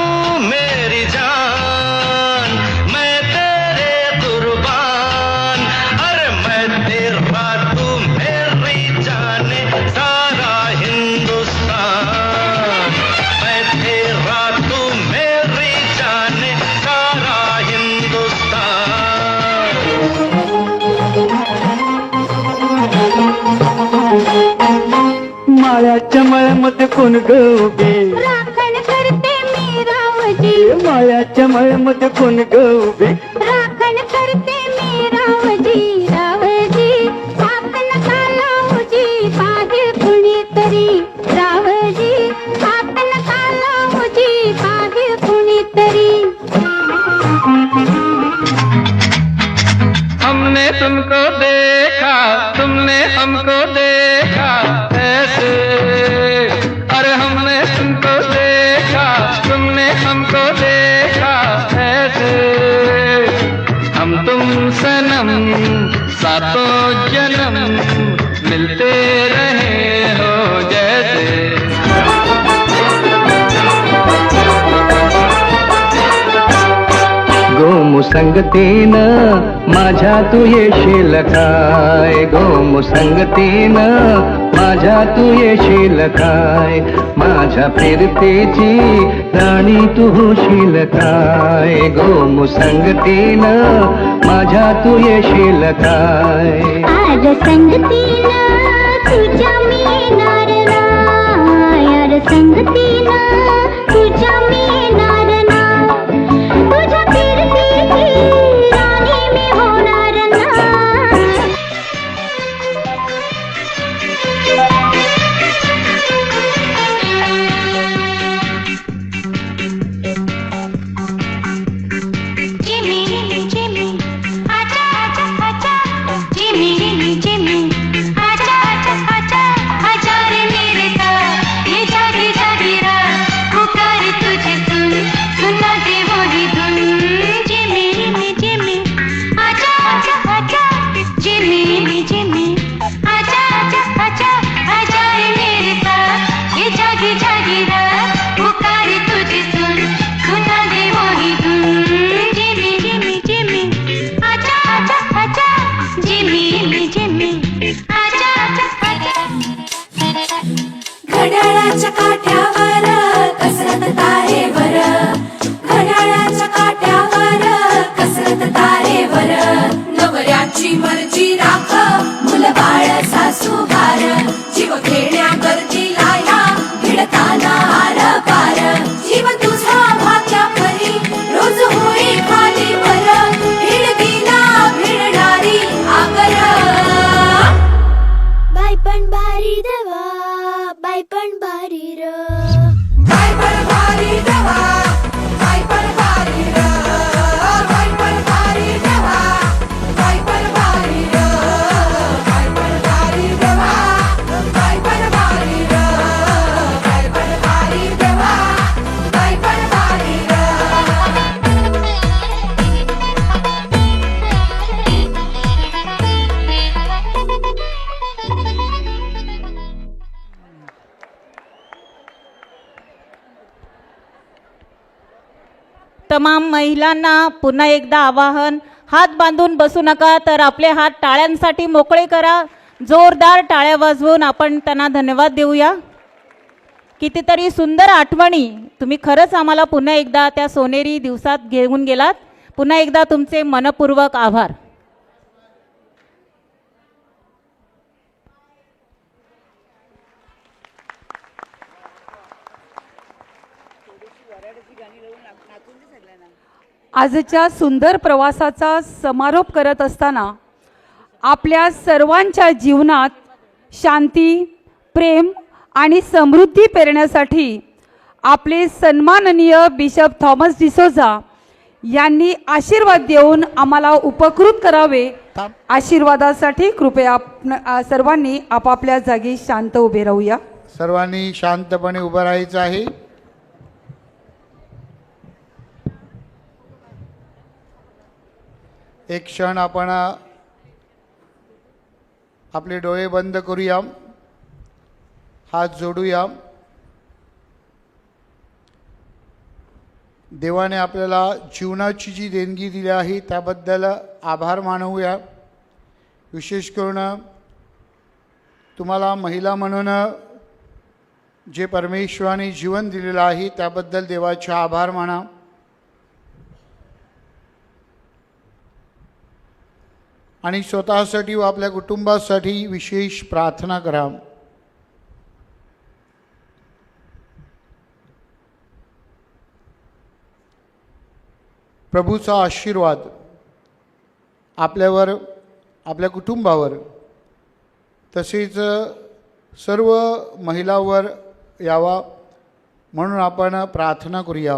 Speaker 5: मेरी जान, मैं तेरे कुर्बान. अरे मैं तेरा तू मेरी जाने सारा हिंदुस्तान. मैं तेरा तू मेरी जाने सारा हिंदुस्तान.
Speaker 12: मायाच्या मळ्यामध्ये कोण ग उभी,
Speaker 4: राखण करते मी रावजी.
Speaker 12: मायाच्या मळ्यामध्ये कोण ग उभी,
Speaker 4: राखण करते मी रावजी. रावजी आपलं कालावजी, पाहे कुणीतरी. रावजी आपलं कालावजी, पाहे कुणीतरी.
Speaker 5: हम
Speaker 12: हमने तुमको देखा, तुमने हमको देखा ऐसे, अरे हमने तुमको देखा, तुमने हमको देखा ऐसे। हम तुम सनम सातों जन्म मिलते रहे हो जैसे। गोमुसंगतीनं माझ्या तू येशील काय, गोमुसंगतीनं माझ्या तू येशील काय, माझ्या फिरतेची राणी तू होशील काय, गोमुसंगतीनं माझ्या तू येशील काय।
Speaker 4: आज संगतीनं तुझ्या मी येणार ना, यार संगतीनं तुझ्या मी येणार ना, तुझ्या फिरतीची राणी मी होणार ना। जिमी जिमी आजा आजा आजा, जिमी जिमी आजा आजा आजा, आजा रे मेरे साथ ये जागी जागी रात, पुकार तुझे सुन सुना दे वही धुन। जिमी जिमी आजा आजा आजा, जिमी जिमी आजा आजा आजा, आजा रे मेरे साथ ये जागी जागी रात, पुकार तुझे सुन सुना दे वही धुन। जिमी जिमी जिमी आजा आजा आजा, जिमी जिमी आजा आजा आजा। घड्याळाच्या काठ्यावर कसरत तारेवर, घड्याळाच्या काठ्यावर कसरत तारेवर, नवऱ्याची मर्जी राख मुलबाळ सासूबार, जीव घेण्या गर्दीला या भिडताना आर पार, जीव तुझा भाग्या परी रोज होई खाली वर, भिडकीला भिडणारी आगर। बाय पण बारी देवा, बाय पण बारी र, बाय पण बारी देवा, बाय पण बारी र, बाय पण बारी देवा, बाय पण बारी र, बाय पण बारी देवा, बाय पण बारी र, बाय पण बारी देवा, बाय पण बारी र।
Speaker 2: तमाम महिलांना पुन्हा एकदा आवाहन, हात बांधून बसू नका, तर आपले हात टाळ्यांसाठी मोकळे करा, जोरदार टाळ्या वाजवून आपण त्यांना धन्यवाद देऊया। कितीतरी सुंदर आठवणी तुम्ही खरंच आम्हाला पुन्हा एकदा त्या सोनेरी दिवसात घेऊन गेलात, पुन्हा एकदा तुमचे मनपूर्वक आभार।
Speaker 1: आजच्या सुंदर प्रवासाचा समारोप करत असताना आपल्या सर्वांच्या जीवनात शांती, प्रेम आणि समृद्धी पेरण्यासाठी आपले सन्माननीय बिशप थॉमस डिसोजा यांनी आशीर्वाद देऊन आम्हाला उपकृत करावे। आशीर्वादासाठी कृपया सर्वांनी आपापल्या जागी शांत उभे राहूया।
Speaker 7: सर्वांनी शांतपणे उभं राहायचं आहे। एक क्षण आपण आपले डोळे बंद करूया, हात जोडूया। देवाने आपल्याला जीवनाची जी देणगी दिली आहे त्याबद्दल आभार मानूया। विशेष करून तुम्हाला महिला म्हणून जे परमेश्वराने जीवन दिलेलं आहे त्याबद्दल देवाचे आभार माना। आणि स्वतःसाठी व आपल्या कुटुंबासाठी विशेष प्रार्थना करा। प्रभूचा आशीर्वाद आपल्यावर, आपल्या कुटुंबावर तसेच सर्व महिलांवर यावा म्हणून आपण प्रार्थना करूया।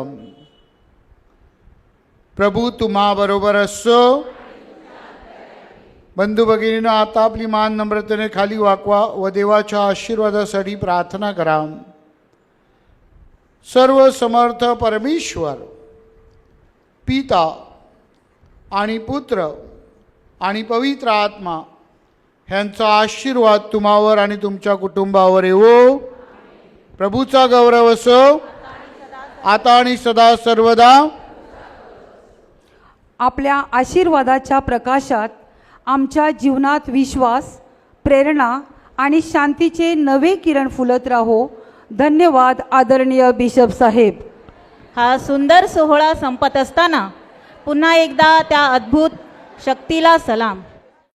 Speaker 7: प्रभू तुम्हा बरोबर असो, बंधू भगिनीनं आता आपली मान नम्रतेने खाली वाकवा व देवाच्या आशीर्वादासाठी प्रार्थना करा. सर्व समर्थ परमेश्वर पिता आणि पुत्र आणि पवित्र आत्मा ह्यांचा आशीर्वाद तुम्हावर आणि तुमच्या कुटुंबावर येवो. प्रभूचा गौरव असो आता आणि सदा सर्वदा.
Speaker 1: आपल्या आशीर्वादाच्या प्रकाशात आमच्या जीवनात विश्वास, प्रेरणा आणि शांतीचे नवे किरण फुलत राहो. धन्यवाद आदरणीय बिशप साहेब.
Speaker 2: हा सुंदर सोहळा संपत असताना पुन्हा एकदा त्या अद्भुत शक्तीला सलाम.